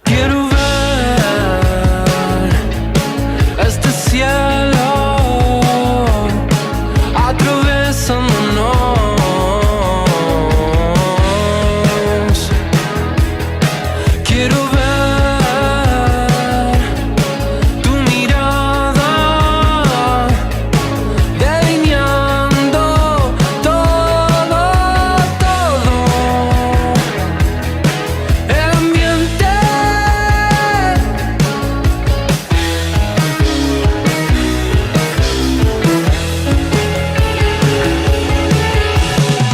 Quiero ver este cielo atravesándonos. Quiero ver tu mirada delineando todo, todo el ambiente.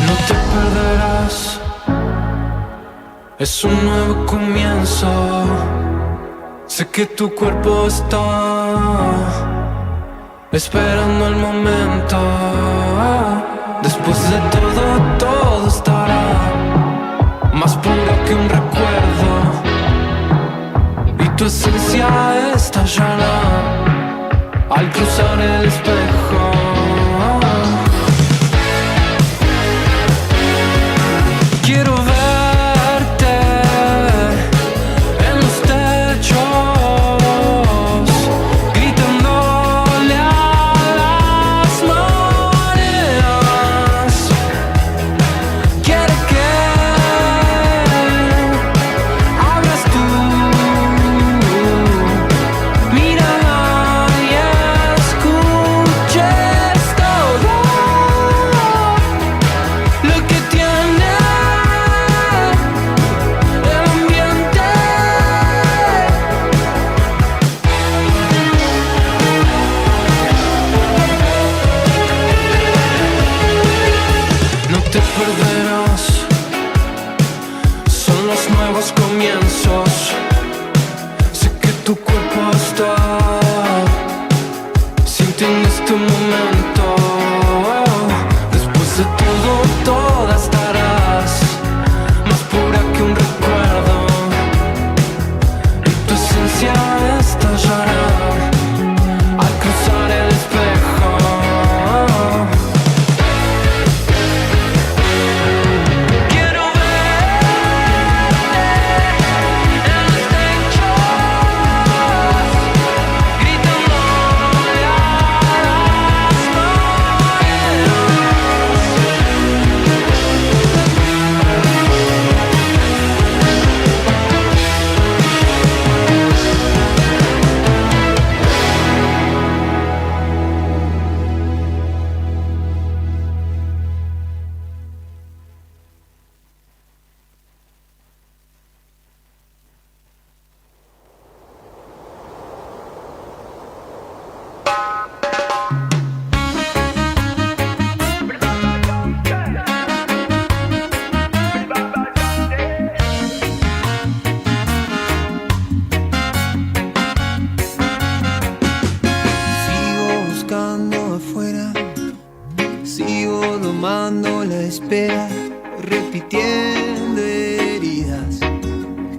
No te perderás, es un nuevo comienzo. Sé que tu cuerpo está esperando el momento. Después de todo, todo estará más puro que un recuerdo, y tu esencia estallará al cruzar el espejo. Quiero verte en los techos, gritándole a las mareas. Quiero que abras tu mirada y escuches todo lo que tiene el ambiente. No te perderás, son los nuevos comienzos. Sé que tu cuerpo está sintiendo este momento. Después de todo, toda estarás más pura que un recuerdo, y tu esencia estallará al cruzar el espejo. Quiero verte en los techos, gritándole a las Sigo buscando afuera, sigo domando la espera, repitiendo heridas,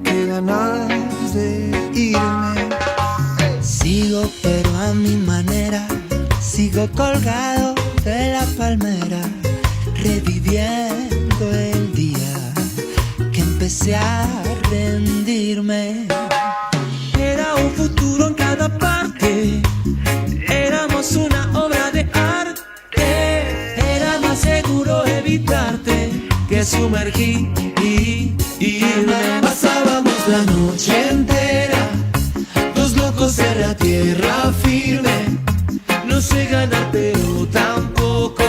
qué ganas de irme. Sigo pero a mi manera, sigo colgado de la palmera, reviviendo el día que empecé a rendirme. Era un futuro en cada parte, éramos una obra de arte. Era más seguro evitarte Que sumergí y irme. Pasábamos la noche entera, dos locos en la tierra firme. No sé ganar pero tampoco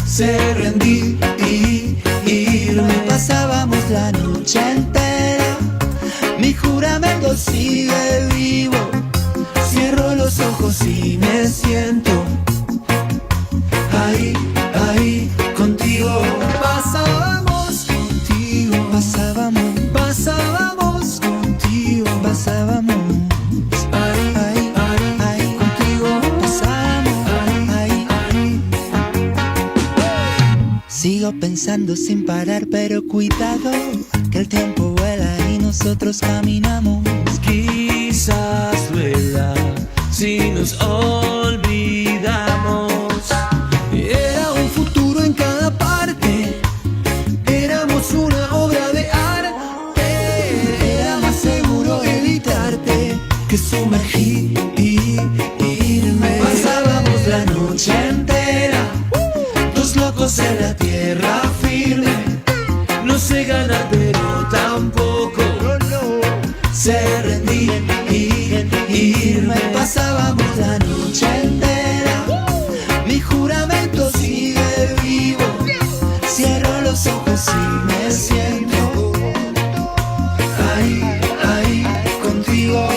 sé rendir y irme. Pasábamos la noche entera, mi juramento sigue vivo. Cierro los ojos y me siento ahí, ahí contigo. Pasábamos contigo, Pasábamos, pasábamos contigo, pasábamos, ahí, ahí, ahí, ahí, contigo, pasábamos, ahí. ahí. Sigo pensando sin parar, pero cuidado, que el tiempo vuela y nosotros caminamos. Quizás duela si nos olvidamos. Era un futuro locos en la tierra firme. No sé ganar pero tampoco sé rendir y irme. Pasábamos la noche entera, mi juramento sigue vivo. Cierro los ojos y me siento ahí, ahí contigo.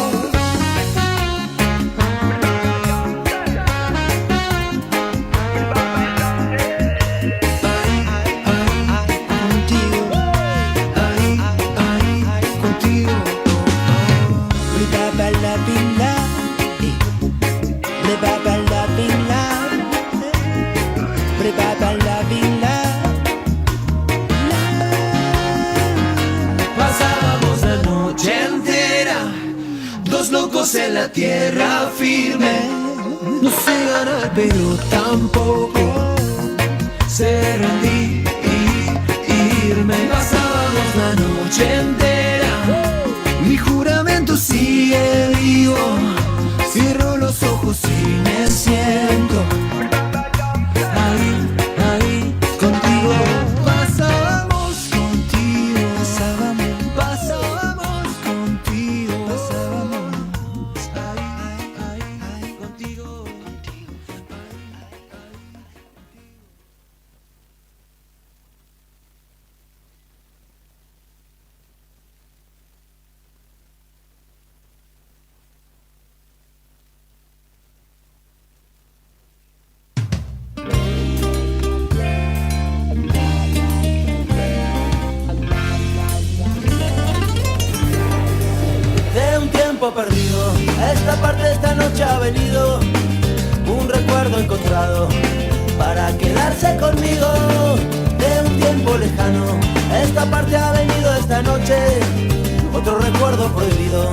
Pasábamos la noche entera, dos locos en la tierra firme. No sé ganar pero tampoco sé rendir y irme. Pasábamos la noche entera, mi juramento sigue vivo. Cierro los ojos y me siento ahí, ahí contigo. Pasábamos contigo, pasábamos contigo, pasábamos ahí, ahí, ahí contigo. Perdido, a esta parte de esta noche ha venido un recuerdo encontrado para quedarse conmigo de un tiempo lejano. A esta parte ha venido esta noche otro recuerdo prohibido,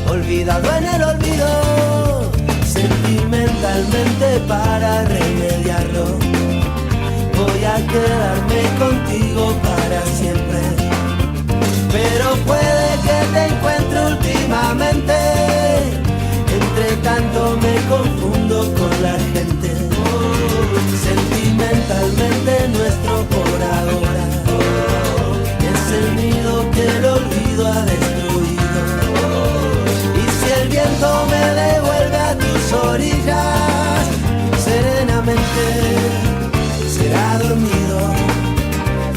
olvidado en el olvido. Sentimentalmente para remediarlo voy a quedarme contigo para siempre. Pero puede que te encuentre últimamente, entre tanto me confundo con la gente. Sentimentalmente nuestro por ahora es el nido que el olvido ha destruido. Y si el viento me devuelve a tus orillas, serenamente será dormido,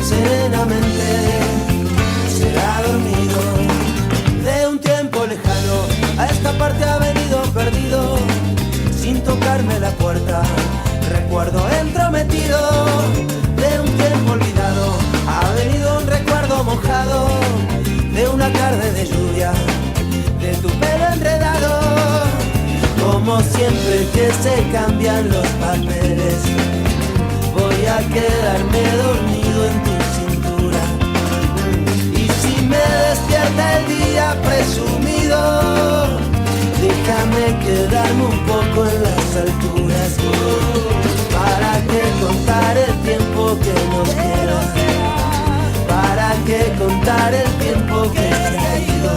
serenamente será dormido. De un tiempo lejano a esta parte ha venido perdido, sin tocarme la puerta, recuerdo entrometido. De un tiempo olvidado ha venido un recuerdo mojado, de una tarde de lluvia, de tu pelo enredado. Como siempre que se cambian los papeles, voy a quedarme dormido en tu cintura. Me despierta el día presumido, déjame quedarme un poco en las alturas, para que contar el tiempo que nos queda, para que contar el tiempo que se ha ido.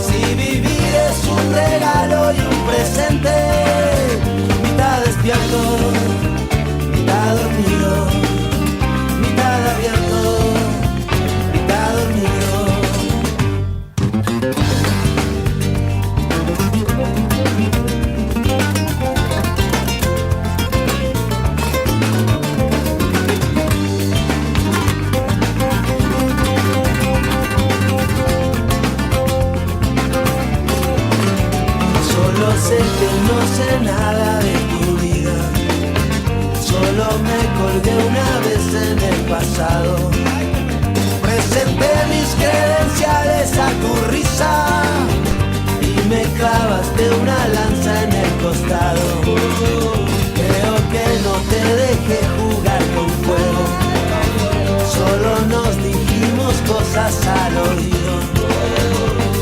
Si vivir es un regalo y un presente, mitad despierto, mitad dormido, mitad abierto, sé que no sé nada de tu vida, solo me colgué una vez en el pasado. Presenté mis credenciales a tu risa y me clavaste una lanza en el costado. Creo que no te dejé jugar con fuego, solo nos dijimos cosas al oído.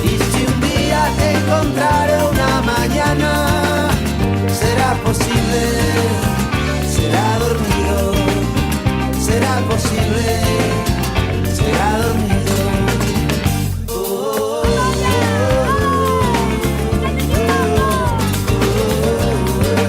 Y si un día te encontraré una mañana, será posible, será dormido, será posible, será dormido. Oh, oh, oh, oh, oh.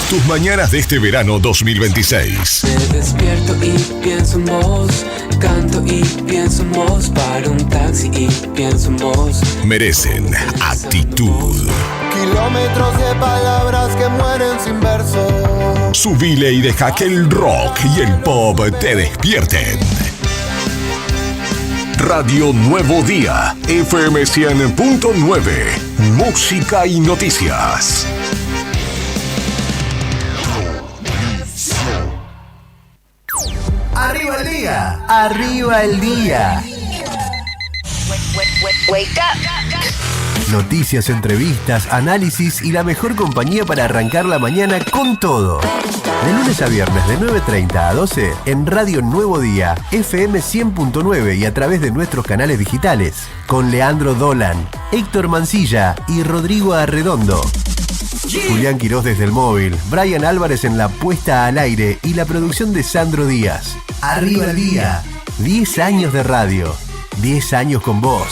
Tus mañanas de este verano 2026. Me despierto y pienso en vos, canto y pienso en vos, paro un taxi y pienso en vos. Merecen actitud. Kilómetros de palabras que mueren sin verso. Subile y deja que el rock y el pop te despierten. Radio Nuevo Día, FM 100.9, música y noticias. ¡Arriba el día! ¡Arriba el día! Wake up. Noticias, entrevistas, análisis y la mejor compañía para arrancar la mañana con todo. De lunes a viernes de 9:30 a 12 en Radio Nuevo Día, FM 100.9 y a través de nuestros canales digitales. Con Leandro Dolan, Héctor Mancilla y Rodrigo Arredondo. Julián Quirós desde el móvil, Brian Álvarez en la puesta al aire y la producción de Sandro Díaz. Arriba el día. 10 años de radio. 10 años con vos.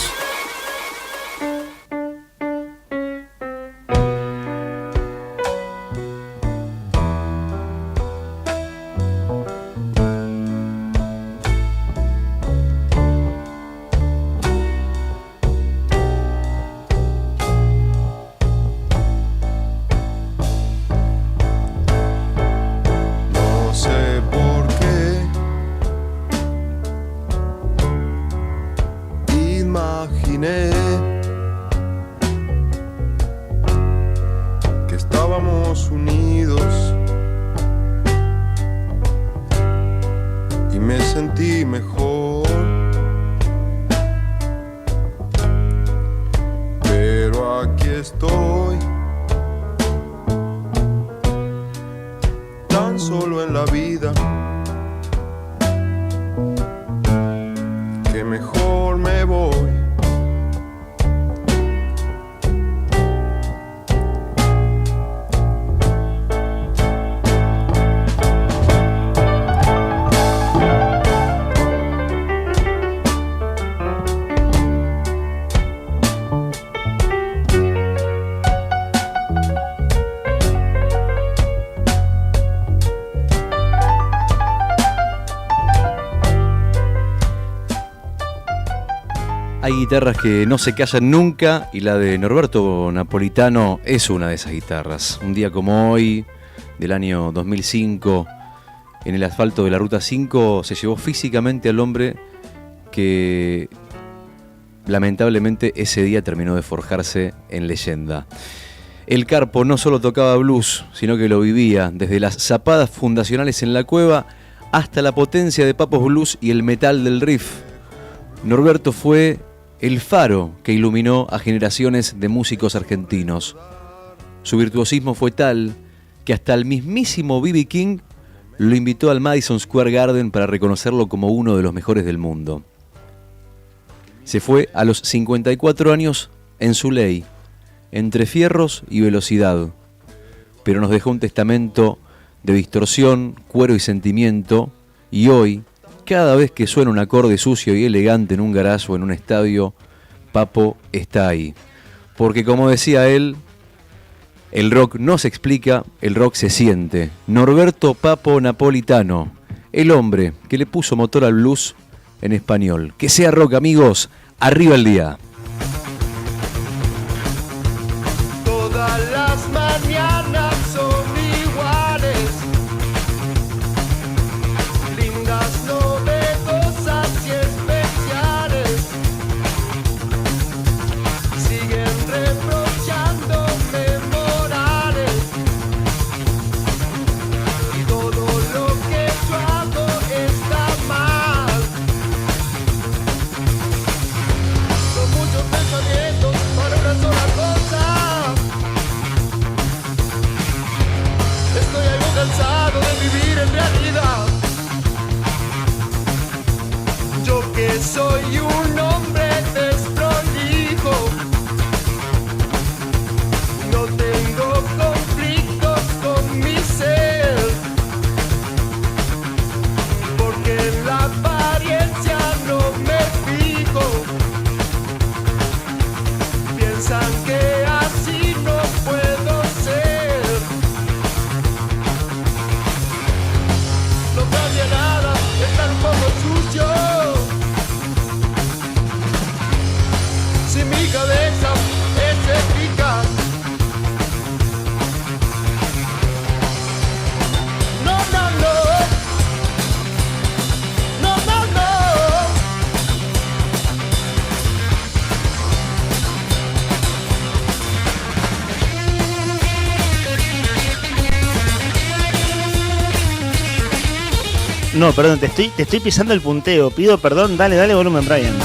Hay guitarras que no se callan nunca y la de Norberto Napolitano es una de esas guitarras. Un día como hoy, del año 2005, en el asfalto de la Ruta 5, se llevó físicamente al hombre que lamentablemente ese día terminó de forjarse en leyenda. El Carpo no solo tocaba blues, sino que lo vivía desde las zapadas fundacionales en la cueva hasta la potencia de Papos Blues y el metal del riff. Norberto fue el faro que iluminó a generaciones de músicos argentinos. Su virtuosismo fue tal que hasta el mismísimo B.B. King lo invitó al Madison Square Garden para reconocerlo como uno de los mejores del mundo. Se fue a los 54 años en su ley, entre fierros y velocidad, pero nos dejó un testamento de distorsión, cuero y sentimiento, y hoy, cada vez que suena un acorde sucio y elegante en un garage o en un estadio, Papo está ahí. Porque como decía él, el rock no se explica, el rock se siente. Norberto Papo Napolitano, el hombre que le puso motor al blues en español. Que sea rock, amigos. Arriba el día. Todas las mañanas son iguales, lindas, novedosas y especiales. Siguen reprochándome morales, y todo lo que yo hago está mal. Son muchos pensamientos para una sola cosa. Estoy algo cansado de vivir en realidad. Yo que soy un hombre desprolijo, no tengo conflictos con mi ser, porque en la apariencia no me fijo. Piensan que así no puedo ser. mi cabeza es eficaz. No, no, no. No, no, no. No, perdón, te estoy pisando el punteo. Pido perdón, dale volumen, Brian.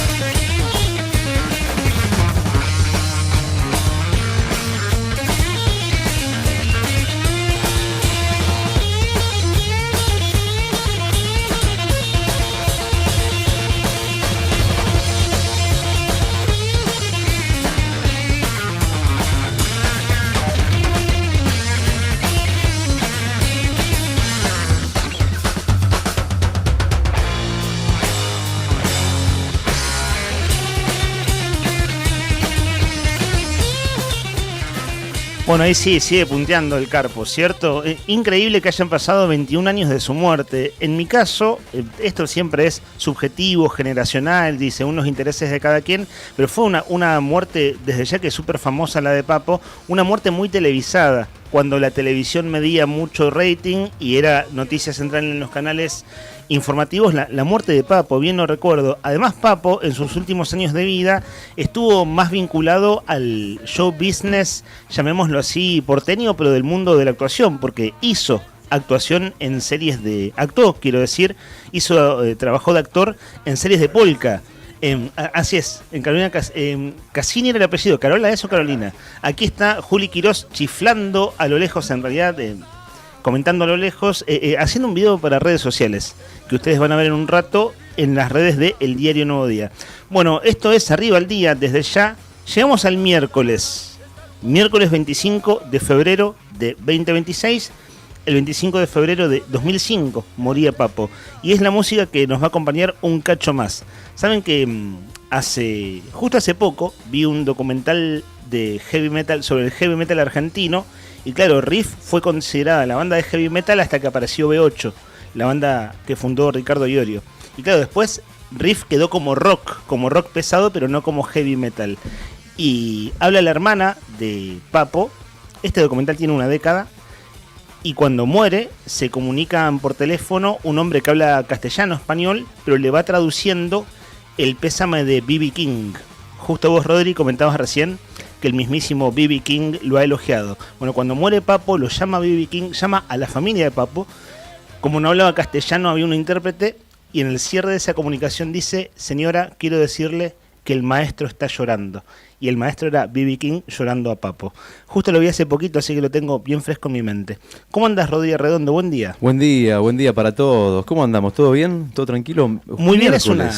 Bueno, ahí sí, sigue punteando el Carpo, ¿cierto? Increíble que hayan pasado 21 años de su muerte. En mi caso, esto siempre es subjetivo, generacional, dice, según los intereses de cada quien, pero fue una muerte, desde ya que es súper famosa la de Papo, una muerte muy televisada, cuando la televisión medía mucho rating y era noticia central en los canales informativos, la muerte de Papo, bien no recuerdo. Además, Papo, en sus últimos años de vida, estuvo más vinculado al show business, llamémoslo así, porteño, pero del mundo de la actuación, porque hizo actuación en series de... Actuó, quiero decir, trabajó de actor en series de polka. Así es, en Carolina Cassini era el apellido. ¿Carola es o Carolina? Aquí está Juli Quirós chiflando a lo lejos, en realidad, comentando a lo lejos, haciendo un video para redes sociales, que ustedes van a ver en un rato en las redes de El Diario Nuevo Día. Bueno, esto es Arriba al Día, desde ya. Llegamos al miércoles 25 de febrero de 2026. El 25 de febrero de 2005 moría Papo. Y es la música que nos va a acompañar un cacho más. Saben que justo hace poco vi un documental de heavy metal sobre el heavy metal argentino. Y claro, Riff fue considerada la banda de heavy metal hasta que apareció B8, la banda que fundó Ricardo Iorio. Y claro, después Riff quedó como rock pesado, pero no como heavy metal. Y habla la hermana de Papo. Este documental tiene una década. Y cuando muere, se comunican por teléfono un hombre que habla castellano, español, pero le va traduciendo el pésame de B.B. King. Justo vos, Rodri, comentabas recién que el mismísimo B.B. King lo ha elogiado. Bueno, cuando muere Papo, lo llama B.B. King, llama a la familia de Papo. Como no hablaba castellano, había un intérprete, y en el cierre de esa comunicación dice: señora, quiero decirle que el maestro está llorando. Y el maestro era B.B. King llorando a Papo. Justo lo vi hace poquito, así que lo tengo bien fresco en mi mente. ¿Cómo andas, Rodríguez Redondo? Buen día. Buen día para todos. ¿Cómo andamos? ¿Todo bien? ¿Todo tranquilo? Muy bien, es una...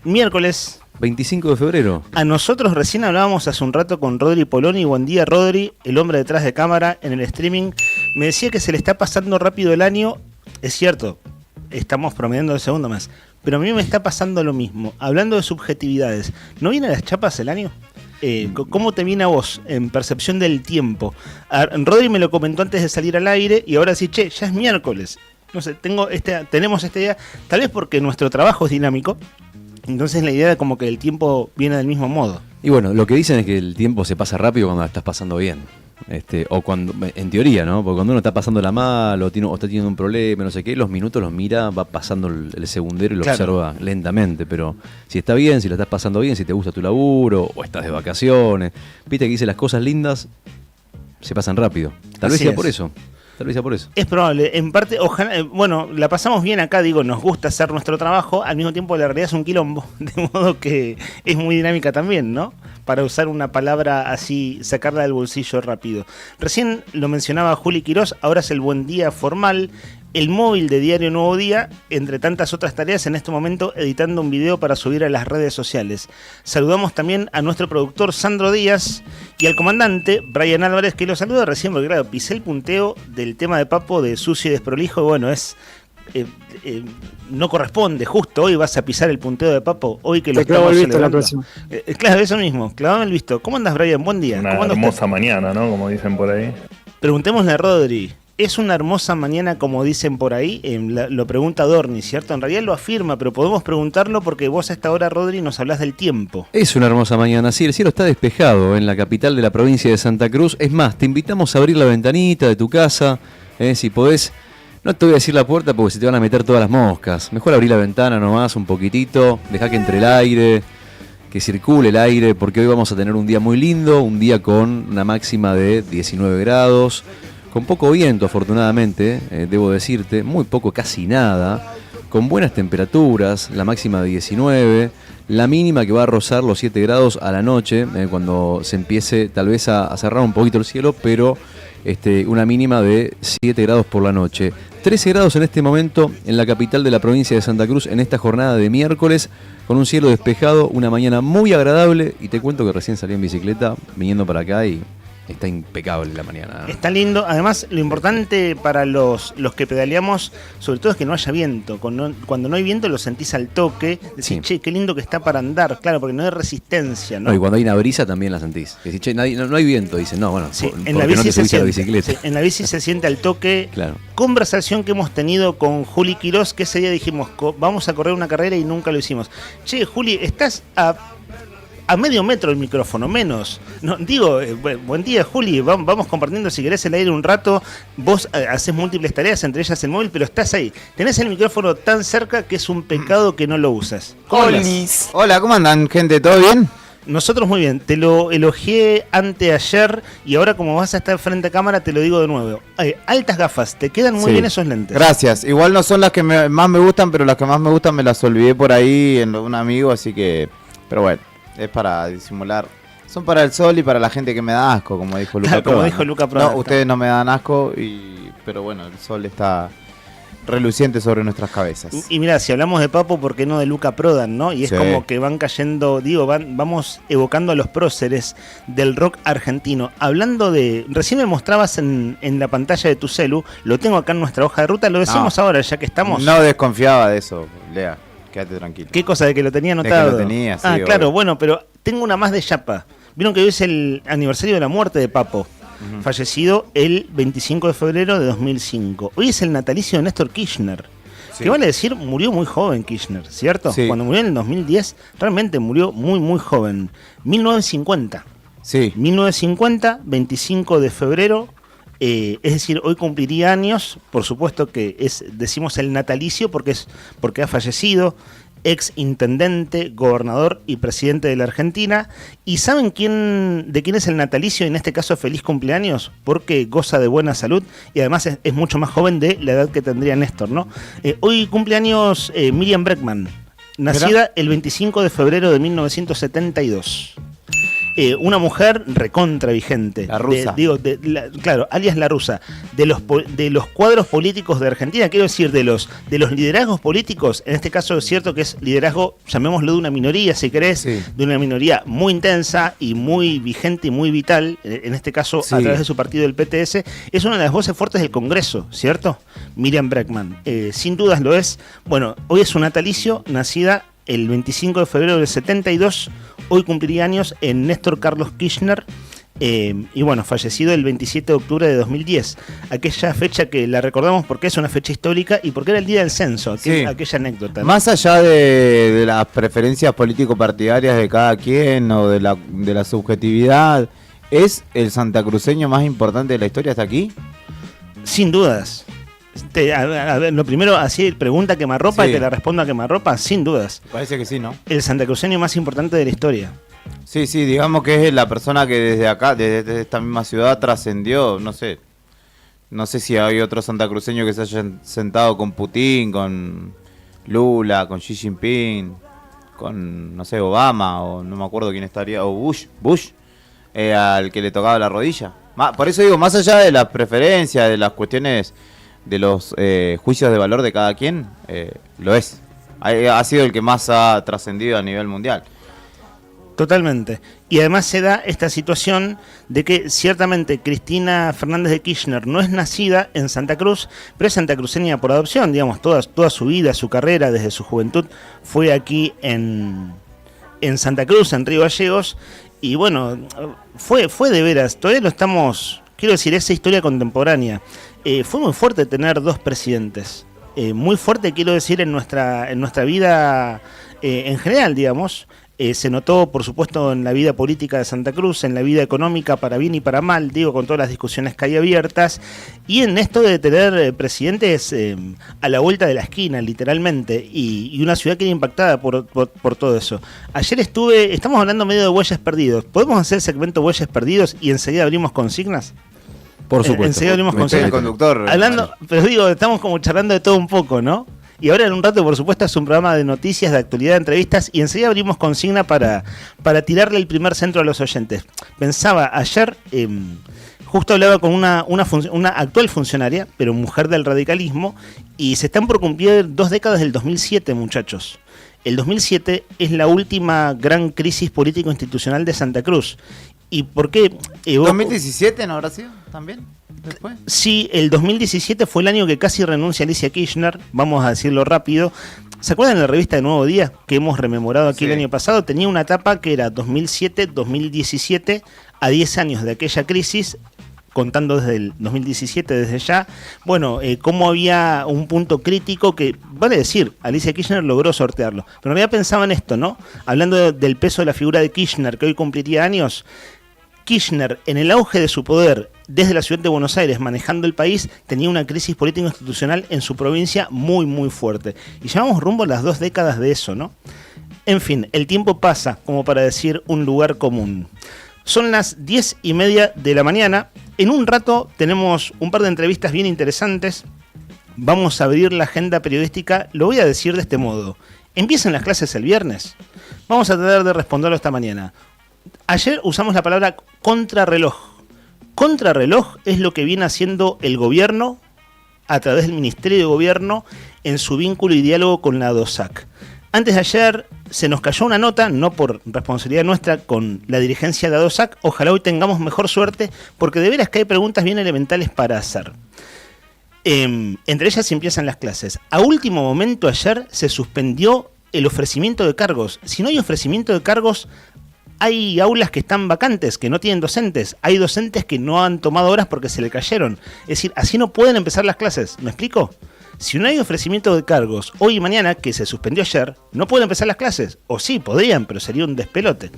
Miércoles 25 de febrero. A nosotros recién hablábamos hace un rato con Rodri Poloni. Buen día, Rodri, el hombre detrás de cámara en el streaming. Me decía que se le está pasando rápido el año. Es cierto, estamos promediando el segundo mes. Pero a mí me está pasando lo mismo. Hablando de subjetividades, ¿no vienen las chapas el año? ¿Cómo te viene a vos en percepción del tiempo? Rodri me lo comentó antes de salir al aire y ahora sí, ya es miércoles. No sé, tenemos esta idea, tal vez porque nuestro trabajo es dinámico, entonces la idea de como que el tiempo viene del mismo modo. Y bueno, lo que dicen es que el tiempo se pasa rápido cuando la estás pasando bien. O cuando, en teoría, ¿no? Porque cuando uno está pasándola mal o está teniendo un problema, no sé qué, los minutos los mira, va pasando el segundero y lo observa lentamente. Pero si está bien, si la estás pasando bien, si te gusta tu laburo o estás de vacaciones, viste que dice las cosas lindas se pasan rápido. Tal vez sea por eso. Es probable, en parte, ojalá, bueno, la pasamos bien acá, digo, nos gusta hacer nuestro trabajo, al mismo tiempo la realidad es un quilombo, de modo que es muy dinámica también, ¿no? Para usar una palabra así, sacarla del bolsillo rápido. Recién lo mencionaba Juli Quirós, ahora es el buen día formal, el móvil de Diario Nuevo Día, entre tantas otras tareas, en este momento editando un video para subir a las redes sociales. Saludamos también a nuestro productor Sandro Díaz y al comandante Brian Álvarez, que lo saluda recién, porque claro, pisé el punteo del tema de Papo de sucio y desprolijo, y bueno, no corresponde, justo hoy vas a pisar el punteo de Papo, hoy que lo estamos celebrando. Claro, eso mismo, clavame el visto. ¿Cómo andas, Brian? Buen día. Una hermosa mañana, ¿no? Como dicen por ahí. Preguntémosle a Rodri, Es una hermosa mañana, como dicen por ahí, lo pregunta Dorni, ¿cierto? En realidad lo afirma, pero podemos preguntarlo porque vos a esta hora, Rodri, nos hablás del tiempo. Es una hermosa mañana, sí, el cielo está despejado en la capital de la provincia de Santa Cruz. Es más, te invitamos a abrir la ventanita de tu casa, si podés. No te voy a decir la puerta porque se te van a meter todas las moscas. Mejor abrir la ventana nomás un poquitito, dejá que entre el aire, que circule el aire, porque hoy vamos a tener un día muy lindo, un día con una máxima de 19 grados, con poco viento afortunadamente, debo decirte, muy poco, casi nada, con buenas temperaturas, la máxima de 19, la mínima que va a rozar los 7 grados a la noche, cuando se empiece tal vez a cerrar un poquito el cielo, pero una mínima de 7 grados por la noche. 13 grados en este momento en la capital de la provincia de Santa Cruz en esta jornada de miércoles, con un cielo despejado, una mañana muy agradable, y te cuento que recién salí en bicicleta viniendo para acá y está impecable la mañana. Está lindo. Además, lo importante para los que pedaleamos, sobre todo, es que no haya viento. Cuando no hay viento lo sentís al toque. Decís, sí, che, qué lindo que está para andar. Claro, porque no hay resistencia, ¿no? No, y cuando hay una brisa también la sentís. Decís, che, no hay viento. Dicen, no, bueno, sí, en la bici no te subís a la bicicleta. Sí, en la bici se siente al toque. Claro. Conversación que hemos tenido con Juli Quirós, que ese día dijimos, vamos a correr una carrera y nunca lo hicimos. Che, Juli, estás a medio metro el micrófono, menos. No, digo, buen día, Juli, vamos compartiendo si querés el aire un rato. Vos haces múltiples tareas, entre ellas el móvil, pero estás ahí. Tenés el micrófono tan cerca que es un pecado que no lo usas. Hola, ¿cómo andan, gente? ¿Todo bien? Nosotros muy bien, te lo elogié anteayer y ahora como vas a estar frente a cámara te lo digo de nuevo. Altas gafas, te quedan muy bien esos lentes. Gracias, igual no son las que más me gustan, pero las que más me gustan me las olvidé por ahí en un amigo, así que... Pero bueno, es para disimular. Son para el sol y para la gente que me da asco, como dijo Luca Prodan. Como dijo Luca Prodan. No, ustedes no me dan asco, pero bueno, el sol está reluciente sobre nuestras cabezas. Y mira, si hablamos de Papo, ¿por qué no de Luca Prodan, no? Y es como que van cayendo, vamos evocando a los próceres del rock argentino. Hablando de... Recién me mostrabas en la pantalla de tu celu, lo tengo acá en nuestra hoja de ruta, lo decimos ahora, ya que estamos... No desconfiaba de eso, Lea. Quédate tranquilo. ¿Qué cosa? ¿De que lo tenía anotado? De que lo tenía, sí. Claro, bueno, pero tengo una más de chapa. Vieron que hoy es el aniversario de la muerte de Papo, fallecido el 25 de febrero de 2005. Hoy es el natalicio de Néstor Kirchner, que vale decir, murió muy joven Kirchner, ¿cierto? Sí. Cuando murió en el 2010, realmente murió muy, muy joven. 1950. Sí. 1950, 25 de febrero. Es decir, hoy cumpliría años, por supuesto que decimos el natalicio porque ha fallecido, ex intendente, gobernador y presidente de la Argentina. ¿Y saben de quién es el natalicio? En este caso, feliz cumpleaños, porque goza de buena salud y además es mucho más joven de la edad que tendría Néstor, ¿no? Hoy cumpleaños Miriam Bregman, nacida el 25 de febrero de 1972. Una mujer recontra vigente. La rusa. Claro, alias la rusa. De los cuadros políticos de Argentina, quiero decir, de los liderazgos políticos, en este caso es cierto que es liderazgo, llamémoslo de una minoría, si querés, de una minoría muy intensa y muy vigente y muy vital, en este caso a través de su partido, el PTS, es una de las voces fuertes del Congreso, ¿cierto? Miriam Bregman. Sin dudas lo es. Bueno, hoy es su natalicio, nacida el 25 de febrero del 72, hoy cumpliría años en Néstor Carlos Kirchner, y bueno, fallecido el 27 de octubre de 2010, aquella fecha que la recordamos porque es una fecha histórica y porque era el día del censo, aquella anécdota, ¿no? Más allá de las preferencias político-partidarias de cada quien o de la subjetividad, ¿es el santacruceño más importante de la historia hasta aquí? Sin dudas. A ver, lo primero, así pregunta quemarropa y te la respondo a quemarropa, sin dudas. Parece que sí, ¿no? El santacruceño más importante de la historia. Sí, digamos que es la persona que desde acá, desde esta misma ciudad, trascendió, no sé si hay otro santacruceño que se hayan sentado con Putin, con Lula, con Xi Jinping, con, no sé, Obama, o no me acuerdo quién estaría, o Bush, al que le tocaba la rodilla. Por eso digo, más allá de las preferencias, de las cuestiones, de los juicios de valor de cada quien, lo es. Ha sido el que más ha trascendido a nivel mundial. Totalmente. Y además se da esta situación de que ciertamente Cristina Fernández de Kirchner no es nacida en Santa Cruz, pero es santacruceña por adopción, digamos, toda su vida, su carrera, desde su juventud, fue aquí en Santa Cruz, en Río Gallegos. Y bueno, fue de veras, todavía lo estamos quiero decir, esa historia contemporánea. Fue muy fuerte tener dos presidentes. Muy fuerte, quiero decir, en nuestra vida en general, digamos. Se notó, por supuesto, en la vida política de Santa Cruz, en la vida económica, para bien y para mal, digo, con todas las discusiones que hay abiertas, y en esto de tener presidentes a la vuelta de la esquina, literalmente, y una ciudad que era impactada por todo eso. Ayer estamos hablando medio de bueyes perdidos. ¿Podemos hacer el segmento bueyes perdidos y enseguida abrimos consignas? Por supuesto. Enseguida abrimos consignas. El conductor. Hablando, pero digo, estamos como charlando de todo un poco, ¿no? Y ahora en un rato, por supuesto, es un programa de noticias, de actualidad, de entrevistas, y enseguida abrimos consigna para tirarle el primer centro a los oyentes. Pensaba, ayer justo hablaba con una actual funcionaria, pero mujer del radicalismo, y se están por cumplir 2 décadas del 2007, muchachos. El 2007 es la última gran crisis político-institucional de Santa Cruz. ¿Y por qué? ¿2017 no habrá sido también? ¿Después? Sí, el 2017 fue el año que casi renuncia Alicia Kirchner, vamos a decirlo rápido. ¿Se acuerdan de la revista de Nuevo Día que hemos rememorado aquí el año pasado? Tenía una etapa que era 2007-2017, a 10 años de aquella crisis, contando desde el 2017, desde ya. Bueno, cómo había un punto crítico que, vale decir, Alicia Kirchner logró sortearlo. Pero ya pensaba en esto, ¿no? Hablando del peso de la figura de Kirchner, que hoy cumpliría años. Kirchner, en el auge de su poder, desde la ciudad de Buenos Aires, manejando el país, tenía una crisis político-institucional en su provincia muy, muy fuerte. Y llevamos rumbo a las 2 décadas de eso, ¿no? En fin, el tiempo pasa, como para decir un lugar común. Son las 10:30 de la mañana. En un rato tenemos un par de entrevistas bien interesantes. Vamos a abrir la agenda periodística. Lo voy a decir de este modo. ¿Empiezan las clases el viernes? Vamos a tratar de responderlo esta mañana. Ayer usamos la palabra contrarreloj. Contrarreloj es lo que viene haciendo el gobierno a través del Ministerio de Gobierno en su vínculo y diálogo con la DOSAC. Antes de ayer se nos cayó una nota, no por responsabilidad nuestra, con la dirigencia de la DOSAC. Ojalá hoy tengamos mejor suerte, porque de veras que hay preguntas bien elementales para hacer. Entre ellas empiezan las clases. A último momento ayer se suspendió el ofrecimiento de cargos. Si no hay ofrecimiento de cargos, hay aulas que están vacantes, que no tienen docentes. Hay docentes que no han tomado horas porque se le cayeron. Es decir, así no pueden empezar las clases. ¿Me explico? Si no hay ofrecimiento de cargos hoy y mañana, que se suspendió ayer, no pueden empezar las clases. O sí, podrían, pero sería un despelote.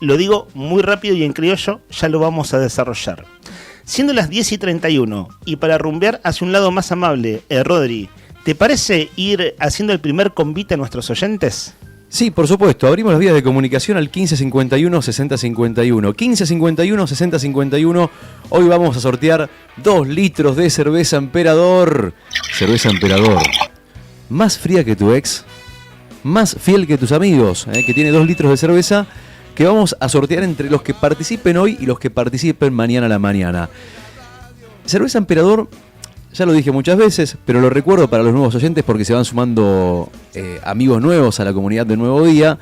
Lo digo muy rápido y en criollo, ya lo vamos a desarrollar. Siendo las 10:31, y para rumbear hacia un lado más amable, Rodri, ¿te parece ir haciendo el primer convite a nuestros oyentes? Sí, por supuesto. Abrimos las vías de comunicación al 1551-6051. 1551-6051. Hoy vamos a sortear 2 litros de cerveza Emperador. Cerveza Emperador. Más fría que tu ex. Más fiel que tus amigos. Que tiene 2 litros de cerveza. Que vamos a sortear entre los que participen hoy y los que participen mañana a la mañana. Cerveza Emperador. Ya lo dije muchas veces, pero lo recuerdo para los nuevos oyentes porque se van sumando amigos nuevos a la comunidad de Nuevo Día.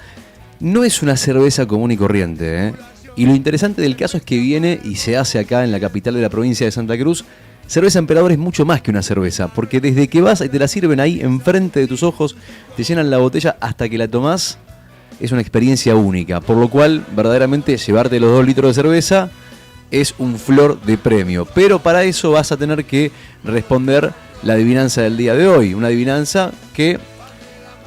No es una cerveza común y corriente, Y lo interesante del caso es que viene y se hace acá en la capital de la provincia de Santa Cruz. Cerveza Emperador es mucho más que una cerveza, porque desde que vas y te la sirven ahí enfrente de tus ojos, te llenan la botella hasta que la tomás, es una experiencia única. Por lo cual, verdaderamente, llevarte los 2 litros de cerveza es un flor de premio, pero para eso vas a tener que responder la adivinanza del día de hoy, una adivinanza que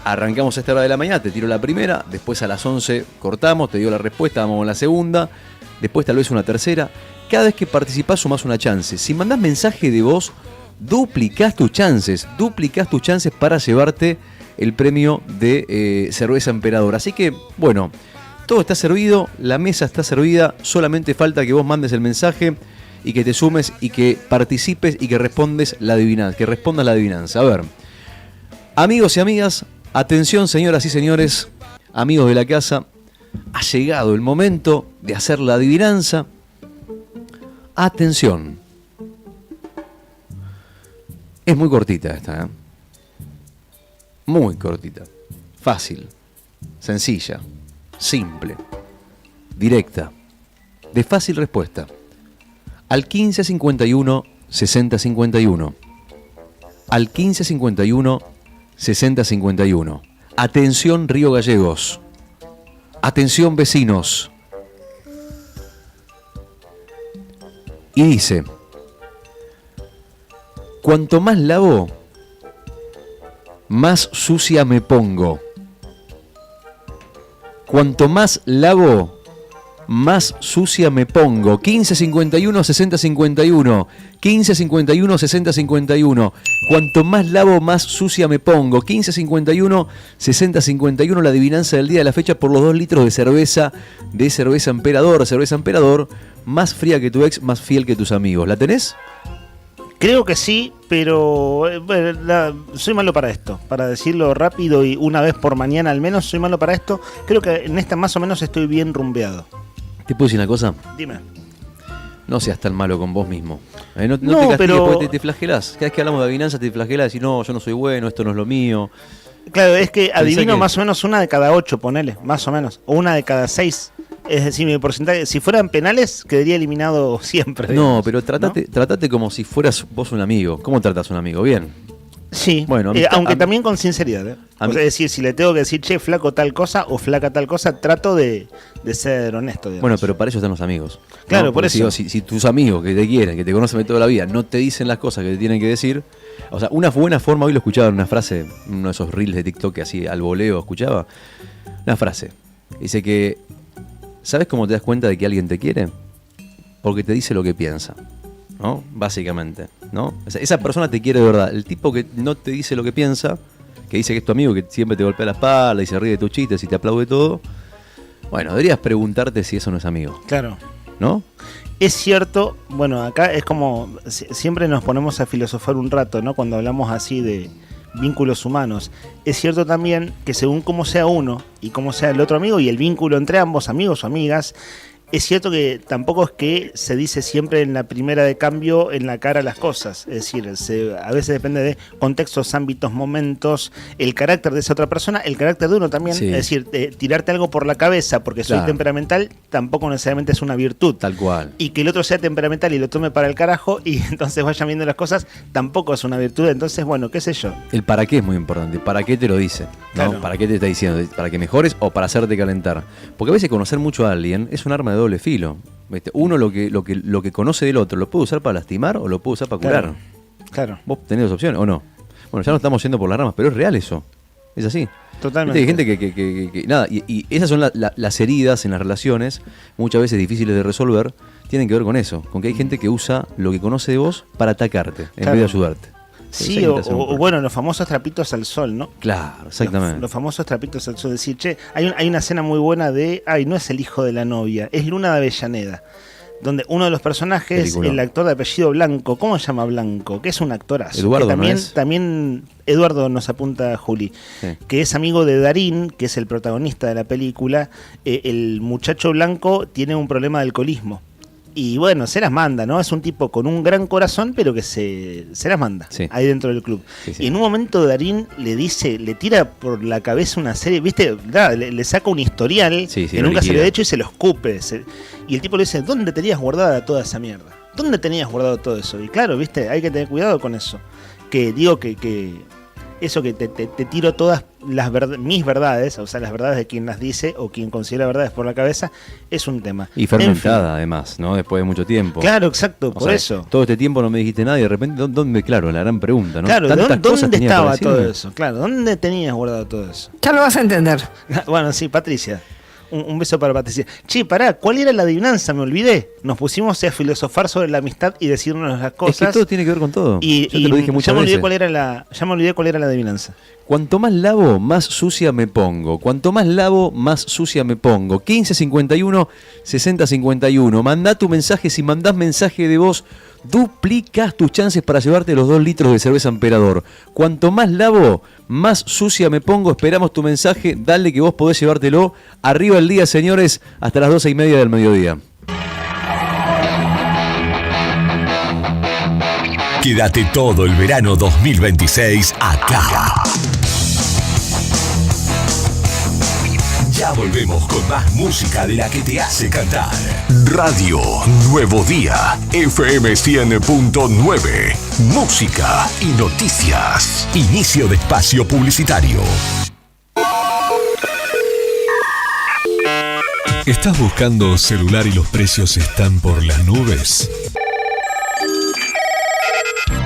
arrancamos a esta hora de la mañana, te tiro la primera, después a las 11 cortamos, te digo la respuesta, vamos con la segunda, después tal vez una tercera. Cada vez que participás sumás una chance. Si mandás mensaje de voz, duplicás tus chances para llevarte el premio de cerveza Emperador. Así que, bueno, todo está servido, la mesa está servida, solamente falta que vos mandes el mensaje y que te sumes y que participes y que respondas la adivinanza. A ver, amigos y amigas, atención señoras y señores, amigos de la casa, ha llegado el momento de hacer la adivinanza. Atención. Es muy cortita esta, Muy cortita. Fácil. Sencilla. Simple, directa, de fácil respuesta. Al 1551 6051. Al 1551 6051. Atención Río Gallegos. Atención vecinos. Y dice, cuanto más lavo, más sucia me pongo. Cuanto más lavo, más sucia me pongo. 1551 6051. 1551 6051. Cuanto más lavo, más sucia me pongo. 1551 6051. La adivinanza del día de la fecha por los 2 litros de cerveza Emperador. Cerveza Emperador, más fría que tu ex, más fiel que tus amigos. ¿La tenés? Creo que sí, pero soy malo para esto. Para decirlo rápido y una vez por mañana al menos, soy malo para esto. Creo que en esta más o menos estoy bien rumbeado. ¿Te puedo decir una cosa? Dime. No seas tan malo con vos mismo. No te No, castigues, pero- porque te flagelás. Cada vez que hablamos de adivinanza te flagelás y no, yo no soy bueno, esto no es lo mío. Claro, es que adivino que- más o menos una de cada 8, ponele, más o menos. O una de cada 6. Es decir, mi porcentaje, si fueran penales, quedaría eliminado siempre. No, digamos, pero tratate como si fueras vos un amigo. ¿Cómo tratas a un amigo? Bien. Sí, Bueno, aunque también con sinceridad. O sea, es decir, si le tengo que decir, che, flaco tal cosa o flaca tal cosa, trato de ser honesto. Digamos. Bueno, pero para eso están los amigos. Claro, ¿no? por Porque eso. Si tus amigos que te quieren, que te conocen de toda la vida, no te dicen las cosas que te tienen que decir. O sea, una buena forma, hoy lo escuchaba en una frase, uno de esos reels de TikTok que así al voleo escuchaba. Una frase. Dice que, ¿sabes cómo te das cuenta de que alguien te quiere? Porque te dice lo que piensa. ¿No? Básicamente, ¿no? O sea, esa persona te quiere de verdad. El tipo que no te dice lo que piensa, que dice que es tu amigo, que siempre te golpea la espalda y se ríe de tus chistes y te aplaude todo. Bueno, deberías preguntarte si eso no es amigo. Claro. ¿No? Es cierto, bueno, acá es como, siempre nos ponemos a filosofar un rato, ¿no? Cuando hablamos así de vínculos humanos. Es cierto también que según cómo sea uno y cómo sea el otro amigo y el vínculo entre ambos, amigos o amigas, es cierto que tampoco es que se dice siempre en la primera de cambio en la cara las cosas. Es decir, a veces depende de contextos, ámbitos, momentos, el carácter de esa otra persona, el carácter de uno también. Sí. Es decir, tirarte algo por la cabeza porque soy Claro. temperamental tampoco necesariamente es una virtud. Tal cual. Y que el otro sea temperamental y lo tome para el carajo y entonces vayan viendo las cosas tampoco es una virtud. Entonces, bueno, qué sé yo. El para qué es muy importante. ¿Para qué te lo dice? ¿No? Claro. ¿Para qué te está diciendo? ¿Para que mejores o para hacerte calentar? Porque a veces conocer mucho a alguien es un arma de doble filo. ¿Viste? Uno lo que conoce del otro lo puede usar para lastimar o lo puede usar para curar. Claro. ¿Vos tenés dos opciones o no? Bueno, ya no estamos yendo por las ramas, pero es real eso. Es así. Totalmente. Hay gente que nada, y esas son las heridas en las relaciones, muchas veces difíciles de resolver, tienen que ver con eso, con que hay gente que usa lo que conoce de vos para atacarte, en Claro. vez de ayudarte. Sí, Esa o invitación por- bueno, los famosos trapitos al sol, ¿no? Claro, exactamente. Los famosos trapitos al sol. Decir, che, hay una escena muy buena de, no es el hijo de la novia, es Luna de Avellaneda, donde uno de los personajes, Película. el actor de apellido Blanco, ¿cómo se llama Blanco? Que es un actorazo. Eduardo, que también, ¿no es? también Eduardo nos apunta a Juli, Sí. que es amigo de Darín, que es el protagonista de la película. El muchacho Blanco tiene un problema de alcoholismo. Y bueno, se las manda, ¿no? Es un tipo con un gran corazón, pero que se las manda Sí. ahí dentro del club. Sí, sí. Y en un momento Darín le tira por la cabeza una serie, ¿viste? Nada, le saca un historial Sí, sí, que lo nunca se liquida. le ha hecho y se lo escupe. Y el tipo le dice, ¿dónde tenías guardada toda esa mierda? ¿Dónde tenías guardado todo eso? Y claro, ¿viste? Hay que tener cuidado con eso. Que digo que eso que te tiro todas mis verdades, o sea, las verdades de quien las dice o quien considera verdades por la cabeza, es un tema. Y En fermentada, además, ¿no? Después de mucho tiempo. fin. Claro, exacto, O por sea, eso. Todo este tiempo no me dijiste nada y de repente, ¿dónde? Claro, la gran pregunta, ¿no? Claro, Tantas cosas ¿dónde tenía para estaba todo decirme. eso? Claro, ¿dónde tenías guardado todo eso? Ya lo vas a entender. Bueno, sí, Patricia. Un beso para Patricia. Che, pará, ¿cuál era la adivinanza? Me olvidé. Nos pusimos a filosofar sobre la amistad y decirnos las cosas. Es que todo tiene que ver con todo. Y, Yo te lo dije muchas ya me olvidé veces. ya me olvidé cuál era la adivinanza. Cuanto más lavo, más sucia me pongo. Cuanto más lavo, más sucia me pongo. 1551 6051. Mandá tu mensaje. Si mandás mensaje de voz, duplicas tus chances para llevarte los 2 litros de cerveza Emperador. Cuanto más lavo, más sucia me pongo. Esperamos tu mensaje. Dale que vos podés llevártelo. Arriba el día, señores, hasta las 12:30 del mediodía. Quédate todo el verano 2026 acá. Ya volvemos con más música de la que te hace cantar. Radio Nuevo Día, FM 100.9. Música y noticias. Inicio de espacio publicitario. ¿Estás buscando celular y los precios están por las nubes?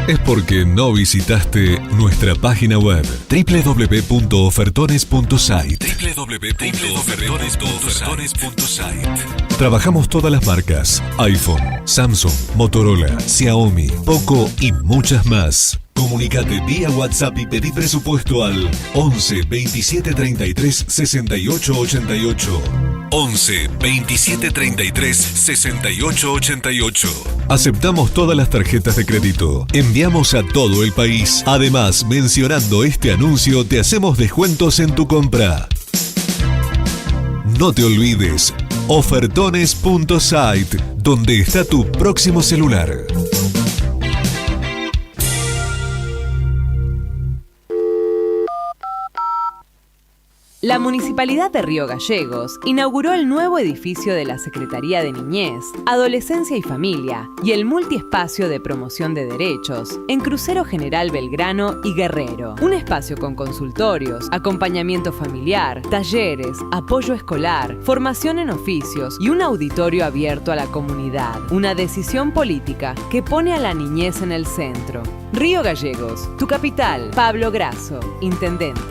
es porque no visitaste nuestra página web www.ofertones.site. Trabajamos todas las marcas: iPhone, Samsung, Motorola, Xiaomi, Poco y muchas más. Comunicate vía WhatsApp y pedí presupuesto al 11 27 33 68 88. 11 27 33 68 88. Aceptamos todas las tarjetas de crédito. Enviamos a todo el país. Además, mencionando este anuncio, te hacemos descuentos en tu compra. No te olvides, ofertones.site, donde está tu próximo celular. La Municipalidad de Río Gallegos inauguró el nuevo edificio de la Secretaría de Niñez, Adolescencia y Familia y el multiespacio de promoción de derechos en Crucero General Belgrano y Guerrero. Un espacio con consultorios, acompañamiento familiar, talleres, apoyo escolar, formación en oficios y un auditorio abierto a la comunidad. Una decisión política que pone a la niñez en el centro. Río Gallegos, tu capital. Pablo Grasso, intendente.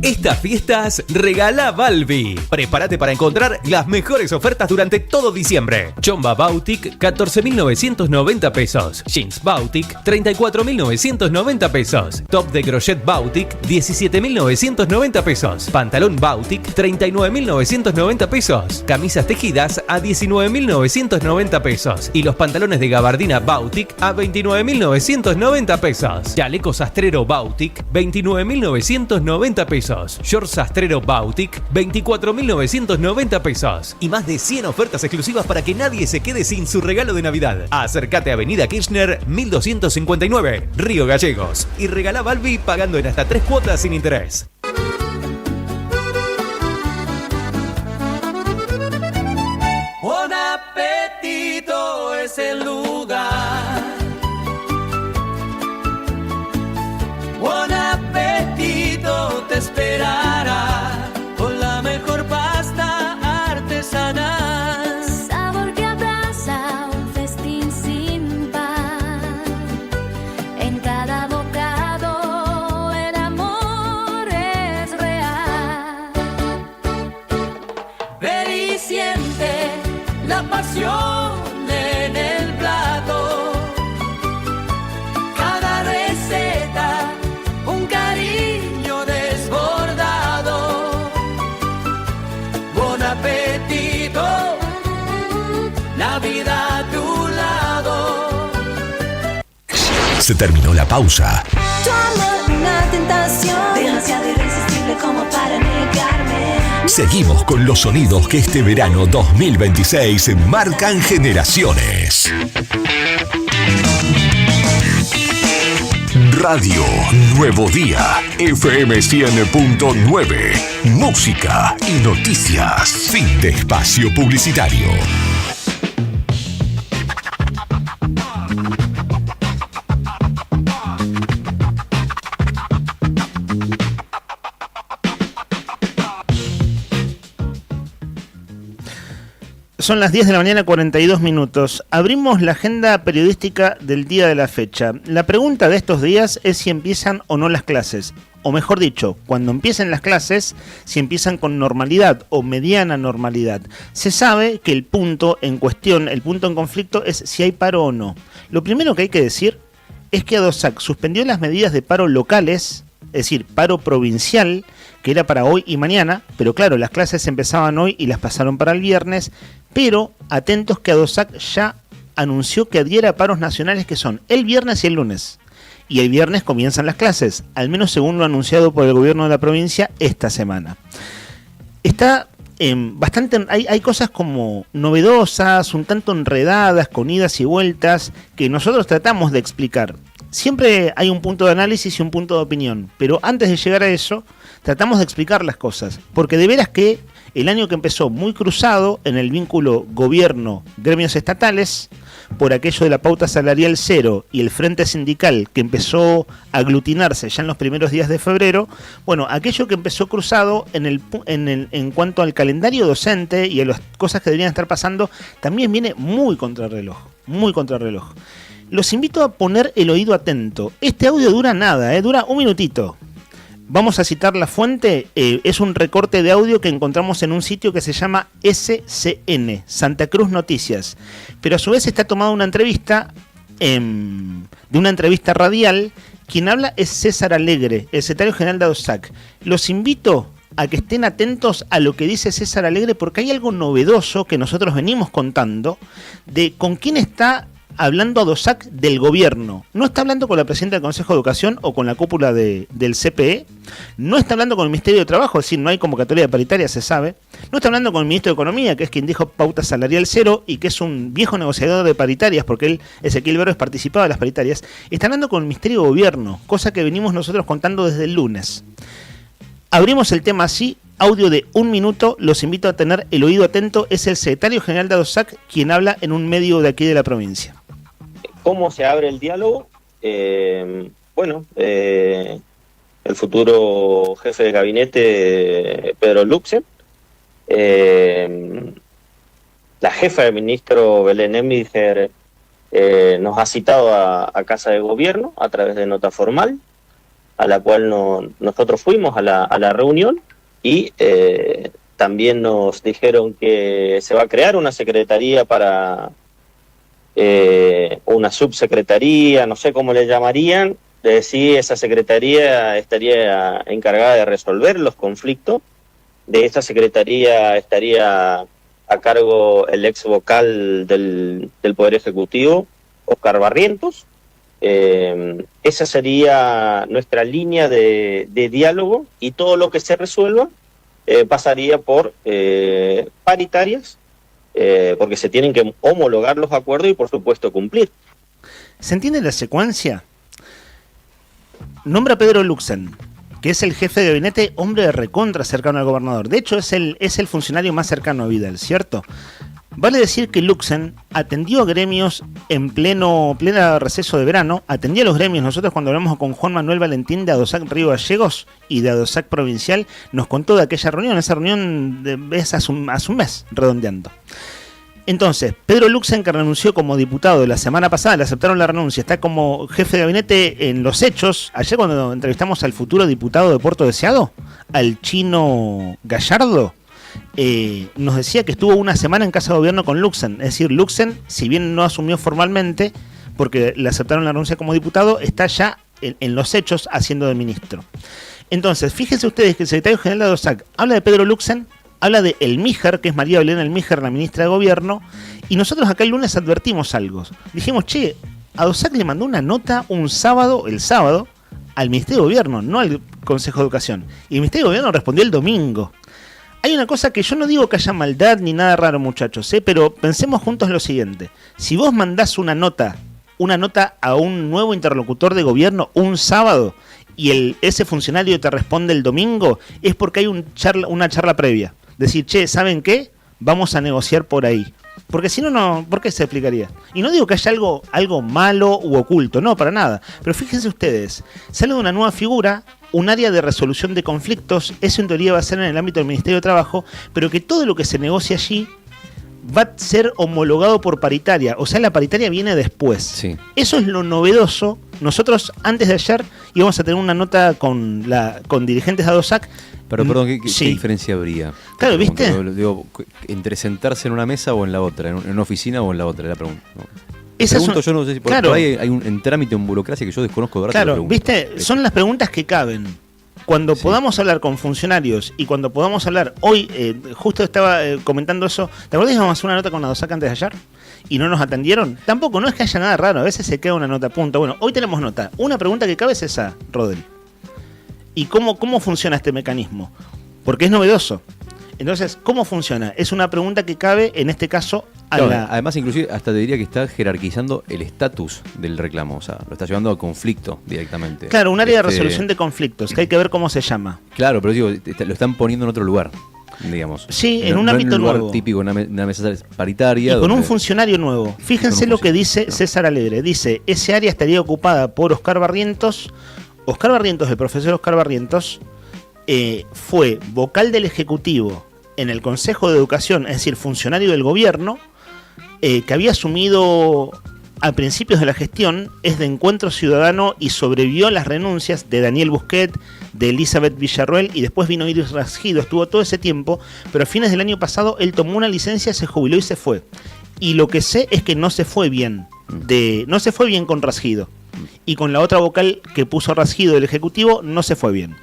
Estas fiestas regala Balbi. Prepárate para encontrar las mejores ofertas durante todo diciembre. Chomba Bautic, 14.990 pesos. Jeans Bautic, 34.990 pesos. Top de crochet Bautic, 17.990 pesos. Pantalón Bautic, 39.990 pesos. Camisas tejidas a 19.990 pesos. Y los pantalones de gabardina Bautic a 29.990 pesos. Chaleco sastrero Bautic, 29.990 pesos. Shorts sastrero Bautic, 24.990 pesos. Y más de 100 ofertas exclusivas para que nadie se quede sin su regalo de Navidad. Acércate a Avenida Kirchner, 1259, Río Gallegos. Y regala Balbi pagando en hasta 3 cuotas sin interés. Buon Appetito es el lugar. Buon Appetito te esperará con la mejor pasta artesanal. Sabor que abraza un festín sin par. En cada bocado el amor es real. Ven y siente la pasión en el plato. Cada receta, un cariño desbordado. Buon Appetito, la vida a tu lado. Se terminó la pausa. Tu amor, una tentación demasiado irresistible como para negarme. Seguimos con los sonidos que este verano 2026 marcan generaciones. Radio Nuevo Día, FM 100.9, música y noticias. Fin de espacio publicitario. Son las 10 de la mañana, 42 minutos. Abrimos la agenda periodística del día de la fecha. La pregunta de estos días es si empiezan o no las clases. O mejor dicho, cuando empiecen las clases, si empiezan con normalidad o mediana normalidad. Se sabe que el punto en cuestión, el punto en conflicto es si hay paro o no. Lo primero que hay que decir es que ADOSAC suspendió las medidas de paro locales, es decir, paro provincial, que era para hoy y mañana, pero claro, las clases empezaban hoy y las pasaron para el viernes, pero atentos que ADOSAC ya anunció que adhiera a paros nacionales que son el viernes y el lunes. Y el viernes comienzan las clases, al menos según lo anunciado por el gobierno de la provincia esta semana. Está hay cosas como novedosas, un tanto enredadas, con idas y vueltas, que nosotros tratamos de explicar. Siempre hay un punto de análisis y un punto de opinión, pero antes de llegar a eso, tratamos de explicar las cosas, porque de veras que el año que empezó muy cruzado en el vínculo gobierno-gremios estatales, por aquello de la pauta salarial cero y el frente sindical que empezó a aglutinarse ya en los primeros días de febrero, bueno, aquello que empezó cruzado en cuanto al calendario docente y a las cosas que deberían estar pasando, también viene muy contrarreloj, muy contrarreloj. Los invito a poner el oído atento. Este audio dura nada, dura un minutito. Vamos a citar la fuente, es un recorte de audio que encontramos en un sitio que se llama SCN, Santa Cruz Noticias. Pero a su vez está tomada una entrevista, de una entrevista radial. Quien habla es César Alegre, el secretario general de ADOSAC. Los invito a que estén atentos a lo que dice César Alegre, porque hay algo novedoso que nosotros venimos contando de con quién está hablando ADOSAC del gobierno. No está hablando con la presidenta del Consejo de Educación o con la cúpula del CPE, no está hablando con el Ministerio de Trabajo, es decir, no hay convocatoria de paritaria, se sabe, no está hablando con el Ministro de Economía, que es quien dijo pauta salarial cero y que es un viejo negociador de paritarias, porque él, Ezequiel Berres, participaba de las paritarias. Está hablando con el Ministerio de Gobierno, cosa que venimos nosotros contando desde el lunes. Abrimos el tema así, audio de un minuto, los invito a tener el oído atento, es el secretario general de ADOSAC quien habla en un medio de aquí de la provincia. ¿Cómo se abre el diálogo? El futuro jefe de gabinete, Pedro Luxen, la jefa del ministro Belén Eminger nos ha citado a Casa de Gobierno a través de nota formal, a la cual nosotros fuimos a la reunión y también nos dijeron que se va a crear una secretaría para... una subsecretaría, no sé cómo le llamarían, de decir esa secretaría estaría encargada de resolver los conflictos. De esta secretaría estaría a cargo el ex vocal del Poder Ejecutivo, Oscar Barrientos. Esa sería nuestra línea de diálogo y todo lo que se resuelva pasaría por paritarias, porque se tienen que homologar los acuerdos y por supuesto cumplir. ¿Se entiende la secuencia? Nombra a Pedro Luxen, que es el jefe de gabinete, hombre de recontra cercano al gobernador. De hecho es el funcionario más cercano a Vidal, ¿cierto? Vale decir que Luxen atendió a gremios en pleno receso de verano, atendió a los gremios. Nosotros cuando hablamos con Juan Manuel Valentín de ADOSAC Río Gallegos y de ADOSAC Provincial, nos contó de aquella reunión. Esa reunión es hace un mes, redondeando. Entonces, Pedro Luxen, que renunció como diputado la semana pasada, le aceptaron la renuncia, está como jefe de gabinete en los hechos. Ayer cuando entrevistamos al futuro diputado de Puerto Deseado, al chino Gallardo, nos decía que estuvo una semana en Casa de Gobierno con Luxen. Es decir, Luxen, si bien no asumió formalmente, porque le aceptaron la renuncia como diputado, está ya en los hechos haciendo de ministro. Entonces, fíjense ustedes que el secretario general de ADOSAC habla de Pedro Luxen, habla de Elmíger, que es María Belén Elmíger, la ministra de Gobierno, y nosotros acá el lunes advertimos algo. Dijimos, che, ADOSAC le mandó una nota el sábado, al Ministerio de Gobierno, no al Consejo de Educación. Y el Ministerio de Gobierno respondió el domingo. Hay una cosa que yo no digo que haya maldad ni nada raro, muchachos, pero pensemos juntos lo siguiente. Si vos mandás una nota a un nuevo interlocutor de gobierno un sábado y ese funcionario te responde el domingo, es porque hay una charla previa. Decir, che, ¿saben qué? Vamos a negociar por ahí. Porque si no, ¿por qué se explicaría? Y no digo que haya algo malo u oculto, no, para nada. Pero fíjense ustedes, sale de una nueva figura, un área de resolución de conflictos, eso en teoría va a ser en el ámbito del Ministerio de Trabajo, pero que todo lo que se negocie allí va a ser homologado por paritaria, o sea, la paritaria viene después. Sí. Eso es lo novedoso. Nosotros antes de ayer íbamos a tener una nota con dirigentes de ADOSAC. Pero perdón, ¿qué diferencia habría? Claro, ¿viste? Digo, entre sentarse en una mesa o en la otra, en una oficina o en la otra, la pregunta. No. Yo no sé si por ahí hay un trámite en burocracia que yo desconozco de verdad. Claro, ¿viste? Son las preguntas que caben. Cuando podamos hablar con funcionarios y cuando podamos hablar, hoy justo estaba comentando eso, ¿te acuerdas que íbamos a hacer una nota con ADOSAC antes de ayer? ¿Y no nos atendieron? Tampoco, no es que haya nada raro, a veces se queda una nota a punto. Bueno, hoy tenemos nota. Una pregunta que cabe es esa, Rodri. ¿Y cómo funciona este mecanismo? Porque es novedoso. Entonces, ¿cómo funciona? Es una pregunta que cabe, en este caso, Además, inclusive, hasta te diría que está jerarquizando el estatus del reclamo. O sea, lo está llevando a conflicto directamente. Claro, un área de resolución de conflictos, que hay que ver cómo se llama. Claro, pero digo, lo están poniendo en otro lugar, digamos. Sí, en un ámbito lugar nuevo. Típico, una mesa paritaria. Y con un funcionario nuevo. Fíjense lo que dice César Alegre. Dice, ese área estaría ocupada por Oscar Barrientos. El profesor Oscar Barrientos, fue vocal del Ejecutivo en el Consejo de Educación, es decir, funcionario del gobierno, que había asumido a principios de la gestión es de Encuentro Ciudadano y sobrevivió a las renuncias de Daniel Busquet, de Elizabeth Villarroel y después vino Iris Rasgido. Estuvo todo ese tiempo, pero a fines del año pasado él tomó una licencia, se jubiló y se fue. Y lo que sé es que no se fue bien, no se fue bien con Rasgido. Y con la otra vocal que puso Rasgido del Ejecutivo no se fue bien.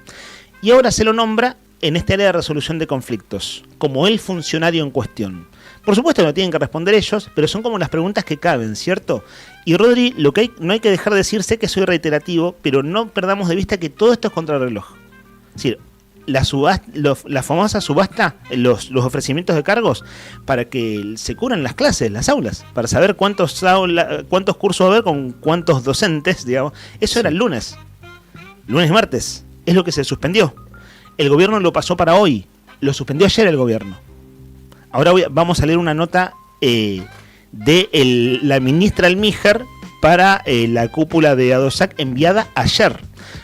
Y ahora se lo nombra en este área de resolución de conflictos, como el funcionario en cuestión. Por supuesto que no tienen que responder ellos, pero son como las preguntas que caben, ¿cierto? Y Rodri, no hay que dejar de decir, sé que soy reiterativo, pero no perdamos de vista que todo esto es contrarreloj. Es decir, la famosa subasta, los ofrecimientos de cargos, para que se cubran las clases, las aulas, para saber cuántos cursos va a haber con cuántos docentes, digamos. Eso era el lunes y martes, es lo que se suspendió. El gobierno lo pasó para hoy, lo suspendió ayer el gobierno. Ahora vamos a leer una nota de la ministra Almíjar para la cúpula de ADOSAC enviada ayer.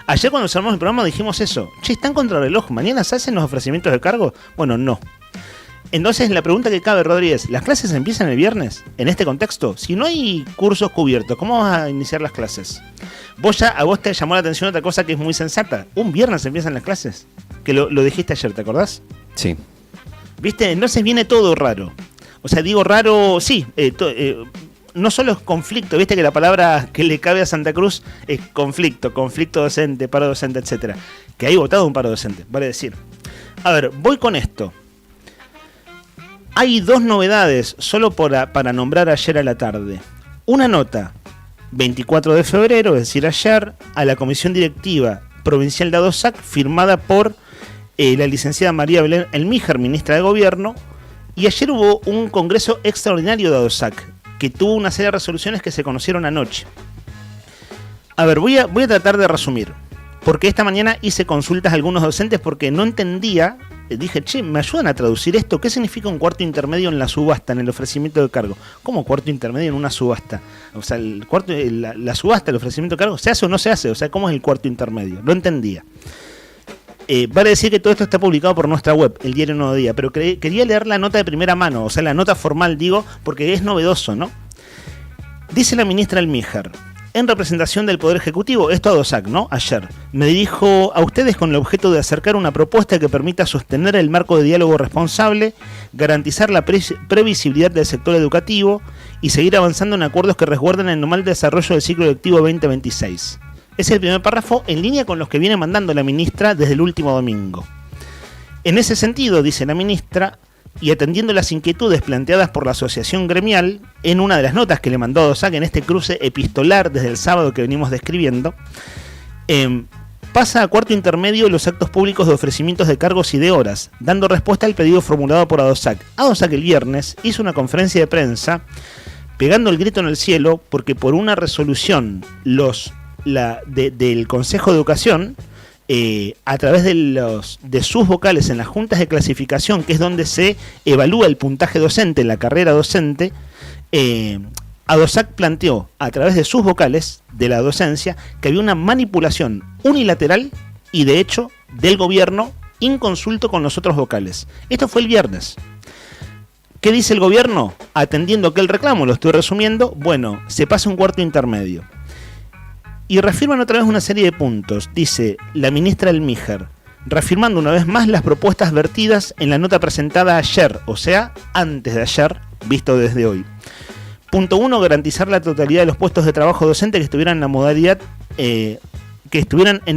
Ayer cuando cerramos el programa dijimos eso. Che, ¿están contra el reloj? ¿Mañana se hacen los ofrecimientos de cargo? Bueno, no. Entonces la pregunta que cabe, Rodríguez, ¿las clases empiezan el viernes? En este contexto, si no hay cursos cubiertos, ¿cómo vas a iniciar las clases? A vos te llamó la atención otra cosa que es muy sensata. Un viernes empiezan las clases. Que lo dijiste ayer, ¿te acordás? Sí. ¿Viste? Entonces viene todo raro. O sea, digo raro, sí. No solo es conflicto, viste que la palabra que le cabe a Santa Cruz es conflicto docente, paro docente, etcétera. Que hay votado un paro docente, vale decir. A ver, voy con esto. Hay dos novedades, solo para nombrar ayer a la tarde. Una nota, 24 de febrero, es decir, ayer, a la Comisión Directiva Provincial de ADOSAC, firmada por la licenciada María Belén Almíjar, ministra de Gobierno, y ayer hubo un congreso extraordinario de ADOSAC, que tuvo una serie de resoluciones que se conocieron anoche. A ver, voy a tratar de resumir, porque esta mañana hice consultas a algunos docentes porque no entendía. Dije, che, ¿me ayudan a traducir esto? ¿Qué significa un cuarto intermedio en la subasta, en el ofrecimiento de cargo? ¿Cómo cuarto intermedio en una subasta? O sea, la subasta, el ofrecimiento de cargo, ¿se hace o no se hace? O sea, ¿cómo es el cuarto intermedio? No entendía. Vale decir que todo esto está publicado por nuestra web, el Diario Nuevo Día, pero quería leer la nota de primera mano, o sea, la nota formal, digo, porque es novedoso, ¿no? Dice la ministra Almíjar, en representación del Poder Ejecutivo, esto a ADOSAC, ¿no? Ayer, me dirijo a ustedes con el objeto de acercar una propuesta que permita sostener el marco de diálogo responsable, garantizar la previsibilidad del sector educativo y seguir avanzando en acuerdos que resguarden el normal desarrollo del ciclo lectivo 2026. Es el primer párrafo en línea con los que viene mandando la ministra desde el último domingo. En ese sentido, dice la ministra, y atendiendo las inquietudes planteadas por la asociación gremial, en una de las notas que le mandó a ADOSAC en este cruce epistolar desde el sábado que venimos describiendo, pasa a cuarto intermedio los actos públicos de ofrecimientos de cargos y de horas, dando respuesta al pedido formulado por ADOSAC. ADOSAC el viernes hizo una conferencia de prensa pegando el grito en el cielo porque por una resolución del Consejo de Educación, a través de sus vocales en las juntas de clasificación, que es donde se evalúa el puntaje docente en la carrera docente, ADOSAC planteó a través de sus vocales de la docencia que había una manipulación unilateral y de hecho del gobierno inconsulto con los otros vocales. Esto fue el viernes. ¿Qué dice el gobierno? Atendiendo aquel reclamo, lo estoy resumiendo, bueno, se pasa un cuarto intermedio. Y reafirman otra vez una serie de puntos, dice la ministra Almíjar, reafirmando una vez más las propuestas vertidas en la nota presentada ayer, o sea, antes de ayer, visto desde hoy. Punto 1, garantizar la totalidad de los puestos de trabajo docente que estuvieran en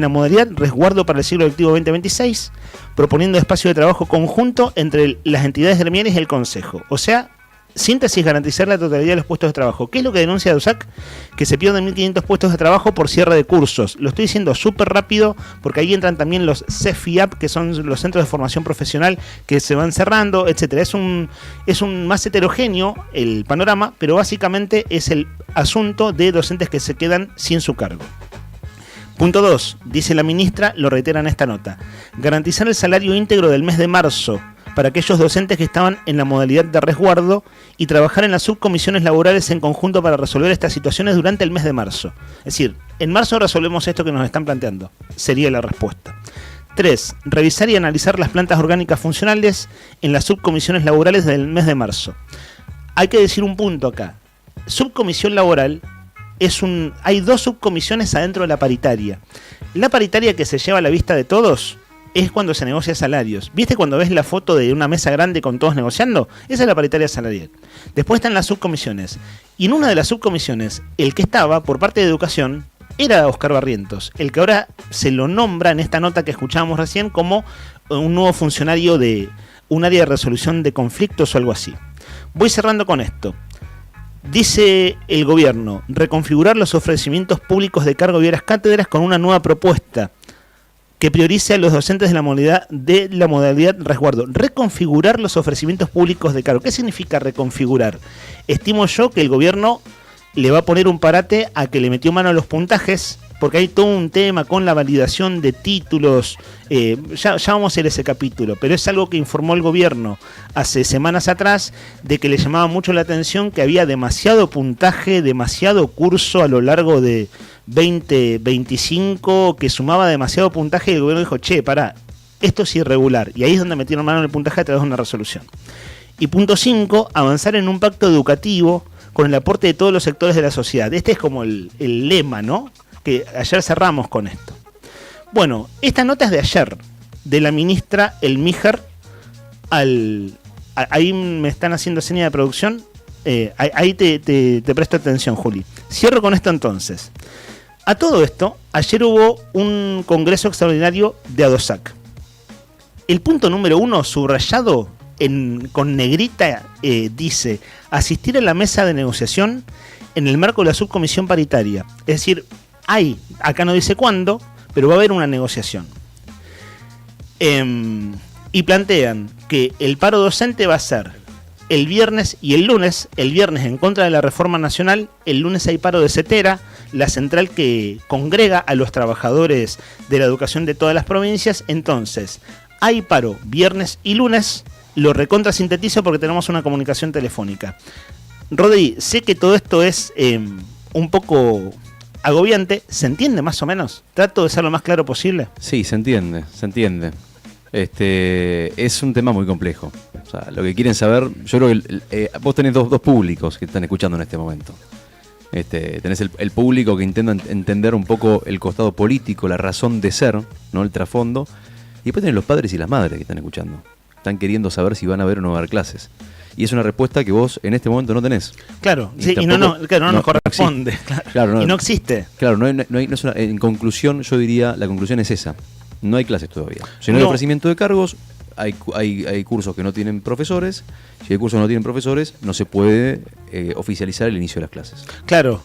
la modalidad resguardo para el ciclo lectivo 2026, proponiendo espacio de trabajo conjunto entre las entidades gremiales y el Consejo, o sea, síntesis, garantizar la totalidad de los puestos de trabajo. ¿Qué es lo que denuncia ADOSAC? Que se pierden 1.500 puestos de trabajo por cierre de cursos. Lo estoy diciendo súper rápido porque ahí entran también los CEFIAP, que son los centros de formación profesional que se van cerrando, etcétera. Es un más heterogéneo el panorama, pero básicamente es el asunto de docentes que se quedan sin su cargo. Punto 2, dice la ministra, lo reitera en esta nota, garantizar el salario íntegro del mes de marzo para aquellos docentes que estaban en la modalidad de resguardo y trabajar en las subcomisiones laborales en conjunto para resolver estas situaciones durante el mes de marzo. Es decir, en marzo resolvemos esto que nos están planteando, sería la respuesta. 3. Revisar y analizar las plantas orgánicas funcionales en las subcomisiones laborales del mes de marzo. Hay que decir un punto acá. subcomisión laboral hay 2 subcomisiones adentro de la paritaria. La paritaria que se lleva a la vista de todos es cuando se negocia salarios. ¿Viste cuando ves la foto de una mesa grande con todos negociando? Esa es la paritaria salarial. Después están las subcomisiones. Y en una de las subcomisiones, el que estaba por parte de educación era Oscar Barrientos, el que ahora se lo nombra en esta nota que escuchábamos recién como un nuevo funcionario de un área de resolución de conflictos o algo así. Voy cerrando con esto. Dice el gobierno, reconfigurar los ofrecimientos públicos de cargo y horas cátedras con una nueva propuesta que priorice a los docentes de la modalidad resguardo. Reconfigurar los ofrecimientos públicos de cargo. ¿Qué significa reconfigurar? Estimo yo que el gobierno le va a poner un parate a que le metió mano a los puntajes, porque hay todo un tema con la validación de títulos. Ya vamos a ir a ese capítulo, pero es algo que informó el gobierno hace semanas atrás, de que le llamaba mucho la atención que había demasiado puntaje, demasiado curso a lo largo de 2025, que sumaba demasiado puntaje, y el gobierno dijo, che, pará, esto es irregular, y ahí es donde metieron mano en el puntaje a través de una resolución. Y punto 5, avanzar en un pacto educativo con el aporte de todos los sectores de la sociedad. Este es como el lema, ¿no?, que ayer cerramos con esto. Bueno, esta nota es de ayer, de la ministra Elmijer ahí me están haciendo seña de producción, ahí te presto atención, Juli. Cierro con esto entonces. A todo esto, ayer hubo un congreso extraordinario de ADOSAC. El punto número 1, subrayado con negrita, dice, asistir a la mesa de negociación en el marco de la subcomisión paritaria. Es decir, acá no dice cuándo, pero va a haber una negociación. Y plantean que el paro docente va a ser el viernes y el lunes. El viernes en contra de la reforma nacional, el lunes hay paro de CETERA, la central que congrega a los trabajadores de la educación de todas las provincias. Entonces, hay paro viernes y lunes. Lo recontra sintetizo porque tenemos una comunicación telefónica. Rodri, sé que todo esto es un poco agobiante. ¿Se entiende más o menos? Trato de ser lo más claro posible. Sí, se entiende. Es un tema muy complejo. O sea, lo que quieren saber, yo creo que vos tenés dos públicos que están escuchando en este momento. Tenés el público que intenta entender un poco el costado político, la razón de ser, ¿no?, el trasfondo. Y después tenés los padres y las madres que están escuchando. Están queriendo saber si van a haber o no va a haber clases. Y es una respuesta que vos en este momento no tenés. Claro, sí, y no nos corresponde. Claro, y no existe. Claro, no es una, en conclusión, yo diría, la conclusión es esa. No hay clases todavía. Si no hay ofrecimiento de cargos, hay cursos que no tienen profesores. Si hay cursos que no tienen profesores, no se puede oficializar el inicio de las clases. Claro.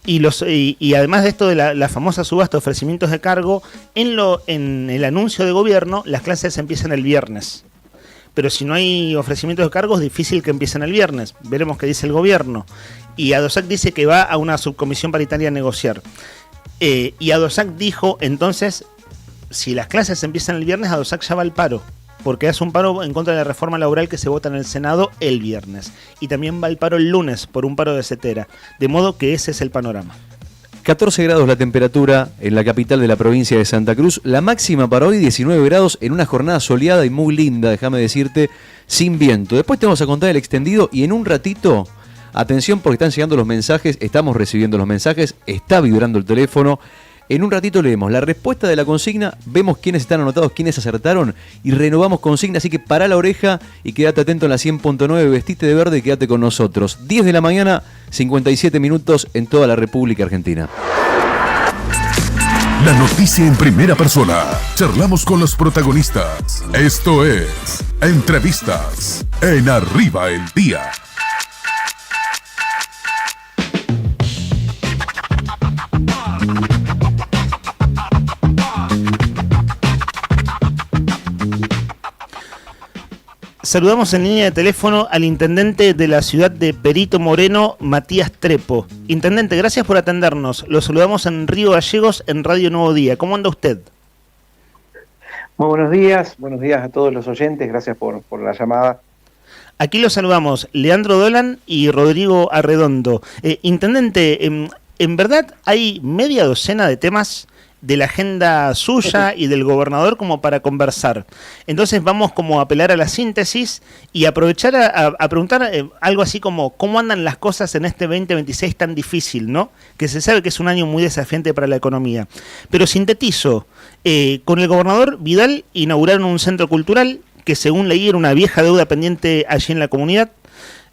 Y además de esto de la famosa subasta de ofrecimientos de cargo, en el anuncio de gobierno, las clases empiezan el viernes. Pero si no hay ofrecimientos de cargos, es difícil que empiecen el viernes. Veremos qué dice el gobierno. Y ADOSAC dice que va a una subcomisión paritaria a negociar. Y ADOSAC dijo, entonces, si las clases empiezan el viernes, ADOSAC ya va al paro. Porque hace un paro en contra de la reforma laboral que se vota en el Senado el viernes. Y también va al paro el lunes por un paro de CETERA. De modo que ese es el panorama. 14 grados la temperatura en la capital de la provincia de Santa Cruz. La máxima para hoy 19 grados en una jornada soleada y muy linda, déjame decirte, sin viento. Después te vamos a contar el extendido y en un ratito, atención porque están llegando los mensajes, estamos recibiendo los mensajes, está vibrando el teléfono. En un ratito leemos la respuesta de la consigna, vemos quiénes están anotados, quiénes acertaron y renovamos consigna, así que pará la oreja y quédate atento en la 100.9, vestite de verde y quédate con nosotros. 10 de la mañana, 57 minutos en toda la República Argentina. La noticia en primera persona. Charlamos con los protagonistas. Esto es Entrevistas en Arriba el Día. Saludamos en línea de teléfono al intendente de la ciudad de Perito Moreno, Matías Trepo. Intendente, gracias por atendernos. Lo saludamos en Río Gallegos, en Radio Nuevo Día. ¿Cómo anda usted? Muy buenos días a todos los oyentes, gracias por la llamada. Aquí los saludamos Leandro Dolan y Rodrigo Arredondo. Intendente, en verdad hay media docena de temas de la agenda suya y del gobernador como para conversar. Entonces vamos como a apelar a la síntesis y aprovechar a preguntar algo así como cómo andan las cosas en este 2026 tan difícil, ¿no? Que se sabe que es un año muy desafiante para la economía. Pero sintetizo, con el gobernador Vidal inauguraron un centro cultural que según leí era una vieja deuda pendiente allí en la comunidad.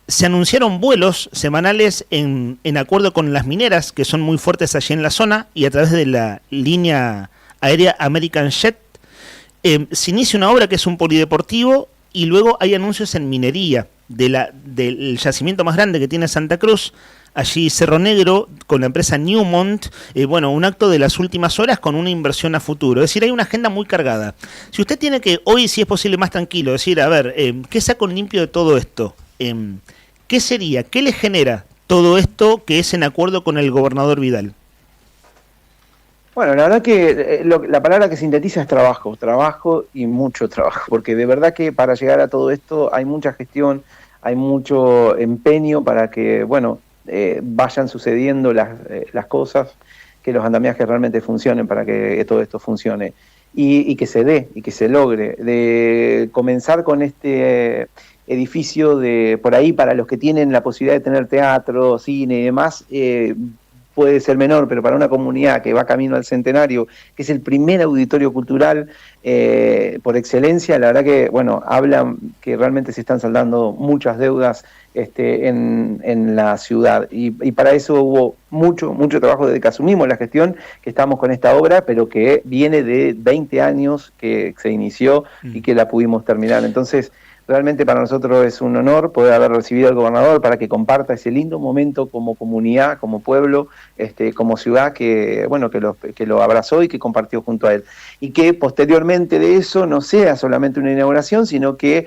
Se anunciaron vuelos semanales en acuerdo con las mineras, que son muy fuertes allí en la zona, y a través de la línea aérea American Jet. Se inicia una obra que es un polideportivo, y luego hay anuncios en minería del yacimiento más grande que tiene Santa Cruz, allí Cerro Negro, con la empresa Newmont. Un acto de las últimas horas con una inversión a futuro. Es decir, hay una agenda muy cargada. Si usted tiene que, hoy si es posible más tranquilo, decir, a ver, ¿qué saco limpio de todo esto? ¿Qué sería? ¿Qué le genera todo esto que es en acuerdo con el gobernador Vidal? Bueno, la verdad que la palabra que sintetiza es trabajo y mucho trabajo, porque de verdad que para llegar a todo esto hay mucha gestión, hay mucho empeño para que, vayan sucediendo las cosas, que los andamiajes realmente funcionen para que todo esto funcione y que se dé y que se logre. De comenzar con este edificio de por ahí para los que tienen la posibilidad de tener teatro, cine y demás, puede ser menor, pero para una comunidad que va camino al centenario, que es el primer auditorio cultural por excelencia, la verdad que, hablan que realmente se están saldando muchas deudas en la ciudad. Y para eso hubo mucho trabajo desde que asumimos la gestión, que estamos con esta obra, pero que viene de 20 años que se inició y que la pudimos terminar. Entonces, realmente para nosotros es un honor poder haber recibido al gobernador para que comparta ese lindo momento como comunidad, como pueblo, como ciudad que lo abrazó y que compartió junto a él. Y que posteriormente de eso no sea solamente una inauguración, sino que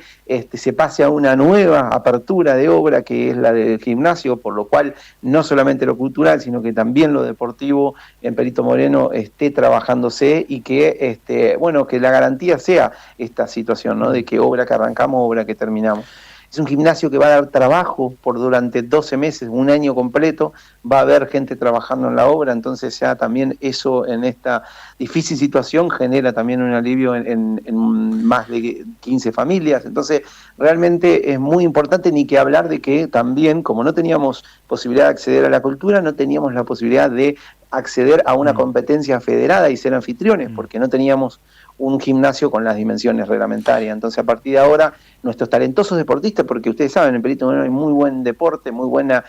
se pase a una nueva apertura de obra que es la del gimnasio, por lo cual no solamente lo cultural, sino que también lo deportivo en Perito Moreno esté trabajándose y que que la garantía sea esta situación, ¿no? De que obra que arrancamos, obra que terminamos. Es un gimnasio que va a dar trabajo durante 12 meses, un año completo, va a haber gente trabajando en la obra, entonces ya también eso en esta difícil situación genera también un alivio en más de 15 familias. Entonces realmente es muy importante, ni que hablar de que también, como no teníamos posibilidad de acceder a la cultura, no teníamos la posibilidad de acceder a una competencia federada y ser anfitriones, porque no teníamos un gimnasio con las dimensiones reglamentarias. Entonces, a partir de ahora, nuestros talentosos deportistas, porque ustedes saben, en Perito Moreno hay muy buen deporte, muy buenos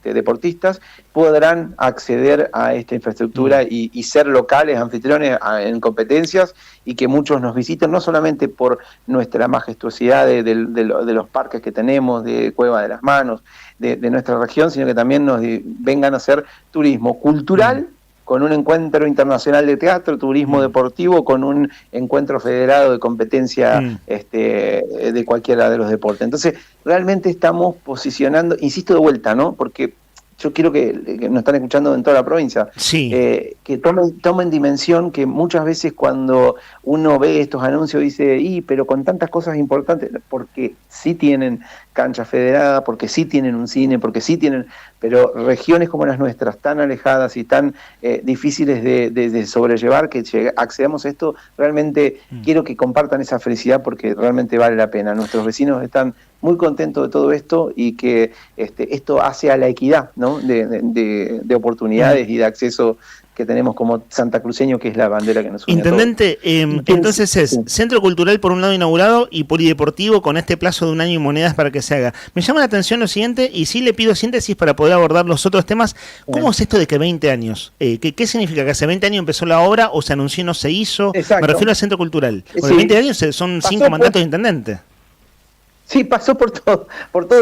deportistas, podrán acceder a esta infraestructura y ser locales, anfitriones en competencias, y que muchos nos visiten, no solamente por nuestra majestuosidad de los parques que tenemos, de Cueva de las Manos, de nuestra región, sino que también nos vengan a hacer turismo cultural, con un encuentro internacional de teatro, turismo deportivo, con un encuentro federado de competencia de cualquiera de los deportes. Entonces, realmente estamos posicionando, insisto de vuelta, ¿no? Porque yo quiero que nos están escuchando en toda la provincia, que tomen dimensión, que muchas veces cuando uno ve estos anuncios dice, pero con tantas cosas importantes, porque sí tienen cancha federada, porque sí tienen un cine, porque sí tienen, pero regiones como las nuestras, tan alejadas y tan difíciles de sobrellevar, que accedamos a esto, realmente quiero que compartan esa felicidad porque realmente vale la pena. Nuestros vecinos están muy contentos de todo esto y que esto hace a la equidad, ¿no? de oportunidades y de acceso que tenemos como santacruceño, que es la bandera que nos une. Intendente, entonces es Centro Cultural por un lado inaugurado y polideportivo con este plazo de un año y monedas para que se haga. Me llama la atención lo siguiente, y sí le pido síntesis para poder abordar los otros temas. ¿Cómo es esto de que 20 años? ¿Qué significa? ¿Que hace 20 años empezó la obra o se anunció y no se hizo? Exacto. Me refiero al Centro Cultural. Porque Sí. 20 años son 5 mandatos de intendente. Sí, pasó por todos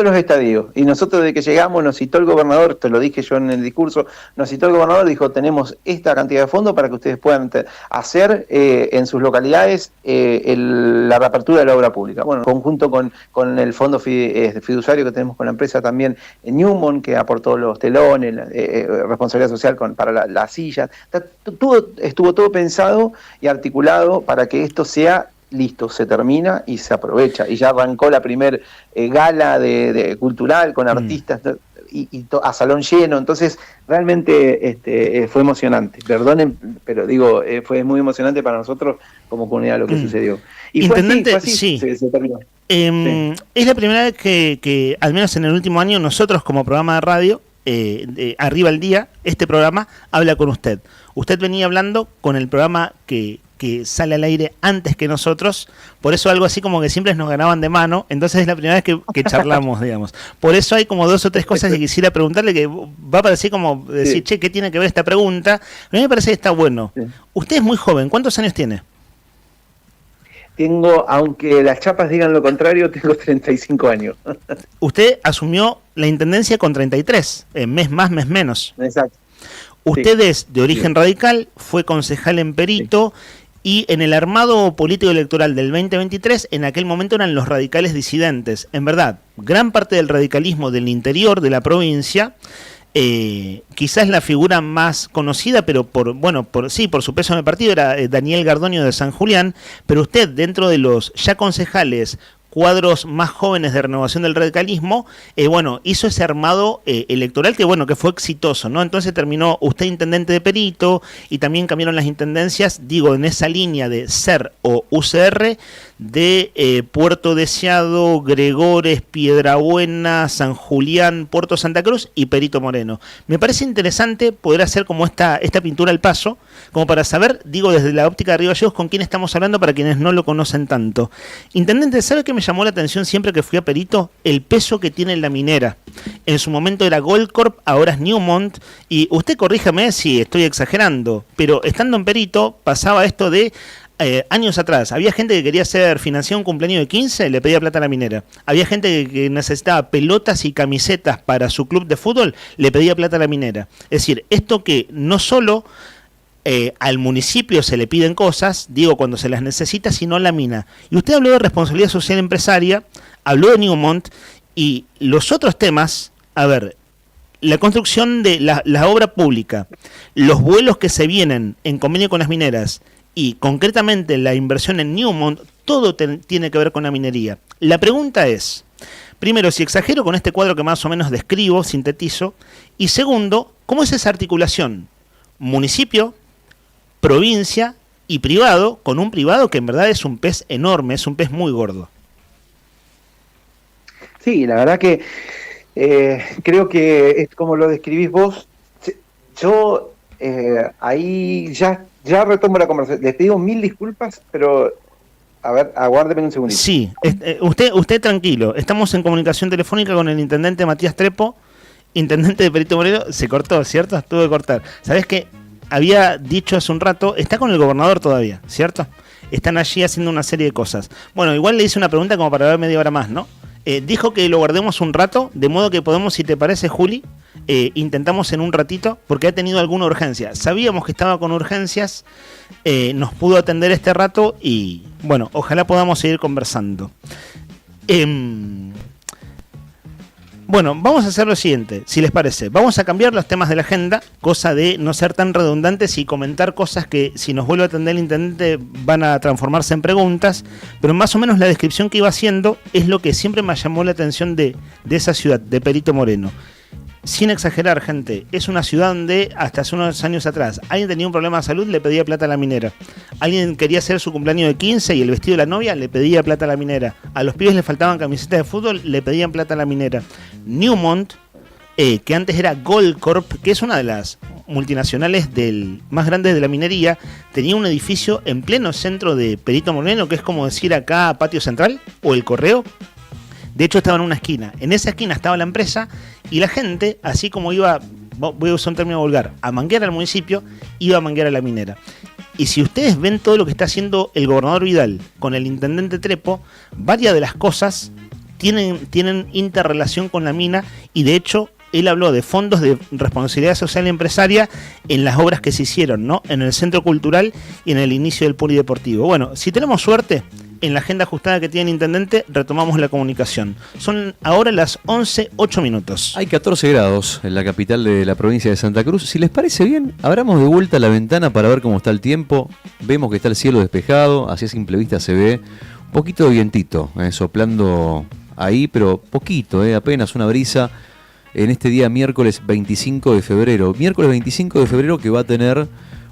los estadios. Y nosotros desde que llegamos nos citó el gobernador, esto lo dije yo en el discurso, nos citó el gobernador, dijo, tenemos esta cantidad de fondos para que ustedes puedan hacer en sus localidades la reapertura de la obra pública. Bueno, en conjunto con el fondo fiduciario que tenemos con la empresa también Newmont, que aportó los telones, responsabilidad social para las sillas. Estuvo todo pensado y articulado para que esto sea listo, se termina y se aprovecha. Y ya arrancó la primer gala de cultural con artistas. a salón lleno, entonces realmente fue emocionante. Perdonen, pero digo, fue muy emocionante para nosotros como comunidad lo que sucedió. Y Intendente, fue así, sí. Se terminó. Es la primera vez que, al menos en el último año, nosotros como programa de radio, Arriba al Día, este programa habla con usted. Usted venía hablando con el programa que sale al aire antes que nosotros, por eso algo así como que siempre nos ganaban de mano, entonces es la primera vez que charlamos, digamos. Por eso hay como 2 o 3 cosas que quisiera preguntarle, que va a parecer como decir, che, ¿qué tiene que ver esta pregunta? A mí me parece que está bueno. Usted es muy joven, ¿cuántos años tiene? Tengo, aunque las chapas digan lo contrario, tengo 35 años. Usted asumió la intendencia con 33, mes más, mes menos. Exacto. Usted es de origen radical, fue concejal en Perito, y en el armado político electoral del 2023, en aquel momento eran los radicales disidentes. En verdad, gran parte del radicalismo del interior de la provincia, quizás la figura más conocida, pero por su peso en el partido, era Daniel Gardoño de San Julián, pero usted, dentro de los ya concejales, cuadros más jóvenes de renovación del radicalismo, hizo ese armado electoral que fue exitoso, ¿no? Entonces terminó usted intendente de Perito, y también cambiaron las intendencias, digo, en esa línea de SER o UCR, de Puerto Deseado, Gregores, Piedrabuena, San Julián, Puerto Santa Cruz y Perito Moreno. Me parece interesante poder hacer como esta pintura al paso, como para saber, digo, desde la óptica de Río Gallegos, con quién estamos hablando para quienes no lo conocen tanto. Intendente, ¿sabe qué me llamó la atención siempre que fui a Perito? El peso que tiene la minera. En su momento era Goldcorp, ahora es Newmont, y usted corríjame si estoy exagerando, pero estando en Perito pasaba esto de años atrás, había gente que quería hacer financiar un cumpleaños de 15, le pedía plata a la minera. Había gente que necesitaba pelotas y camisetas para su club de fútbol, le pedía plata a la minera. Es decir, esto que no solo al municipio se le piden cosas, digo, cuando se las necesita, sino a la mina. Y usted habló de responsabilidad social empresaria, habló de Newmont, y los otros temas, a ver, la construcción de la obra pública, los vuelos que se vienen en convenio con las mineras, y concretamente la inversión en Newmont, todo tiene que ver con la minería. La pregunta es, primero, si exagero con este cuadro que más o menos describo, sintetizo, y segundo, ¿cómo es esa articulación? Municipio, provincia y privado, con un privado que en verdad es un pez enorme, es un pez muy gordo. Sí, la verdad que creo que es como lo describís vos. Yo ahí ya retomo la conversación. Les pido 1000 disculpas, pero a ver, aguárdeme un segundito. Sí, usted tranquilo. Estamos en comunicación telefónica con el intendente Matías Trepo, intendente de Perito Moreno. Se cortó, ¿cierto? Tuvo que cortar. ¿Sabés qué? Había dicho hace un rato, está con el gobernador todavía, ¿cierto? Están allí haciendo una serie de cosas. Bueno, igual le hice una pregunta como para ver media hora más, ¿no? Dijo que lo guardemos un rato, de modo que podemos, si te parece, Juli, intentamos en un ratito, porque ha tenido alguna urgencia. Sabíamos que estaba con urgencias, nos pudo atender este rato y, bueno, ojalá podamos seguir conversando. Bueno, vamos a hacer lo siguiente, si les parece. Vamos a cambiar los temas de la agenda, cosa de no ser tan redundantes y comentar cosas que, si nos vuelve a atender el intendente, van a transformarse en preguntas. Pero más o menos la descripción que iba haciendo es lo que siempre me llamó la atención de esa ciudad, de Perito Moreno. Sin exagerar, gente, es una ciudad donde hasta hace unos años atrás alguien tenía un problema de salud, le pedía plata a la minera. Alguien quería hacer su cumpleaños de 15 y el vestido de la novia, le pedía plata a la minera. A los pibes le faltaban camisetas de fútbol, le pedían plata a la minera. Newmont, que antes era Goldcorp, que es una de las multinacionales más grandes de la minería, tenía un edificio en pleno centro de Perito Moreno, que es como decir acá Patio Central o El Correo. De hecho estaba en una esquina. En esa esquina estaba la empresa y la gente, así como iba, voy a usar un término vulgar, a manguear al municipio, iba a manguear a la minera. Y si ustedes ven todo lo que está haciendo el gobernador Vidal con el intendente Trepo, varias de las cosas tienen interrelación con la mina, y de hecho él habló de fondos de responsabilidad social empresaria en las obras que se hicieron, ¿no? En el centro cultural y en el inicio del polideportivo. Bueno, si tenemos suerte, en la agenda ajustada que tiene el intendente, retomamos la comunicación. Son ahora las 11:08. Hay 14 grados en la capital de la provincia de Santa Cruz. Si les parece bien, abramos de vuelta la ventana para ver cómo está el tiempo. Vemos que está el cielo despejado, así a simple vista se ve un poquito de vientito, soplando ahí, pero poquito, apenas una brisa en este día miércoles 25 de febrero. Miércoles 25 de febrero que va a tener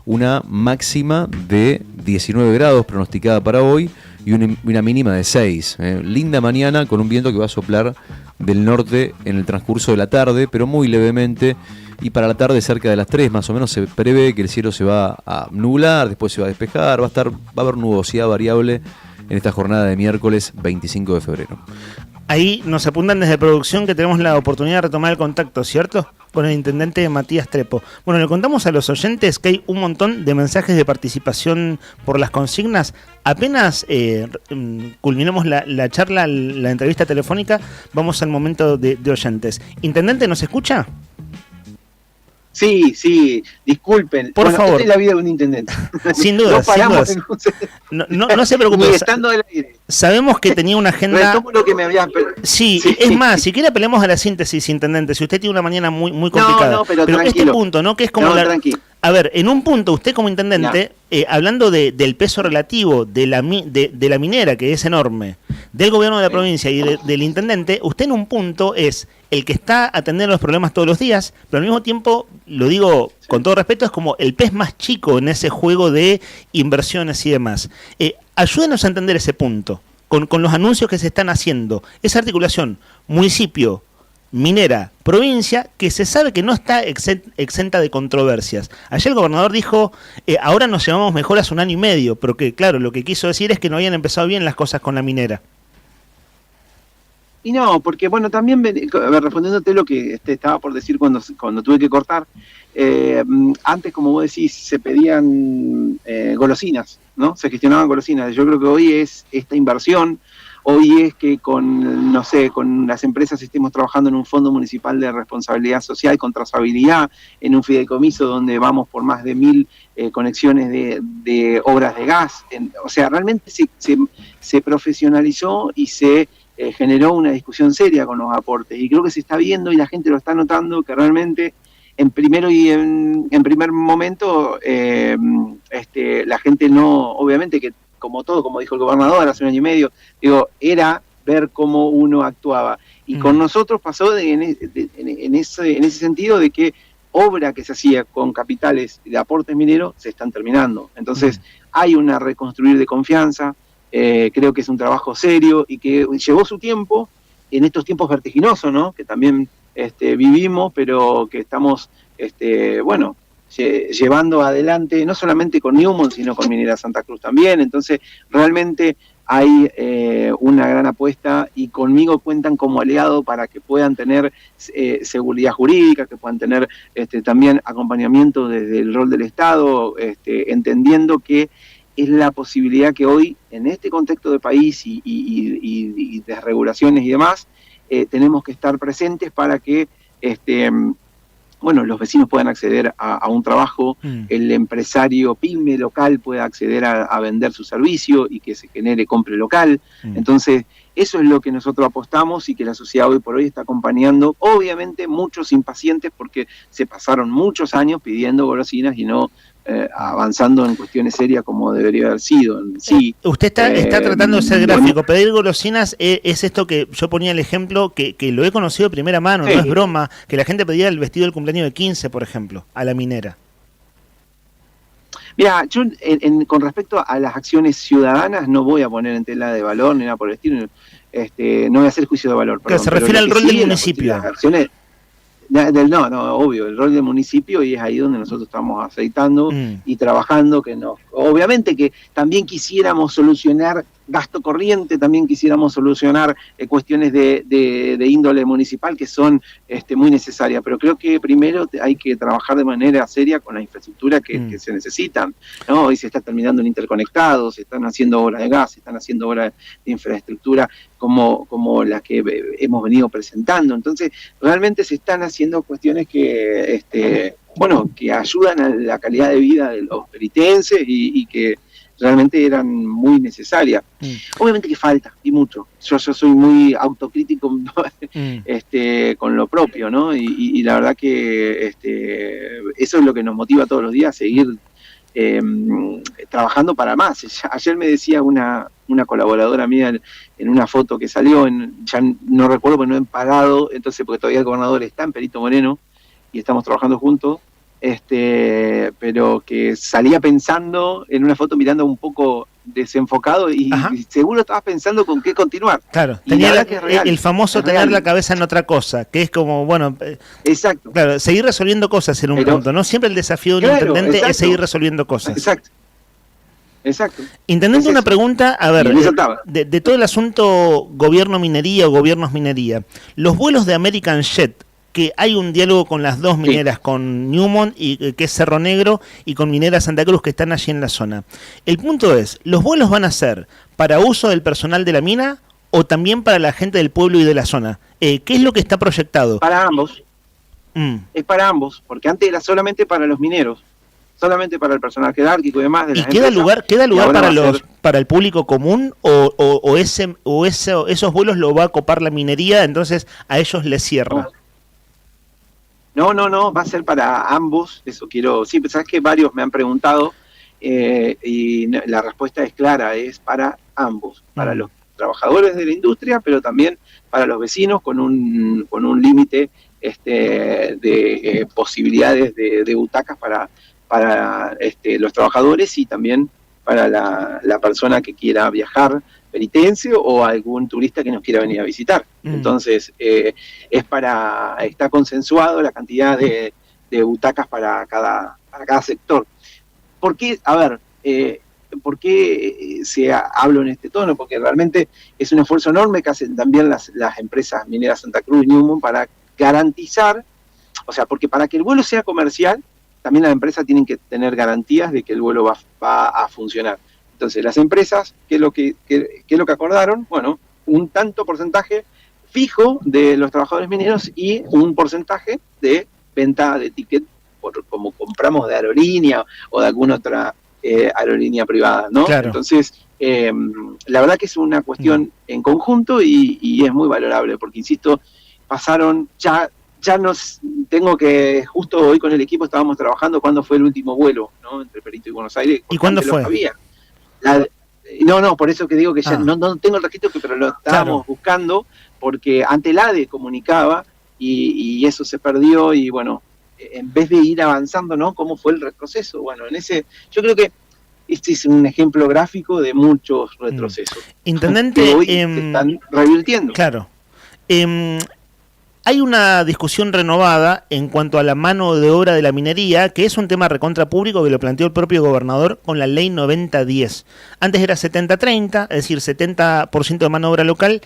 una máxima de 19 grados pronosticada para hoy y una mínima de 6. Linda mañana con un viento que va a soplar del norte en el transcurso de la tarde, pero muy levemente, y para la tarde cerca de las 3 más o menos se prevé que el cielo se va a nublar, después se va a despejar, va a haber nubosidad variable en esta jornada de miércoles 25 de febrero. Ahí nos apuntan desde producción que tenemos la oportunidad de retomar el contacto, ¿cierto? Con el intendente Matías Trepo. Bueno, le contamos a los oyentes que hay un montón de mensajes de participación por las consignas. Apenas culminemos la charla, la entrevista telefónica, vamos al momento de oyentes. Intendente, ¿nos escucha? Sí, disculpen. Por favor. Esta es la vida de un intendente. Sin duda, no se preocupe. Ni estando del aire. Sabemos que tenía una agenda... Retomo lo que me había... Sí, es más, si quiere apelemos a la síntesis, intendente, si usted tiene una mañana muy complicada. No, pero tranquilo. Este punto, ¿no? Que es como tranquilo. A ver, en un punto, usted como intendente, hablando del peso relativo de la minera, que es enorme, del gobierno de la provincia y del intendente, usted en un punto es el que está atendiendo los problemas todos los días, pero al mismo tiempo, lo digo con todo respeto, es como el pez más chico en ese juego de inversiones y demás. Ayúdenos a entender ese punto, con los anuncios que se están haciendo, esa articulación municipio, minera, provincia, que se sabe que no está exenta de controversias. Ayer el gobernador dijo, ahora nos llevamos mejor hace 1 año y medio, pero que claro, lo que quiso decir es que no habían empezado bien las cosas con la minera. Y no, porque bueno, también respondiéndote lo que estaba por decir cuando tuve que cortar, antes, como vos decís, se pedían golosinas, ¿no? Se gestionaban golosinas. Yo creo que hoy es esta inversión. Hoy es que con las empresas estemos trabajando en un fondo municipal de responsabilidad social con trazabilidad, en un fideicomiso donde vamos por más de 1000 conexiones de obras de gas. O sea, realmente se profesionalizó y se generó una discusión seria con los aportes. Y creo que se está viendo y la gente lo está notando que realmente en primer momento la gente no, obviamente que como todo, como dijo el gobernador hace 1 año y medio, era ver cómo uno actuaba. Y con nosotros pasó en ese sentido de que obra que se hacía con capitales de aportes mineros se están terminando. Entonces hay una reconstruir de confianza, creo que es un trabajo serio y que llevó su tiempo en estos tiempos vertiginosos, ¿no? Que también vivimos, pero que estamos, llevando adelante, no solamente con Newmont, sino con Minera Santa Cruz también. Entonces, realmente hay una gran apuesta y conmigo cuentan como aliado para que puedan tener seguridad jurídica, que puedan tener también acompañamiento desde el rol del Estado, entendiendo que es la posibilidad que hoy, en este contexto de país y desregulaciones y demás, tenemos que estar presentes para que los vecinos puedan acceder a un trabajo, el empresario pyme local pueda acceder a vender su servicio y que se genere compra local. Entonces, eso es lo que nosotros apostamos y que la sociedad hoy por hoy está acompañando. Obviamente, muchos impacientes porque se pasaron muchos años pidiendo golosinas y no avanzando en cuestiones serias como debería haber sido. Sí, usted está tratando de ser gráfico. Pedir golosinas es esto que yo ponía el ejemplo, que lo he conocido de primera mano, no es broma, que la gente pedía el vestido del cumpleaños de 15, por ejemplo, a la minera. Mira, yo con respecto a las acciones ciudadanas no voy a poner en tela de valor ni nada por el estilo, no voy a hacer juicio de valor. Perdón, se refiere al rol del municipio. No, obvio, el rol del municipio, y es ahí donde nosotros estamos aceitando y trabajando, obviamente que también quisiéramos solucionar gasto corriente, también quisiéramos solucionar cuestiones de índole municipal que son muy necesarias, pero creo que primero hay que trabajar de manera seria con la infraestructura que se necesitan, ¿no? Hoy se está terminando en interconectados, se están haciendo obras de gas, se están haciendo obras de infraestructura como las que hemos venido presentando. Entonces, realmente se están haciendo cuestiones que ayudan a la calidad de vida de los peritenses y que realmente eran muy necesarias. Obviamente que falta, y mucho. Yo soy muy autocrítico con lo propio, ¿no? Y la verdad que eso es lo que nos motiva todos los días, seguir trabajando para más. Ayer me decía una colaboradora mía en una foto que salió, ya no recuerdo porque no he pagado, entonces porque todavía el gobernador está en Perito Moreno y estamos trabajando juntos, pero que salía pensando en una foto mirando un poco desenfocado y seguro estabas pensando con qué continuar. Claro, Y tenía la verdad que es real, el famoso es tener real. la cabeza en otra cosa, que es como, bueno, exacto. Claro, seguir resolviendo cosas en un punto, ¿no? Siempre el desafío de un Claro, intendente exacto. es seguir resolviendo cosas. Exacto. Intendente, Es una eso. pregunta, a ver, Y en eso estaba. de todo el asunto gobierno minería o gobiernos minería, los vuelos de American Jet, que hay un diálogo con las dos mineras, con Newmont, y que es Cerro Negro, y con Minera Santa Cruz, que están allí en la zona. El punto es, ¿los vuelos van a ser para uso del personal de la mina o también para la gente del pueblo y de la zona? ¿Qué es lo que está proyectado? Para ambos. Es para ambos, porque antes era solamente para los mineros, solamente para el personal jerárquico y demás de ¿Y las queda empresas, lugar y ahora para va a ser- para el público común esos vuelos lo va a copar la minería, entonces a ellos les cierra? No, va a ser para ambos, eso quiero, sí, pero sabes que varios me han preguntado la respuesta es clara, es para ambos, para los trabajadores de la industria, pero también para los vecinos con un límite de posibilidades de butacas para los trabajadores y también para la persona que quiera viajar penitencio o algún turista que nos quiera venir a visitar. Entonces, está consensuado la cantidad de butacas para cada sector. ¿Por qué? A ver, ¿por qué hablo en este tono? Porque realmente es un esfuerzo enorme que hacen también las empresas mineras Santa Cruz y Newmont para garantizar, o sea, porque para que el vuelo sea comercial, también las empresas tienen que tener garantías de que el vuelo va a funcionar. Entonces, las empresas, ¿qué es lo que acordaron? Bueno, un tanto porcentaje fijo de los trabajadores mineros y un porcentaje de venta de ticket, como compramos de aerolínea o de alguna otra aerolínea privada, ¿no? Claro. Entonces, la verdad que es una cuestión en conjunto y es muy valorable, porque, insisto, pasaron ya tengo que, justo hoy con el equipo estábamos trabajando cuándo fue el último vuelo, ¿no? Entre Perito y Buenos Aires. ¿Y cuándo fue? No, por eso que digo que ya no tengo el registro, pero lo estábamos buscando, porque ante el ADE comunicaba y eso se perdió y bueno, en vez de ir avanzando, ¿no? ¿Cómo fue el retroceso? Bueno, yo creo que este es un ejemplo gráfico de muchos retrocesos. Intendente, que hoy se están revirtiendo. Claro. Hay una discusión renovada en cuanto a la mano de obra de la minería, que es un tema recontra público que lo planteó el propio gobernador con la ley 9010. Antes era 70-30, es decir, 70% de mano de obra local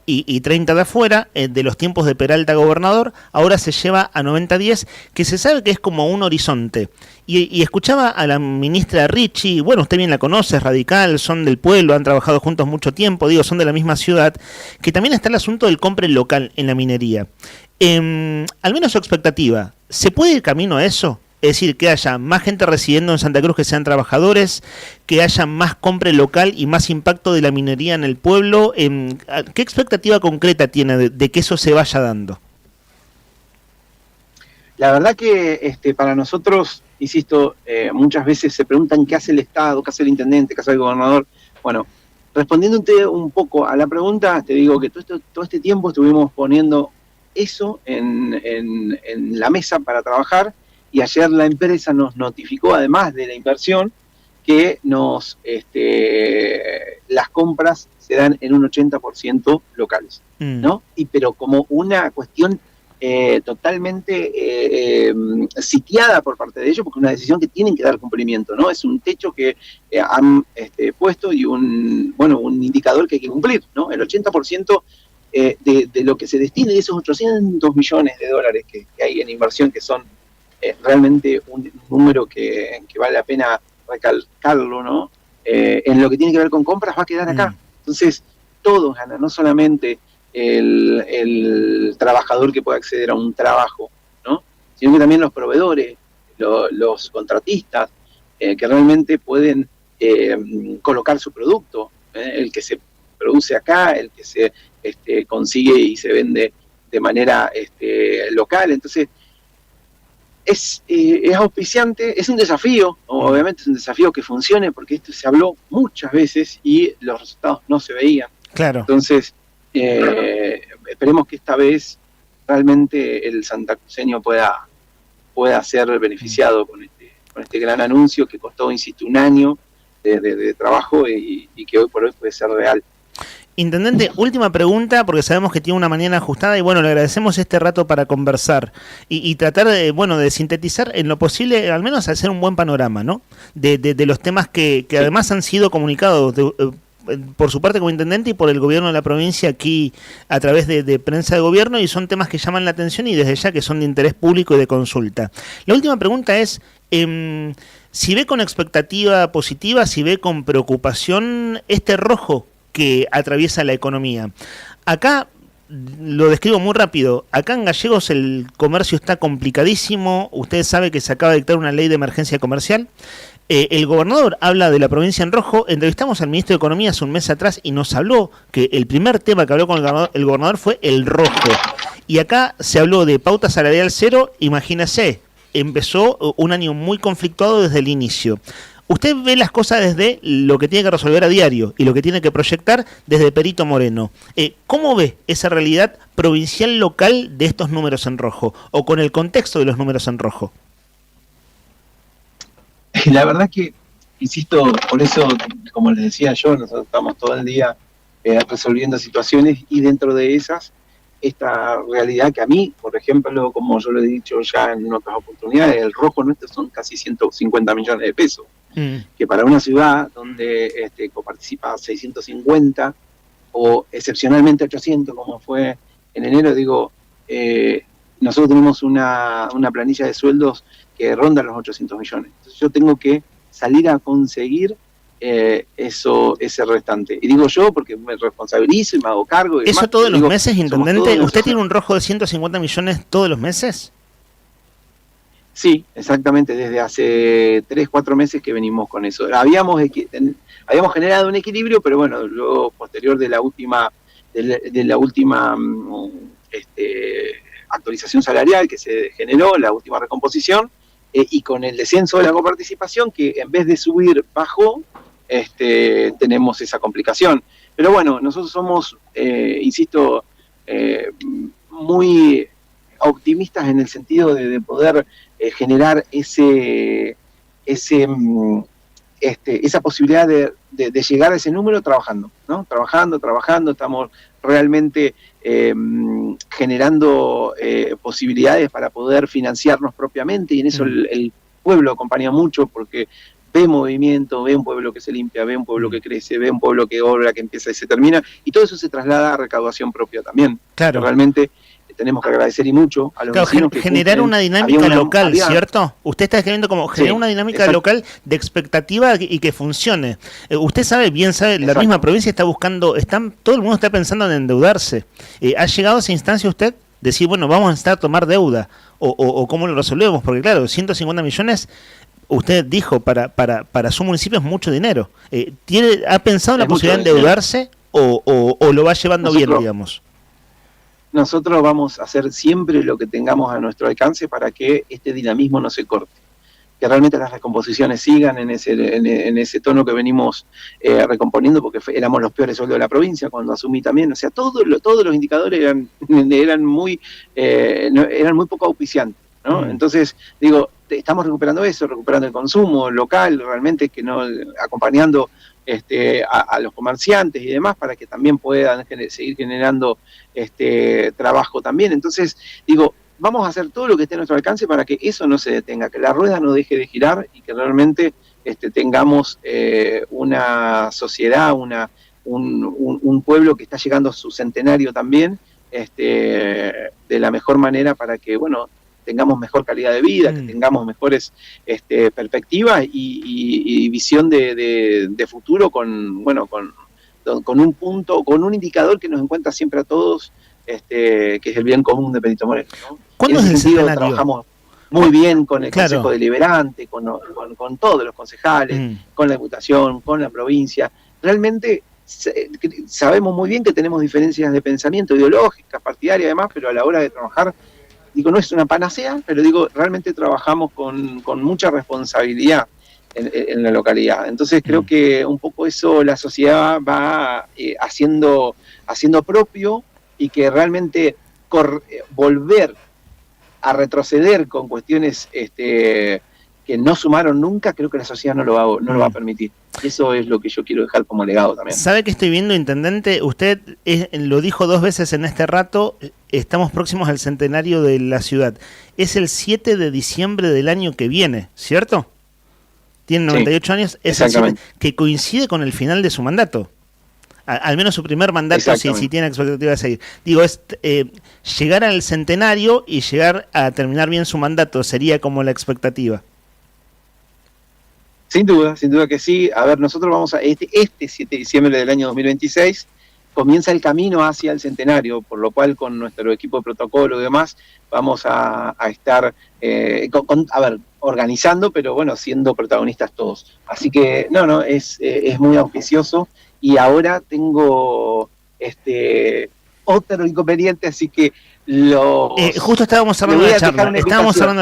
y 30 de afuera, de los tiempos de Peralta gobernador. Ahora se lleva a 90-10, que se sabe que es como un horizonte. Y escuchaba a la ministra Ricci, bueno, usted bien la conoce, es radical, son del pueblo, han trabajado juntos mucho tiempo, son de la misma ciudad, que también está el asunto del compre local en la minería. Al menos su expectativa, ¿se puede ir camino a eso? Es decir, que haya más gente residiendo en Santa Cruz que sean trabajadores, que haya más compra local y más impacto de la minería en el pueblo. ¿Qué expectativa concreta tiene de que eso se vaya dando? La verdad que para nosotros, insisto, muchas veces se preguntan qué hace el Estado, qué hace el intendente, qué hace el gobernador. Bueno, respondiéndote un poco a la pregunta, te digo que todo este tiempo estuvimos poniendo eso en la mesa para trabajar. Y ayer la empresa nos notificó, además de la inversión, que las compras se dan en un 80% locales, ¿no? Pero como una cuestión totalmente sitiada por parte de ellos, porque es una decisión que tienen que dar cumplimiento, ¿no? Es un techo que han puesto y un indicador que hay que cumplir, ¿no? El 80% de lo que se destine de esos 800 millones de dólares que hay en inversión, que son realmente un número que vale la pena recalcarlo, ¿no? En lo que tiene que ver con compras va a quedar acá. Entonces, todos ganan, no solamente el trabajador que puede acceder a un trabajo, ¿no? Sino que también los proveedores, los contratistas, que realmente pueden colocar su producto, el que se produce acá, el que se consigue y se vende de manera local. Entonces, es auspiciante, es un desafío, obviamente es un desafío que funcione, porque esto se habló muchas veces y los resultados no se veían. Claro. Entonces, esperemos que esta vez realmente el santacruceño pueda ser beneficiado con este gran anuncio que costó, insisto, un año de trabajo y que hoy por hoy puede ser real. Intendente, última pregunta, porque sabemos que tiene una mañana ajustada y bueno, le agradecemos este rato para conversar y tratar de sintetizar en lo posible, al menos hacer un buen panorama, ¿no? De los temas que además han sido comunicados por su parte como intendente y por el gobierno de la provincia aquí a través de prensa de gobierno, y son temas que llaman la atención y desde ya que son de interés público y de consulta. La última pregunta es, si ve con expectativa positiva, si ve con preocupación este rojo que atraviesa la economía. Acá, lo describo muy rápido, acá en Gallegos el comercio está complicadísimo, usted sabe que se acaba de dictar una ley de emergencia comercial, el gobernador habla de la provincia en rojo, entrevistamos al ministro de Economía hace un mes atrás y nos habló que el primer tema que habló con el gobernador fue el rojo, y acá se habló de pauta salarial cero, imagínese, empezó un año muy conflictuado desde el inicio. Usted ve las cosas desde lo que tiene que resolver a diario y lo que tiene que proyectar desde Perito Moreno. ¿Cómo ve esa realidad provincial local de estos números en rojo o con el contexto de los números en rojo? La verdad que, insisto, por eso, como les decía yo, nosotros estamos todo el día resolviendo situaciones y dentro de esas, esta realidad que a mí, por ejemplo, como yo lo he dicho ya en otras oportunidades, el rojo nuestro son casi 150 millones de pesos. Que para una ciudad donde coparticipa 650 o excepcionalmente 800 como fue en enero, digo, nosotros tenemos una planilla de sueldos que ronda los 800 millones. Entonces yo tengo que salir a conseguir ese restante. Y digo yo porque me responsabilizo y me hago cargo. Y ¿eso demás, todos los digo, meses, intendente? ¿Usted ¿Usted tiene un rojo de 150 millones todos los meses? Sí, exactamente, desde hace 3-4 meses que venimos con eso. Habíamos generado un equilibrio, pero bueno, luego posterior de la última actualización salarial que se generó, la última recomposición, y con el descenso de la coparticipación, que en vez de subir bajó, tenemos esa complicación. Pero bueno, nosotros somos, insisto, muy optimistas en el sentido de poder generar esa posibilidad de llegar a ese número trabajando, ¿no? Trabajando, estamos realmente generando posibilidades para poder financiarnos propiamente, y en eso el pueblo acompaña mucho porque ve movimiento, ve un pueblo que se limpia, ve un pueblo que crece, ve un pueblo que obra, que empieza y se termina, y todo eso se traslada a recaudación propia también. Claro. Realmente tenemos que agradecer y mucho a los vecinos que generar una dinámica local, ¿cierto? Usted está escribiendo como generar una dinámica local de expectativa y que funcione. Usted sabe, bien sabe, la misma provincia está buscando, todo el mundo está pensando en endeudarse. ¿Ha llegado a esa instancia usted? Decir, bueno, vamos a necesitar tomar deuda, o cómo lo resolvemos, porque claro, 150 millones, usted dijo, para su municipio es mucho dinero. ¿Ha pensado en la posibilidad de endeudarse o lo va llevando bien, digamos? Nosotros vamos a hacer siempre lo que tengamos a nuestro alcance para que este dinamismo no se corte, que realmente las recomposiciones sigan en ese tono que venimos recomponiendo, porque éramos los peores sueldos de la provincia cuando asumí también. O sea, todos los indicadores eran muy poco auspiciantes, ¿no? Entonces, digo, estamos recuperando eso, recuperando el consumo local, realmente que no acompañando a los comerciantes y demás para que también puedan seguir generando trabajo también. Entonces, digo, vamos a hacer todo lo que esté a nuestro alcance para que eso no se detenga, que la rueda no deje de girar y que realmente tengamos una sociedad, un pueblo que está llegando a su centenario también, de la mejor manera para que, bueno, tengamos mejor calidad de vida, que tengamos mejores perspectivas y visión de futuro con un punto, con un indicador que nos encuentra siempre a todos, que es el bien común de Perito Moreno, ¿no? ¿Cuándo es el centenario? Trabajamos muy bien con el Consejo Deliberante, con todos los concejales, con la Diputación, con la provincia. Realmente sabemos muy bien que tenemos diferencias de pensamiento ideológicas, partidarias y demás, pero a la hora de trabajar digo, no es una panacea, pero digo, realmente trabajamos con mucha responsabilidad en la localidad. Entonces creo que un poco eso la sociedad va haciendo propio, y que realmente volver a retroceder con cuestiones que no sumaron nunca, creo que la sociedad no lo va a permitir. Y eso es lo que yo quiero dejar como legado también. ¿Sabe qué estoy viendo, intendente? Usted lo dijo 2 veces en este rato, estamos próximos al centenario de la ciudad. Es el 7 de diciembre del año que viene, ¿cierto? Tiene 98 años, es el 7, que coincide con el final de su mandato. Al menos su primer mandato, si tiene expectativa de seguir. Digo, es llegar al centenario y llegar a terminar bien su mandato, sería como la expectativa. Sin duda que sí. A ver, nosotros vamos a este 7 de diciembre del año 2026, comienza el camino hacia el centenario, por lo cual con nuestro equipo de protocolo y demás vamos a estar organizando, pero bueno, siendo protagonistas todos. Así que es muy auspicioso. Y ahora tengo otro inconveniente, así que justo estábamos hablando de la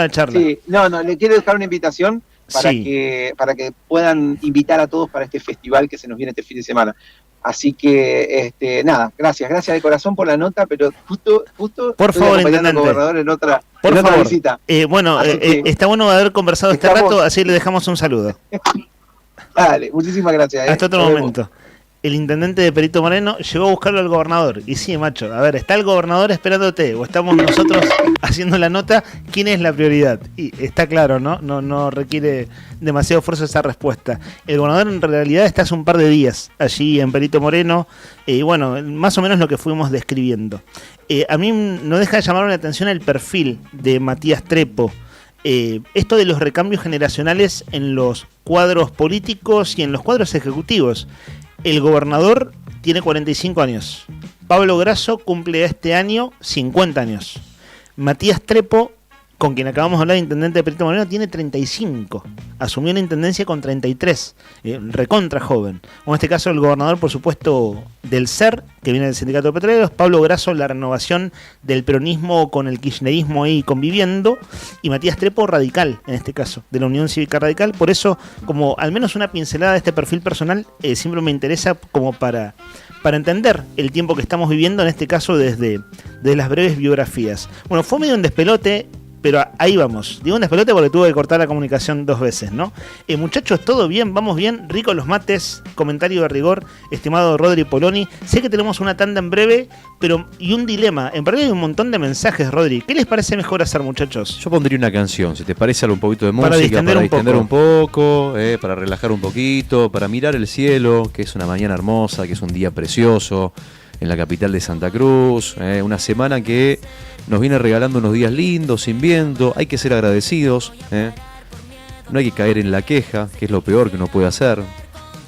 charla. Sí, le quiero dejar una invitación para que puedan invitar a todos para este festival que se nos viene este fin de semana. Así que, gracias de corazón por la nota, pero justo por favor, acompañando al gobernador en otra visita. Está bueno haber conversado este rato, así le dejamos un saludo. Dale, muchísimas gracias. Hasta otro momento. El intendente de Perito Moreno llegó a buscarlo al gobernador. Y sí, macho, a ver, ¿está el gobernador esperándote o estamos nosotros haciendo la nota? ¿Quién es la prioridad? Y está claro, ¿no? No requiere demasiado esfuerzo esa respuesta. El gobernador en realidad está hace un par de días allí en Perito Moreno. Y bueno, más o menos lo que fuimos describiendo. A mí no deja de llamar la atención el perfil de Matías Trepo. Esto de los recambios generacionales en los cuadros políticos y en los cuadros ejecutivos. El gobernador tiene 45 años. Pablo Grasso cumple este año 50 años. Matías Trepo, con quien acabamos de hablar, intendente de Perito Moreno, tiene 35. Asumió la intendencia con 33. Recontra joven. En este caso, el gobernador, por supuesto, del SER, que viene del Sindicato de Petroleros. Pablo Grasso, la renovación del peronismo con el kirchnerismo ahí conviviendo. Y Matías Trepo, radical, en este caso, de la Unión Cívica Radical. Por eso, como al menos una pincelada de este perfil personal, siempre me interesa como para entender el tiempo que estamos viviendo, en este caso desde las breves biografías. Bueno, fue medio un despelote, pero ahí vamos. Digo un despelote porque tuve que cortar la comunicación 2 veces, ¿no? Muchachos, ¿todo bien? ¿Vamos bien? Rico los mates. Comentario de rigor, estimado Rodri Poloni. Sé que tenemos una tanda en breve, y un dilema. En realidad hay un montón de mensajes, Rodri. ¿Qué les parece mejor hacer, muchachos? Yo pondría una canción, si te parece, algo un poquito de música, para distender un poco, para relajar un poquito, para mirar el cielo, que es una mañana hermosa, que es un día precioso en la capital de Santa Cruz, una semana que nos viene regalando unos días lindos, sin viento. Hay que ser agradecidos, no hay que caer en la queja, que es lo peor que uno puede hacer,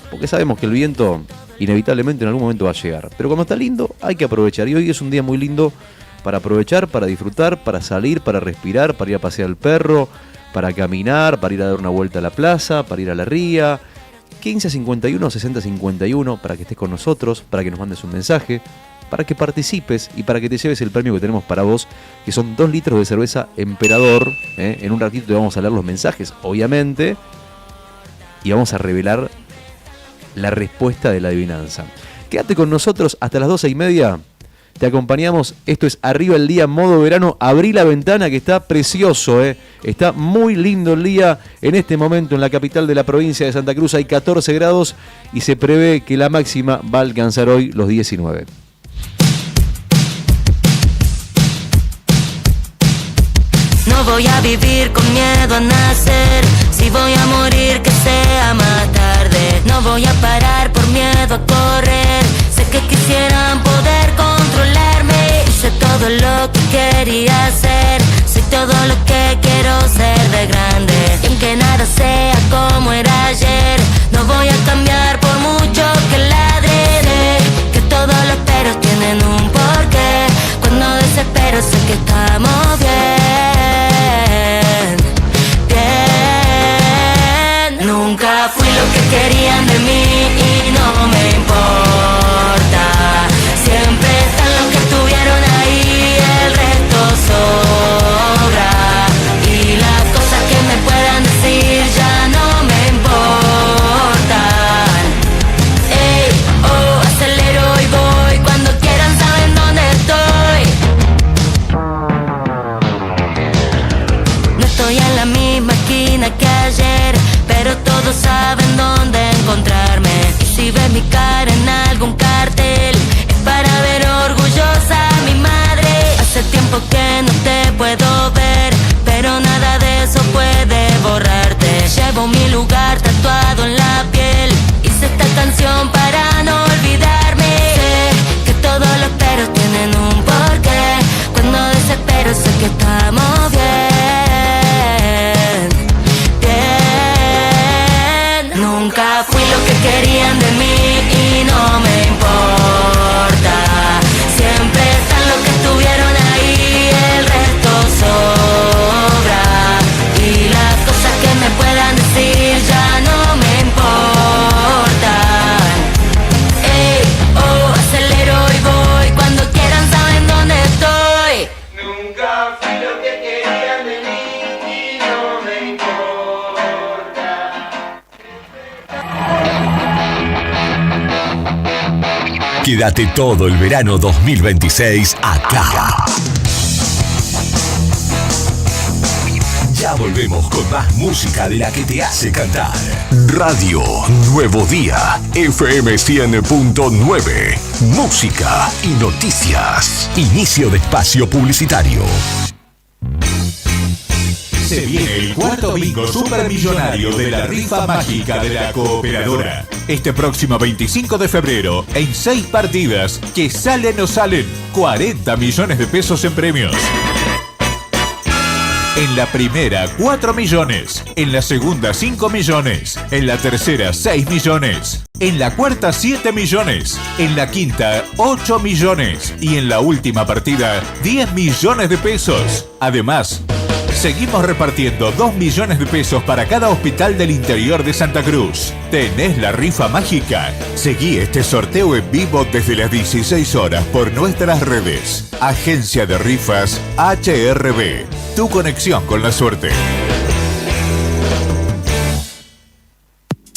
porque sabemos que el viento inevitablemente en algún momento va a llegar, pero cuando está lindo hay que aprovechar, y hoy es un día muy lindo para aprovechar, para disfrutar, para salir, para respirar, para ir a pasear al perro, para caminar, para ir a dar una vuelta a la plaza, para ir a la ría. 1551 6051 para que estés con nosotros, para que nos mandes un mensaje, para que participes y para que te lleves el premio que tenemos para vos, que son 2 litros de cerveza Emperador. En un ratito te vamos a leer los mensajes, obviamente, y vamos a revelar la respuesta de la adivinanza. Quédate con nosotros hasta las 12:30. Te acompañamos. Esto es Arriba el Día modo verano. Abrí la ventana, que está precioso, Está muy lindo el día en este momento en la capital de la provincia de Santa Cruz. Hay 14 grados y se prevé que la máxima va a alcanzar hoy los 19. No voy a vivir con miedo a nacer. Si voy a morir, que sea más tarde. No voy a parar por miedo a correr. Sé que quisieran poder controlarme. Hice todo lo que quería hacer. Soy todo lo que quiero ser de grande. Y aunque nada sea como era ayer, no voy a cambiar por mucho que ladre. Que todos los peros tienen un porqué. Cuando desespero sé que estamos bien, bien. Nunca fui lo que querían de mí y no me importa. Siempre están los que estuvieron ahí, el resto son tiempo que no te puedo ver, pero nada de eso puede borrarte. Llevo mi lugar tatuado en la piel, hice esta canción para no olvidarme. Sé que todos los peros tienen un porqué, cuando desespero sé que estamos bien, bien. Nunca fui lo que querían de mí y no me importa. Siempre están los que estuvieron ahí, el resto sobra. Y las cosas que me puedan decir ya no me importan. Ey, oh, acelero y voy, cuando quieran saben dónde estoy. Nunca fui lo que querían de mí y no me importa. Quédate todo el verano 2026 acá. Ya volvemos con más música de la que te hace cantar. Radio Nuevo Día, FM 100.9. Música y noticias. Inicio de espacio publicitario. Se viene el cuarto bingo supermillonario de la rifa mágica de la Cooperadora. Este próximo 25 de febrero, en 6 partidas, que salen o salen 40 millones de pesos en premios. En la primera, 4 millones. En la segunda, 5 millones. En la tercera, 6 millones. En la cuarta, 7 millones. En la quinta, 8 millones. Y en la última partida, 10 millones de pesos. Además, seguimos repartiendo 2 millones de pesos para cada hospital del interior de Santa Cruz. ¿Tenés la rifa mágica? Seguí este sorteo en vivo desde las 16 horas por nuestras redes. Agencia de Rifas HRB. Tu conexión con la suerte.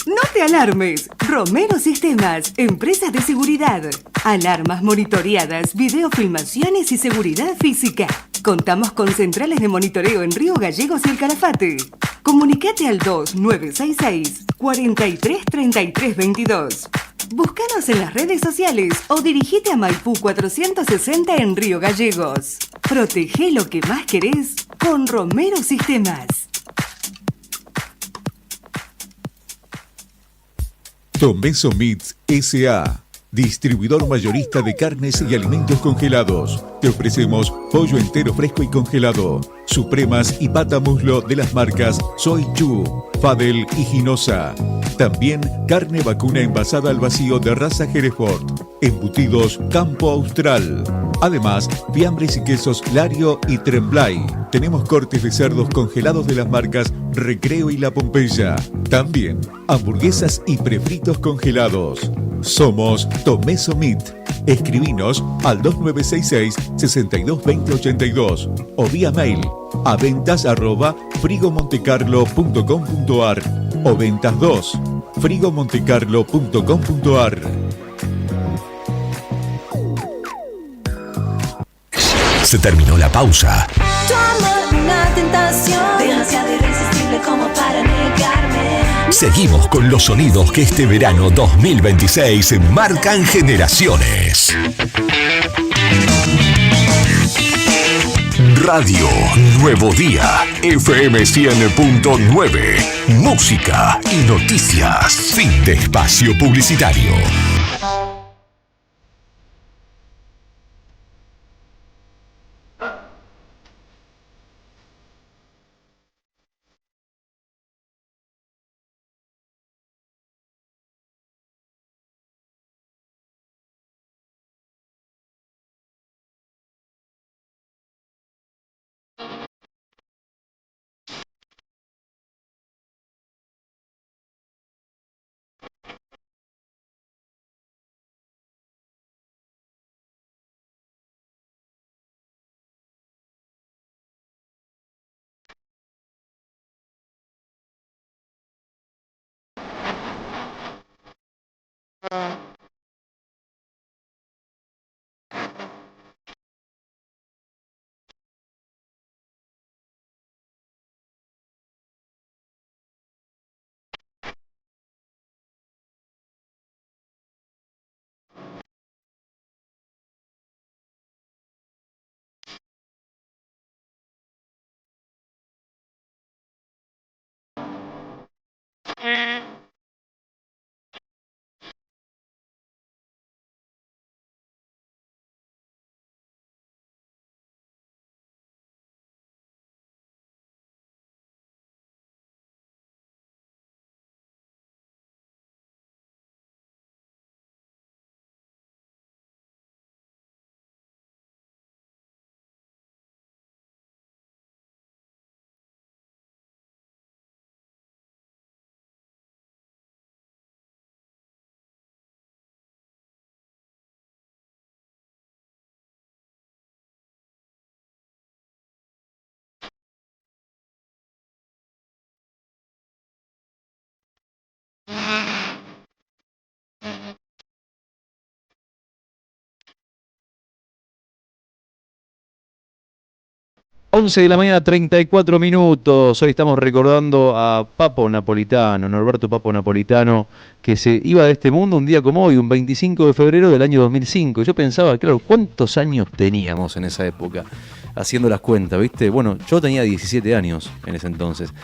No te alarmes. Romero Sistemas, empresas de seguridad. Alarmas monitoreadas, videofilmaciones y seguridad física. Contamos con centrales de monitoreo en Río Gallegos y El Calafate. Comunicate al 2966-433322. Búscanos en las redes sociales o dirigite a Maipú 460 en Río Gallegos. Protege lo que más querés con Romero Sistemas. Tomeso Meats S.A., distribuidor mayorista de carnes y alimentos congelados. Te ofrecemos pollo entero fresco y congelado, supremas y pata muslo de las marcas Soy Chu, Fadel y Ginosa. También carne vacuna envasada al vacío de raza Hereford. Embutidos Campo Austral. Además, fiambres y quesos Lario y Tremblay. Tenemos cortes de cerdos congelados de las marcas Recreo y La Pompeya. También hamburguesas y prefritos congelados. Somos Tomeso Meat. Escribinos al 2966-622082 o vía mail a ventas@frigomontecarlo.com.ar o ventas 2 frigomontecarlo.com.ar. Se terminó la pausa. Tu amor, una tentación demasiado irresistible como para negarme. Seguimos con los sonidos que este verano 2026 marcan generaciones. Radio Nuevo Día, FM 100.9. Música y noticias. Fin de espacio publicitario. 11 de la mañana, 34 minutos. Hoy estamos recordando a Papo Napolitano, Norberto Papo Napolitano, que se iba de este mundo un día como hoy, un 25 de febrero del año 2005. Yo pensaba, claro, ¿cuántos años teníamos en esa época? Haciendo las cuentas, ¿viste? Bueno, yo tenía 17 años en ese entonces.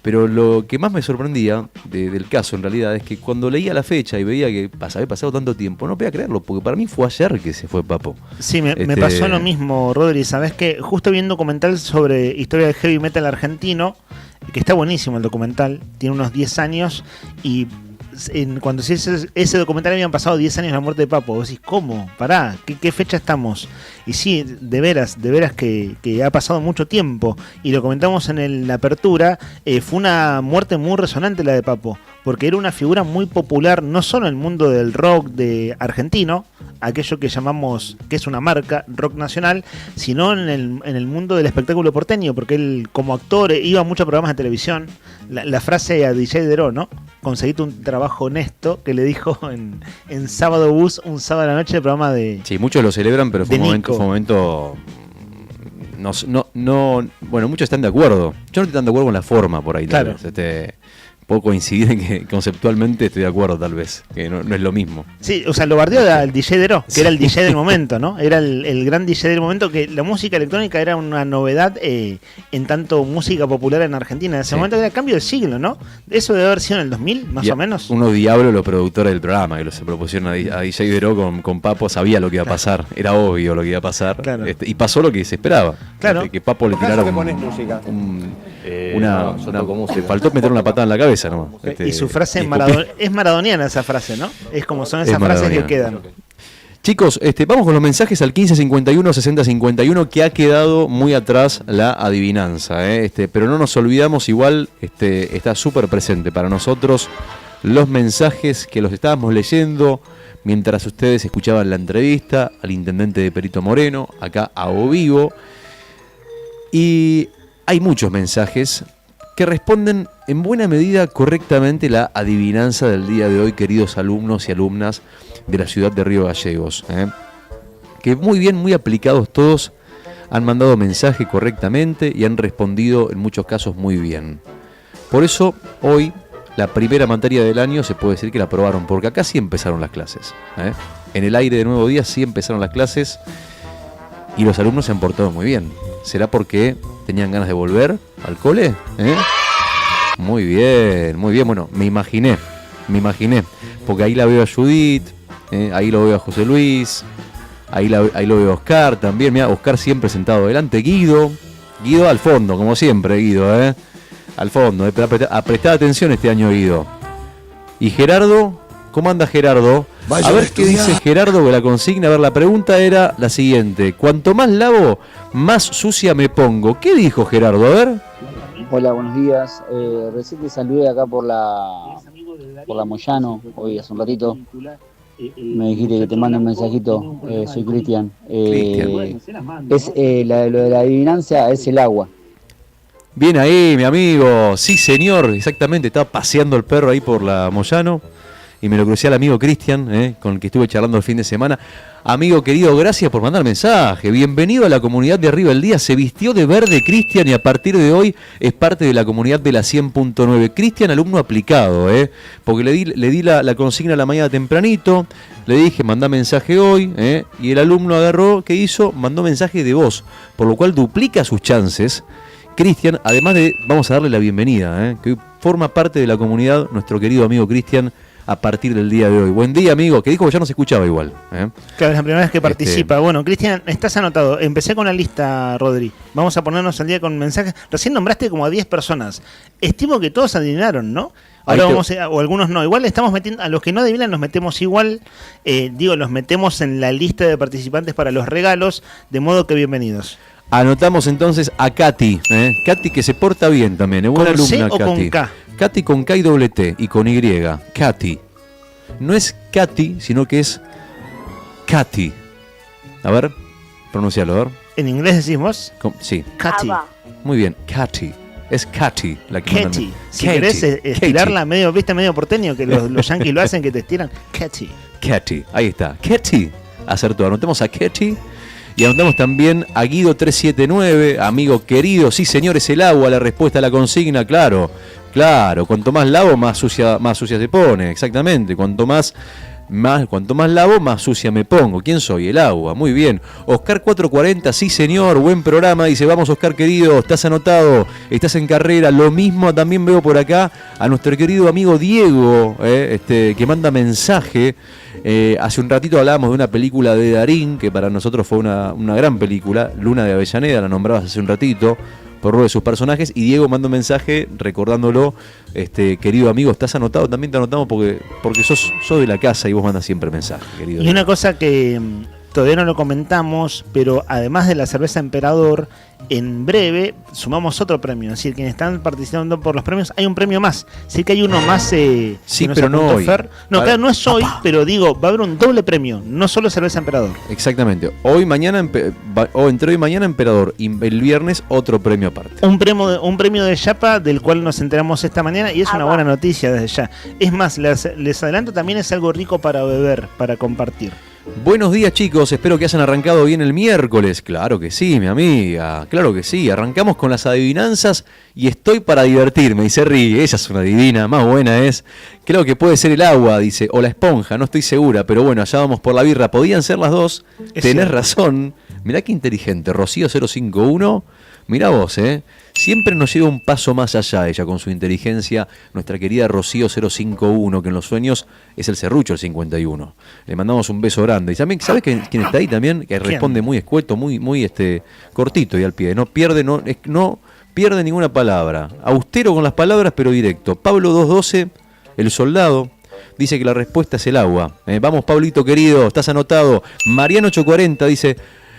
Pero lo que más me sorprendía del caso, en realidad, es que cuando leía la fecha y veía que había pasado tanto tiempo, no podía creerlo, porque para mí fue ayer que se fue Papo. Sí, me pasó lo mismo, Rodri. Sabés que justo vi un documental sobre historia del heavy metal argentino, que está buenísimo el documental, tiene unos 10 años, y cuando ese documental habían pasado 10 años de la muerte de Papo. Vos decís, ¿cómo? Pará, ¿qué fecha estamos? Y sí, de veras que ha pasado mucho tiempo. Y lo comentamos en la apertura, fue una muerte muy resonante la de Papo, porque era una figura muy popular, no solo en el mundo del rock de argentino, aquello que llamamos, que es una marca, rock nacional, sino en el mundo del espectáculo porteño, porque él como actor iba a muchos programas de televisión. La frase a DJ Deró, ¿no? Conseguiste un trabajo honesto, que le dijo en Sábado Bus, un sábado a la noche, el programa de... Sí, muchos lo celebran, pero fue un momento... Bueno, muchos están de acuerdo. Yo no estoy tan de acuerdo con la forma por ahí. Claro. Puedo coincidir en que conceptualmente estoy de acuerdo, tal vez, que no es lo mismo. Sí, o sea, lo bardeó al DJ Deró, que era el DJ del momento, ¿no? Era el gran DJ del momento, que la música electrónica era una novedad en tanto música popular en Argentina. En ese momento era el cambio de siglo, ¿no? Eso debe haber sido en el 2000, más o menos. Unos diablos los productores del programa, que se propusieron a DJ Deró con Papo, sabía lo que iba a pasar, era obvio lo que iba a pasar. Claro. Y pasó lo que se esperaba. Claro. Que Papo le tirara le faltó meter una patada en la cabeza, ¿no? Y su frase es maradoniana, esa frase, ¿no? Es como son esas frases que quedan. Chicos, vamos con los mensajes al 1551-6051, que ha quedado muy atrás la adivinanza, pero no nos olvidamos, igual está súper presente para nosotros los mensajes que los estábamos leyendo mientras ustedes escuchaban la entrevista al intendente de Perito Moreno, acá a O Vivo, y hay muchos mensajes que responden en buena medida correctamente la adivinanza del día de hoy, queridos alumnos y alumnas de la ciudad de Río Gallegos. Que muy bien, muy aplicados todos, han mandado mensaje correctamente y han respondido en muchos casos muy bien. Por eso, hoy, la primera materia del año se puede decir que la aprobaron, porque acá sí empezaron las clases. En el aire de Nuevo Día sí empezaron las clases y los alumnos se han portado muy bien. ¿Será porque tenían ganas de volver al cole? Muy bien, muy bien. Bueno, me imaginé. Porque ahí la veo a Judith, ahí lo veo a José Luis, ahí lo veo a Oscar también. Mira, Oscar siempre sentado delante. Guido al fondo, como siempre, Guido, al fondo. A prestar atención este año, Guido. Y Gerardo, ¿cómo anda Gerardo? Vaya a ver qué dice Gerardo de la consigna. A ver, la pregunta era la siguiente: cuanto más lavo, más sucia me pongo. ¿Qué dijo Gerardo? A ver. Hola, buenos días. Recién te saludé acá por la Moyano, hoy hace un ratito. Me dijiste que te mando un mensajito. Soy Cristian. Lo de la adivinanza es el agua. Bien ahí, mi amigo. Sí, señor, exactamente. Estaba paseando el perro ahí por la Moyano y me lo crucé al amigo Cristian, con el que estuve charlando el fin de semana. Amigo querido, gracias por mandar mensaje. Bienvenido a la comunidad de Arriba el Día. Se vistió de verde Cristian y a partir de hoy es parte de la comunidad de la 100.9. Cristian, alumno aplicado, porque le di la consigna a la mañana tempranito, le dije, mandá mensaje hoy, y el alumno agarró, ¿qué hizo? Mandó mensaje de voz, por lo cual duplica sus chances. Cristian, además de, vamos a darle la bienvenida, que forma parte de la comunidad, nuestro querido amigo Cristian, a partir del día de hoy. Buen día, amigo, que dijo que ya no se escuchaba igual. Claro, es la primera vez que participa. Bueno, Cristian, estás anotado. Empecé con la lista, Rodri. Vamos a ponernos al día con mensajes. Recién nombraste como a 10 personas. Estimo que todos adivinaron, ¿no? Ahora o algunos no. Igual le estamos metiendo, a los que no adivinan los metemos igual, los metemos en la lista de participantes para los regalos, de modo que bienvenidos. Anotamos entonces a Katy, Katy, que se porta bien también, es buena alumna. ¿C o Katy. con K? Katy con K y doble T y con Y. Katy. No es Katy, sino que es Katy. A ver, pronuncialo, a ver. ¿En inglés decimos? Sí. Katy. Muy bien, Katy. Es Katy la que Katy. Si querés estirarla medio, viste, medio porteño, que los yankees lo hacen, que te estiran. Katy. Katy, ahí está. Katy. Acertó. Anotemos a Katy. Y anotamos también a Guido 379, amigo querido. Sí, señor, es el agua, la respuesta a la consigna, claro. Claro, cuanto más lavo, más sucia se pone, exactamente. Cuanto más lavo, más sucia me pongo. ¿Quién soy? El agua. Muy bien. Oscar 440, sí señor, buen programa. Dice, vamos Oscar querido, estás anotado, estás en carrera. Lo mismo también veo por acá a nuestro querido amigo Diego, que manda mensaje. Hace un ratito hablábamos de una película de Darín, que para nosotros fue una gran película, Luna de Avellaneda, la nombrabas hace un ratito, por uno de sus personajes, y Diego mandó un mensaje recordándolo, querido amigo, estás anotado, también te anotamos porque sos de la casa y vos mandas siempre mensaje, querido. Y una cosa que todavía no lo comentamos, pero además de la cerveza Emperador, en breve sumamos otro premio. Es decir, quienes están participando por los premios, hay un premio más. Sí que hay uno más. Sí, pero no hoy. No, claro, no es hoy, pero digo, va a haber un doble premio, no solo cerveza Emperador. Exactamente. Entre hoy y mañana Emperador, y el viernes otro premio aparte. Un premio de Yapa, del cual nos enteramos esta mañana, y es una buena noticia desde ya. Es más, les adelanto, también es algo rico para beber, para compartir. Buenos días, chicos, espero que hayan arrancado bien el miércoles. Claro que sí, mi amiga, claro que sí. Arrancamos con las adivinanzas y estoy para divertirme. Y se ríe, ella es una divina, más buena es. Creo que puede ser el agua, dice, o la esponja, no estoy segura, pero bueno, allá vamos por la birra. Podían ser las dos, tenés razón. Mirá qué inteligente, Rocío 051, mirá vos, siempre nos lleva un paso más allá ella con su inteligencia, nuestra querida Rocío 051, que en los sueños es el serrucho el 51. Le mandamos un beso grande. Y también, ¿sabes quién está ahí también? Que responde muy escueto, muy cortito y al pie. No pierde ninguna palabra. Austero con las palabras, pero directo. Pablo 212, el soldado, dice que la respuesta es el agua. Vamos, Pablito querido, estás anotado. Mariano 840 dice...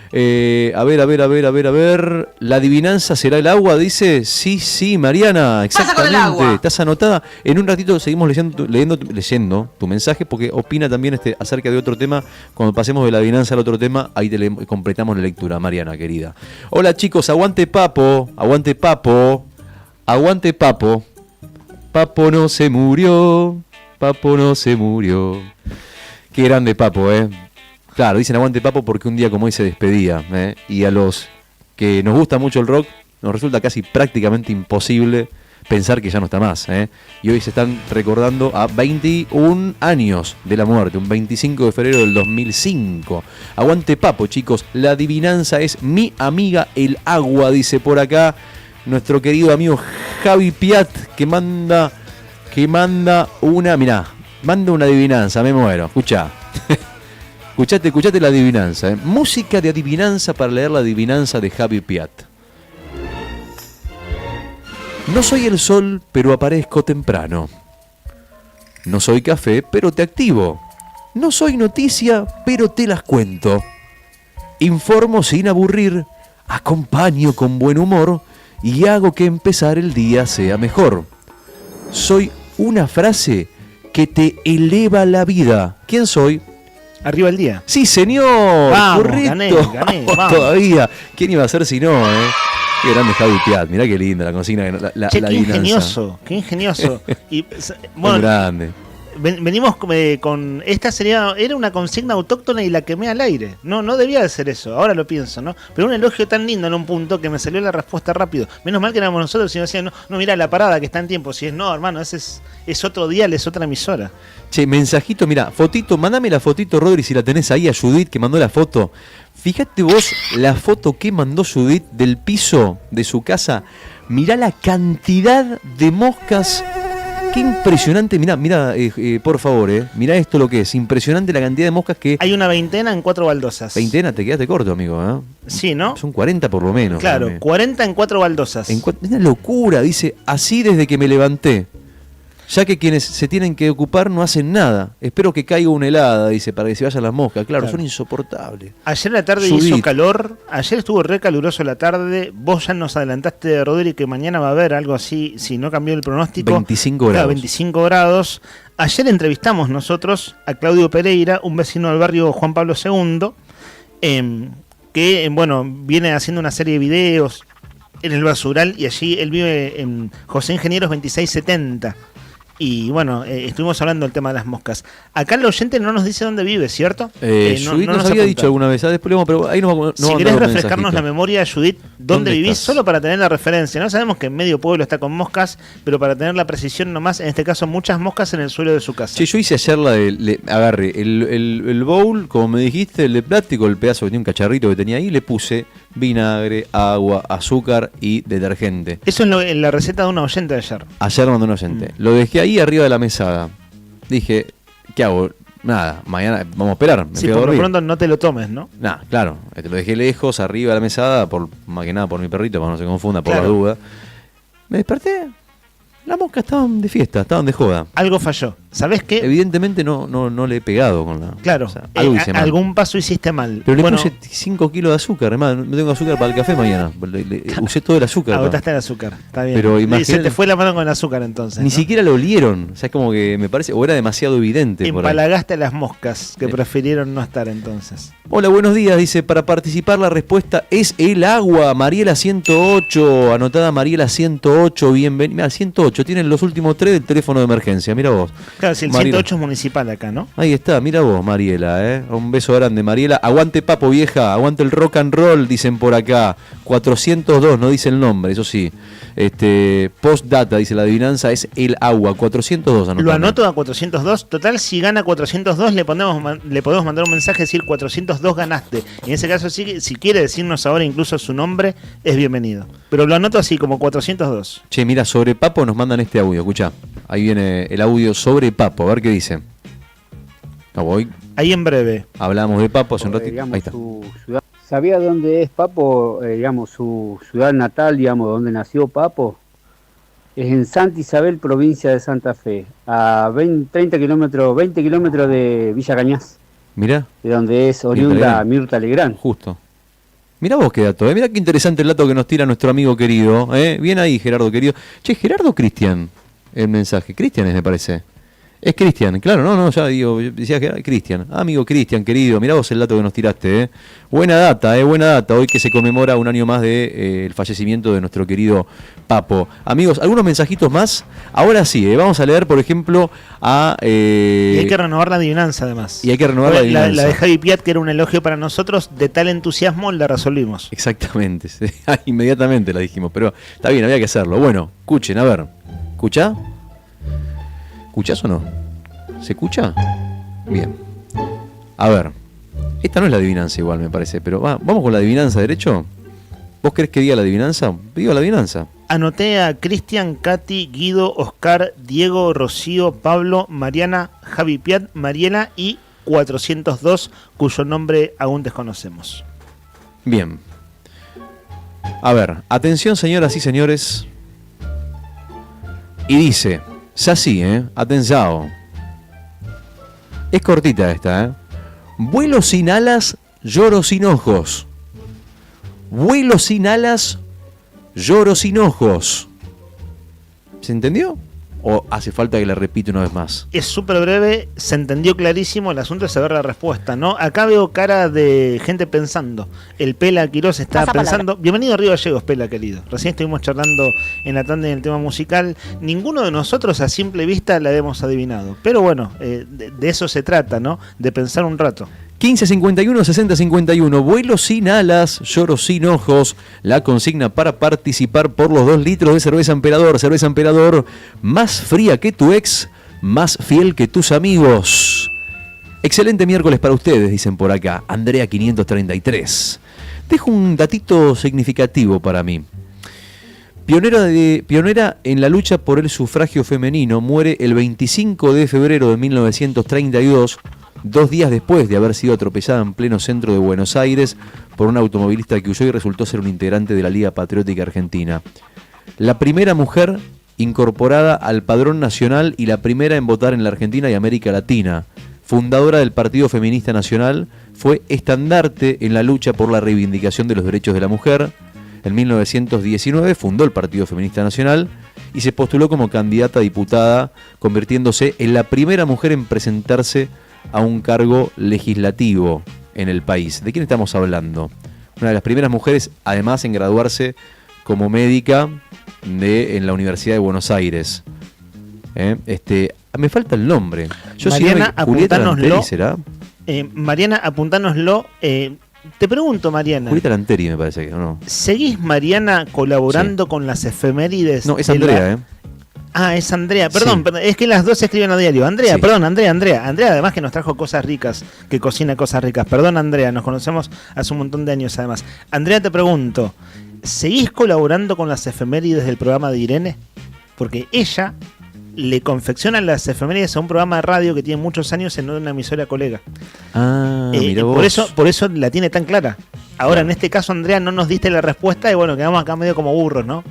A ver. ¿La adivinanza será el agua? Dice. Sí, Mariana, exactamente. Estás anotada. En un ratito seguimos leyendo tu mensaje porque opina también acerca de otro tema. Cuando pasemos de la adivinanza al otro tema, ahí completamos la lectura, Mariana, querida. Hola, chicos, aguante Papo. Papo no se murió. Qué grande Papo, Claro, dicen aguante Papo porque un día como hoy se despedía, y a los que nos gusta mucho el rock nos resulta casi prácticamente imposible pensar que ya no está más, y hoy se están recordando a 21 años de la muerte, un 25 de febrero del 2005. Aguante Papo, chicos, la adivinanza es mi amiga el agua, dice por acá nuestro querido amigo Javi Piat, que manda una adivinanza, me muero, escuchá. Escuchate la adivinanza. Música de adivinanza para leer la adivinanza de Javi Piat. No soy el sol, pero aparezco temprano. No soy café, pero te activo. No soy noticia, pero te las cuento. Informo sin aburrir, acompaño con buen humor y hago que empezar el día sea mejor. Soy una frase que te eleva la vida. ¿Quién soy? Arriba el día. Sí, señor. Vamos, correcto. gané. Vamos. Todavía. ¿Quién iba a ser si no, Qué grande Javi Piat. Mirá qué linda la consigna. Qué ingenioso. Qué ingenioso. Y, bueno, muy grande. Venimos con esta era una consigna autóctona y la quemé al aire. No debía de ser eso, ahora lo pienso, ¿no? Pero un elogio tan lindo en un punto que me salió la respuesta rápido. Menos mal que éramos nosotros y nos decían, no, mira la parada que está en tiempo. Si es no, hermano, ese es otro dial, es otra emisora. Che, mensajito, mira, fotito, mandame la fotito, Rodri, si la tenés ahí a Judith que mandó la foto. Fíjate vos la foto que mandó Judith del piso de su casa. Mirá la cantidad de moscas. Qué impresionante, mirá, por favor, mirá esto lo que es, impresionante la cantidad de moscas que... Hay una veintena en 4 baldosas. ¿Veintena? Te quedaste corto, amigo, Sí, ¿no? Son 40 por lo menos. Claro, 40 en 4 baldosas. Es una locura, dice, así desde que me levanté. Ya que quienes se tienen que ocupar no hacen nada. Espero que caiga una helada, dice, para que se vayan las moscas. Claro, son insoportables. Ayer la tarde hizo calor, ayer estuvo re caluroso la tarde. Vos ya nos adelantaste, Rodri, que mañana va a haber algo así, si no cambió el pronóstico. 25 grados. Claro, 25 grados. Ayer entrevistamos nosotros a Claudio Pereira, un vecino del barrio Juan Pablo II, que, viene haciendo una serie de videos en el basural y allí él vive en José Ingenieros 2670. Y bueno, estuvimos hablando del tema de las moscas. Acá el oyente no nos dice dónde vive, ¿cierto? Judith nos había dicho alguna vez, después le vamos, pero ahí no si querés refrescarnos la memoria, Judith, ¿dónde vivís? Estás? Solo para tener la referencia. No sabemos que en medio pueblo está con moscas, pero para tener la precisión nomás, en este caso muchas moscas en el suelo de su casa. Che, yo hice ayer la de, agarré el bowl, como me dijiste, el de plástico, el pedazo que tenía un cacharrito que tenía ahí, le puse vinagre, agua, azúcar y detergente. Eso es en la receta de una oyente de ayer. Ayer mandó un oyente. Lo dejé ahí arriba de la mesada. Dije, ¿qué hago? Nada, mañana vamos a esperar. Sí, por lo pronto no te lo tomes, ¿no? Nah, claro. Te lo dejé lejos, arriba de la mesada, más que nada por mi perrito, para que no se confunda, por la duda. Me desperté. Las moscas estaban de fiesta, estaban de joda. Algo falló. ¿Sabés qué? Evidentemente no le he pegado con la... Claro, o sea, algo hice mal. Algún paso hiciste mal. Pero le puse 5 kilos de azúcar, además, no tengo azúcar para el café mañana. Usé todo el azúcar. Agotaste el azúcar, está bien. Pero se te fue la mano con el azúcar entonces. Ni siquiera lo olieron, o sea, es como que me parece, o era demasiado evidente. Empalagaste a las moscas, que prefirieron no estar entonces. Hola, buenos días, dice, para participar la respuesta es el agua, Mariela 108, anotada Mariela 108, bienvenida. Mira, 108, tienen los últimos 3 del teléfono de emergencia, mira vos. Claro, si el Mariela. 108 es municipal acá, ¿no? Ahí está, mira vos, Mariela, un beso grande, Mariela. Aguante Papo, vieja, aguante el rock and roll, dicen por acá. 402, no dice el nombre, eso sí. Postdata, dice la adivinanza, es el agua, 402. Anotando. Lo anoto a 402, total, si gana 402 le podemos mandar un mensaje, decir 402 ganaste. Y en ese caso, si quiere decirnos ahora incluso su nombre, es bienvenido. Pero lo anoto así, como 402. Che, mira, sobre Papo nos mandan este audio, escuchá. Ahí viene el audio sobre Papo, a ver qué dice. Voy. Ahí en breve. Hablamos de Papo hace un ratito. Digamos, ahí está. Su ciudad. ¿Sabía dónde es Papo? Digamos, su ciudad natal, digamos, donde nació Papo. Es en Santa Isabel, provincia de Santa Fe, a 20 kilómetros de Villa Cañas. Mirá. De donde es oriunda Mirta Legrand. Justo. Mirá vos qué dato, mirá qué interesante el dato que nos tira nuestro amigo querido. Bien ahí, Gerardo querido. Che, Gerardo Cristian, el mensaje. Cristian es, me parece. Es Cristian, claro, no, ya digo, yo decía que era Cristian. Amigo Cristian, querido, mirá vos el dato que nos tiraste, Buena data, hoy que se conmemora un año más de el fallecimiento de nuestro querido Papo. Amigos, algunos mensajitos más. Ahora sí, vamos a leer, por ejemplo, a... Y hay que renovar la adivinanza, además. Y hay que renovar la adivinanza. La de Javi Piat, que era un elogio para nosotros, de tal entusiasmo la resolvimos. Exactamente, inmediatamente la dijimos, pero está bien, había que hacerlo. Bueno, escuchen, a ver, ¿escuchá? ¿Escuchás o no? ¿Se escucha? Bien. A ver. Esta no es la adivinanza igual, me parece, pero vamos con la adivinanza, ¿derecho? ¿Vos querés que diga la adivinanza? Digo la adivinanza. Anoté a Cristian, Katy, Guido, Oscar, Diego, Rocío, Pablo, Mariana, Javi Piat, Mariela y 402, cuyo nombre aún desconocemos. Bien. A ver, atención señoras y señores. Y dice... Es así, atención. Es cortita esta, Vuelo sin alas, lloro sin ojos. Vuelo sin alas, lloro sin ojos. ¿Se entendió? ¿O hace falta que la repita una vez más? Es súper breve, se entendió clarísimo, el asunto es saber la respuesta, ¿no? Acá veo cara de gente pensando. El Pela Quirós está pensando. Palabra. Bienvenido a Río Gallegos, Pela, querido. Recién estuvimos charlando en la tanda en el tema musical. Ninguno de nosotros a simple vista la hemos adivinado. Pero bueno, de eso se trata, ¿no? De pensar un rato. 1551-6051, vuelo sin alas, lloro sin ojos. La consigna para participar por los 2 litros de cerveza Emperador, más fría que tu ex, más fiel que tus amigos. Excelente miércoles para ustedes, dicen por acá. Andrea 533. Dejo un datito significativo para mí. Pionera en la lucha por el sufragio femenino, muere el 25 de febrero de 1932, 2 días después de haber sido atropellada en pleno centro de Buenos Aires por un automovilista que huyó y resultó ser un integrante de la Liga Patriótica Argentina. La primera mujer incorporada al Padrón Nacional y la primera en votar en la Argentina y América Latina. Fundadora del Partido Feminista Nacional, fue estandarte en la lucha por la reivindicación de los derechos de la mujer. En 1919 fundó el Partido Feminista Nacional y se postuló como candidata a diputada, convirtiéndose en la primera mujer en presentarse a un cargo legislativo en el país. ¿De quién estamos hablando? Una de las primeras mujeres, además, en graduarse como médica en la Universidad de Buenos Aires. Me falta el nombre. Mariana, Julieta apuntánoslo. Lanteri, ¿será? Mariana, apuntánoslo. Te pregunto, Mariana. Julieta Lanteri me parece que no. ¿Seguís, Mariana, colaborando con las efemérides? No, es Andrea, Es Andrea, perdón, es que las dos se escriben a diario. Andrea, perdón, Andrea, además que nos trajo cosas ricas, que cocina cosas ricas. Perdón, Andrea, nos conocemos hace un montón de años además. Andrea, te pregunto, ¿seguís colaborando con las efemérides del programa de Irene? Porque ella le confecciona las efemérides a un programa de radio que tiene muchos años en una emisora colega. Mirá vos. Por eso la tiene tan clara. Ahora, en este caso, Andrea, no nos diste la respuesta y bueno, quedamos acá medio como burros, ¿no?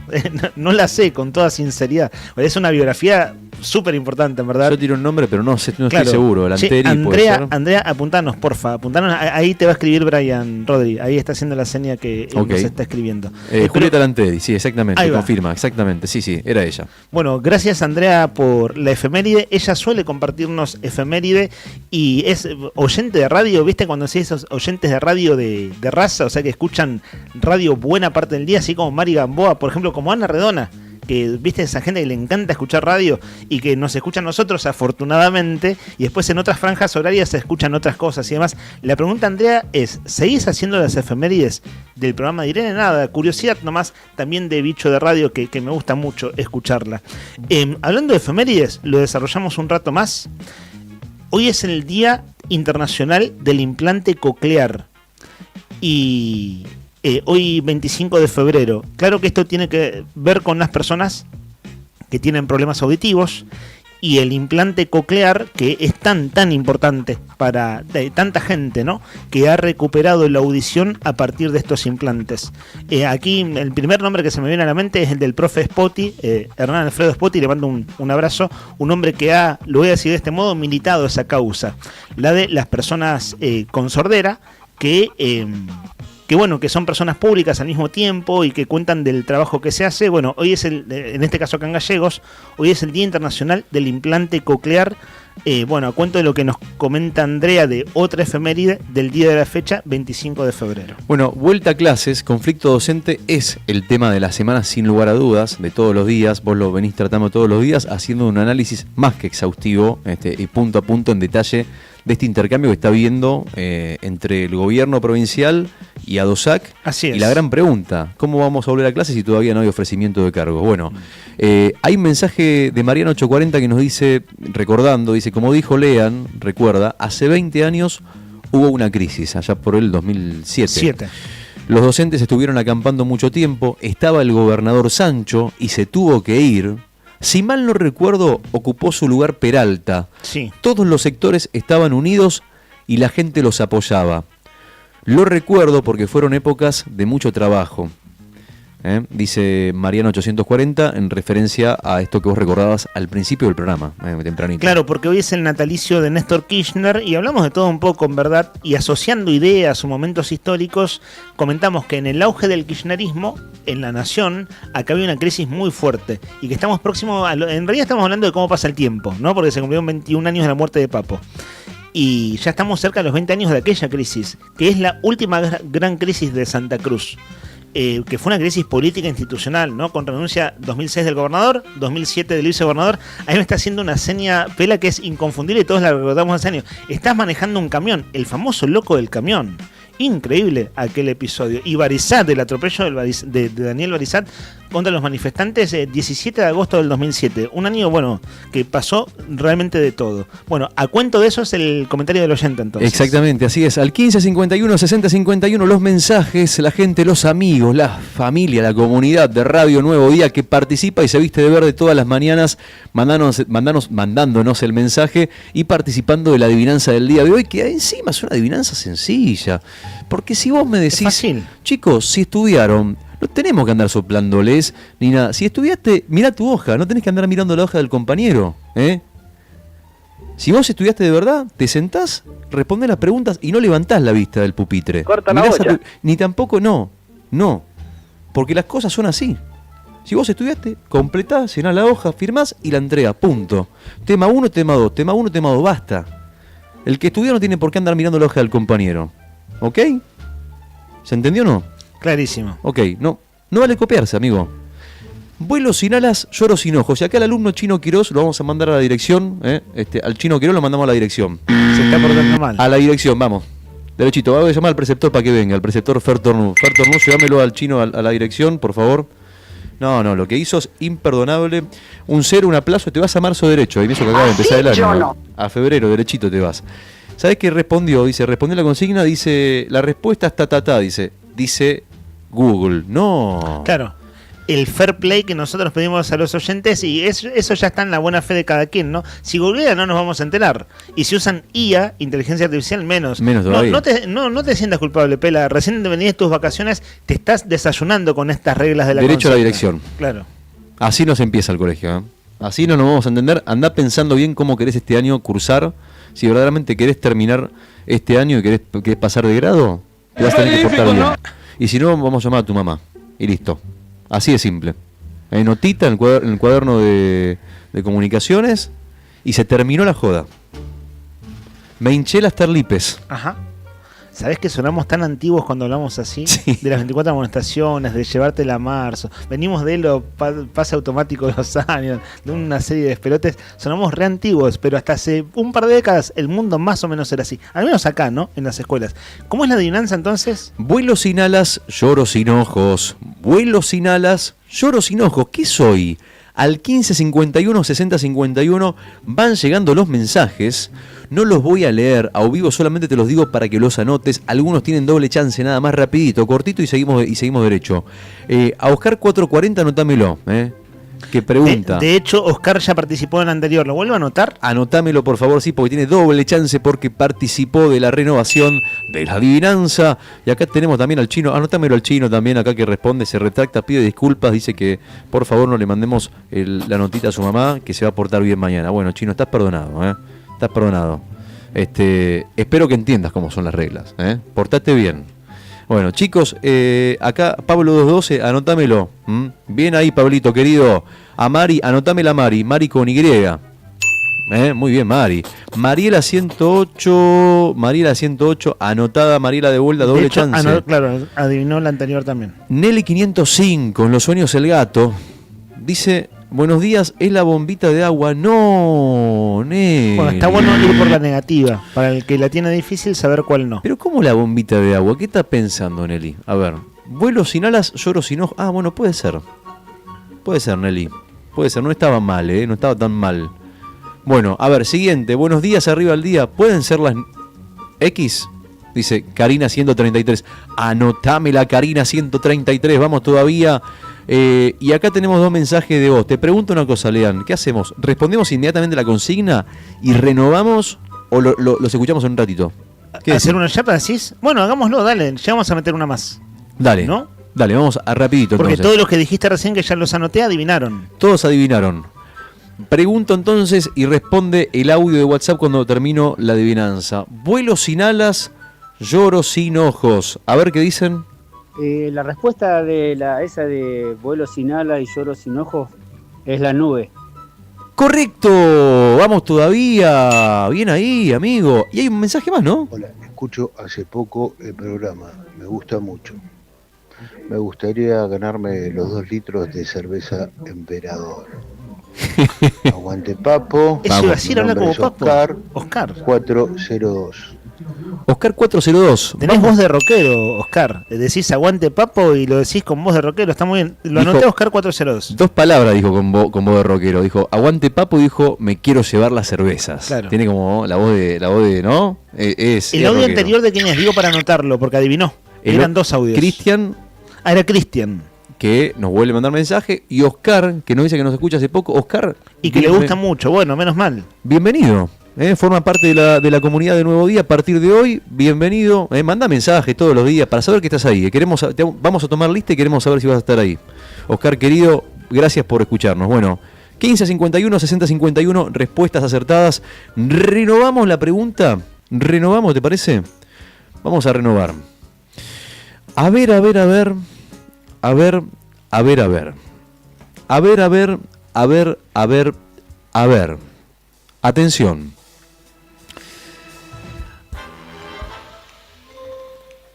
No la sé, con toda sinceridad. Es una biografía súper importante, en verdad. Yo tiro un nombre, pero no estoy seguro. Lanteri, Andrea, apuntanos, porfa. Apuntanos, ahí te va a escribir Brian Rodri. Ahí está haciendo la seña que nos está escribiendo. Julieta Lanteri, sí, exactamente. Ahí va. Confirma, exactamente. Sí, era ella. Bueno, gracias, Andrea, por la efeméride. Ella suele compartirnos efeméride y es oyente de radio. ¿Viste cuando se esos oyentes de radio de raza? O sea, que escuchan radio buena parte del día, así como Mari Gamboa, por ejemplo, como Ana Redona, que viste esa gente que le encanta escuchar radio y que nos escucha a nosotros afortunadamente, y después en otras franjas horarias se escuchan otras cosas y demás. La pregunta, Andrea, es, ¿seguís haciendo las efemérides del programa de Irene? Nada, curiosidad nomás, también de bicho de radio que me gusta mucho escucharla. Hablando de efemérides, lo desarrollamos un rato más. Hoy es el Día Internacional del Implante Coclear. Y hoy 25 de febrero, claro que esto tiene que ver con las personas que tienen problemas auditivos y el implante coclear, que es tan importante para tanta gente, ¿no?, que ha recuperado la audición a partir de estos implantes. Aquí el primer nombre que se me viene a la mente es el del profe Spotti, Hernán Alfredo Spotti, le mando un abrazo, un hombre que ha, lo voy a decir de este modo, militado esa causa, la de las personas con sordera, que bueno, que son personas públicas al mismo tiempo y que cuentan del trabajo que se hace. Bueno, hoy es en este caso acá en Gallegos, hoy es el Día Internacional del Implante Coclear. Bueno, a cuento de lo que nos comenta Andrea de otra efeméride del día de la fecha, 25 de febrero. Bueno, vuelta a clases, conflicto docente es el tema de la semana sin lugar a dudas, de todos los días. Vos lo venís tratando todos los días, haciendo un análisis más que exhaustivo y punto a punto en detalle de este intercambio que está habiendo entre el gobierno provincial y ADOSAC. Así es. Y la gran pregunta, ¿cómo vamos a volver a clases si todavía no hay ofrecimiento de cargos? Bueno, hay un mensaje de Mariano 840 que nos dice, recordando, dice, como dijo Lean, recuerda, hace 20 años hubo una crisis, allá por el 2007. Los docentes estuvieron acampando mucho tiempo, estaba el gobernador Sancho y se tuvo que ir. Si mal no recuerdo, ocupó su lugar Peralta. Sí. Todos los sectores estaban unidos y la gente los apoyaba. Lo recuerdo porque fueron épocas de mucho trabajo. Dice Mariano 840 en referencia a esto que vos recordabas al principio del programa, tempranito. Claro, porque hoy es el natalicio de Néstor Kirchner y hablamos de todo un poco, en verdad, y asociando ideas o momentos históricos, comentamos que en el auge del kirchnerismo, en la nación, acá había una crisis muy fuerte y que estamos próximos, en realidad estamos hablando de cómo pasa el tiempo, ¿no? Porque se cumplieron 21 años de la muerte de Papo. Y ya estamos cerca de los 20 años de aquella crisis, que es la última gran crisis de Santa Cruz. Que fue una crisis política institucional, ¿no? Con renuncia 2006 del gobernador, 2007 del vicegobernador. Ahí me está haciendo una seña, Pela, que es inconfundible y todos la recordamos hace años. Estás manejando un camión, el famoso loco del camión. Increíble aquel episodio. Y Barizat, el atropello de Daniel Barizat contra los manifestantes, 17 de agosto del 2007. Un año, bueno, que pasó realmente de todo. Bueno, a cuento de eso es el comentario del oyente, entonces. Exactamente, así es. Al 1551 6051 los mensajes, la gente, los amigos, la familia, la comunidad de Radio Nuevo Día que participa y se viste de verde todas las mañanas, mandándonos el mensaje y participando de la adivinanza del día de hoy, que encima es una adivinanza sencilla. Porque si vos me decís, chicos, si estudiaron, no tenemos que andar soplándoles ni nada. Si estudiaste, mirá tu hoja, no tenés que andar mirando la hoja del compañero. Si vos estudiaste de verdad, te sentás, respondés las preguntas y no levantás la vista del pupitre. Corta la bocha. Ni tampoco, no. Porque las cosas son así. Si vos estudiaste, completás, llenás la hoja, firmás y la entregás, punto. Tema 1, tema 2, tema 1, tema 2, basta. El que estudia no tiene por qué andar mirando la hoja del compañero. ¿Ok? ¿Se entendió o no? Clarísimo. Ok, no vale copiarse, amigo. Vuelo sin alas, lloro sin ojos. Y acá el alumno Chino Quirós lo vamos a mandar a la dirección. Al Chino Quirós lo mandamos a la dirección. Se está portando mal. A la dirección, vamos. Derechito, voy a llamar al preceptor para que venga. El preceptor Fertornú. Fertornú, llévamelo al Chino a la dirección, por favor. No, lo que hizo es imperdonable. Un 0, un aplauso, te vas a marzo derecho. Y eso que acaba de empezar el año. No. A febrero, derechito te vas. ¿Sabés qué respondió? Dice, respondió la consigna, dice, la respuesta está dice Google. No. Claro. El fair play que nosotros pedimos a los oyentes, y eso ya está en la buena fe de cada quien, ¿no? Si googlea no nos vamos a enterar. Y si usan IA, inteligencia artificial, menos. Todavía. No te sientas culpable, Pela. Recién venís de tus vacaciones, te estás desayunando con estas reglas de la derecho consigna. A la dirección. Claro. Así nos empieza el colegio, ¿eh? Así no nos vamos a entender. Andá pensando bien cómo querés este año cursar. Si verdaderamente querés terminar este año y querés pasar de grado, te vas a tener que portar bien. Y si no, vamos a llamar a tu mamá. Y listo. Así de simple. Hay notita en el cuaderno de comunicaciones y se terminó la joda. Me hinché las terlipes. Ajá. ¿Sabés que sonamos tan antiguos cuando hablamos así? Sí. De las 24 amonestaciones, de llevártela a marzo. Venimos de lo pase automático de los años, de una serie de despelotes. Sonamos re antiguos, pero hasta hace un par de décadas el mundo más o menos era así. Al menos acá, ¿no? En las escuelas. ¿Cómo es la adivinanza entonces? Vuelo sin alas, lloro sin ojos. Vuelo sin alas, lloro sin ojos. ¿Qué soy? Al 1551 6051 van llegando los mensajes. No los voy a leer a vivo, solamente te los digo para que los anotes. Algunos tienen doble chance, nada más rapidito, cortito y seguimos derecho. A Oscar 440 anotámelo, que pregunta. De hecho, Oscar ya participó en el anterior. ¿Lo vuelvo a anotar? Anotámelo, por favor, sí, porque tiene doble chance porque participó de la renovación de la adivinanza. Y acá tenemos también al Chino. Anotámelo al Chino también, acá que responde, se retracta, pide disculpas, dice que por favor no le mandemos la notita a su mamá, que se va a portar bien mañana. Bueno, Chino, estás perdonado, Estás perdonado. Espero que entiendas cómo son las reglas, Portate bien. Bueno, chicos, acá Pablo 212, anotámelo. Bien ahí, Pablito, querido. A Mari, anotámela a Mari con Y. Muy bien, Mari. Mariela 108, anotada, Mariela de vuelta, doble chance. Claro, adivinó la anterior también. Nelly 505, en Los Sueños el Gato, dice... Buenos días, es la bombita de agua. No, Nelly. Bueno, está bueno ir por la negativa. Para el que la tiene difícil, saber cuál no. Pero ¿cómo la bombita de agua? ¿Qué está pensando, Nelly? A ver, vuelo sin alas, lloro sin ojos. Ah, bueno, puede ser. Puede ser, Nelly. Puede ser, no estaba mal, no estaba tan mal. Bueno, a ver, siguiente. Buenos días, arriba al día. ¿Pueden ser las X? Dice Karina 133. Anotame la Karina 133. Vamos todavía. Y acá tenemos dos mensajes de voz. Te pregunto una cosa, Lean. ¿Qué hacemos? ¿Respondemos inmediatamente la consigna y renovamos o los escuchamos en un ratito? ¿Hacer una chapa, decís? Bueno, hagámoslo, dale. Ya vamos a meter una más. Dale. ¿No? Dale, vamos a rapidito. Porque entonces. todos los que dijiste recién que ya los anoté adivinaron. Todos adivinaron. Pregunto entonces y responde el audio de WhatsApp cuando termino la adivinanza. Vuelo sin alas, lloro sin ojos. A ver qué dicen. La respuesta de esa de vuelo sin ala y lloro sin ojos es la nube. ¡Correcto! Vamos todavía. Bien ahí, amigo. Y hay un mensaje más, ¿no? Hola, escucho hace poco el programa. Me gusta mucho. Me gustaría ganarme los 2 litros de cerveza Emperador. Aguante Papo. Eso iba a decir, habla como Papo. Oscar 402. Oscar 402. Tenés voz de rockero, Oscar. Decís aguante Papo y lo decís con voz de rockero. Está muy bien. Lo anoté a Oscar 402. 2 palabras dijo con voz de rockero. Dijo aguante Papo y dijo me quiero llevar las cervezas. Claro. Tiene como la voz de ¿no? El audio anterior de quién es, digo para anotarlo, porque adivinó. Eran 2 audios. Cristian. Ah, era Cristian. Que nos vuelve a mandar mensaje. Y Oscar, que nos dice que nos escucha hace poco. Oscar. Y que le gusta mucho. Bueno, menos mal. Bienvenido. Forma parte de la comunidad de Nuevo Día a partir de hoy. Bienvenido. Manda mensajes todos los días para saber que estás ahí. Vamos a tomar lista y queremos saber si vas a estar ahí. Oscar, querido, gracias por escucharnos. Bueno, 1551, 6051, respuestas acertadas. Renovamos la pregunta. Renovamos, ¿te parece? Vamos a renovar. A ver. Atención.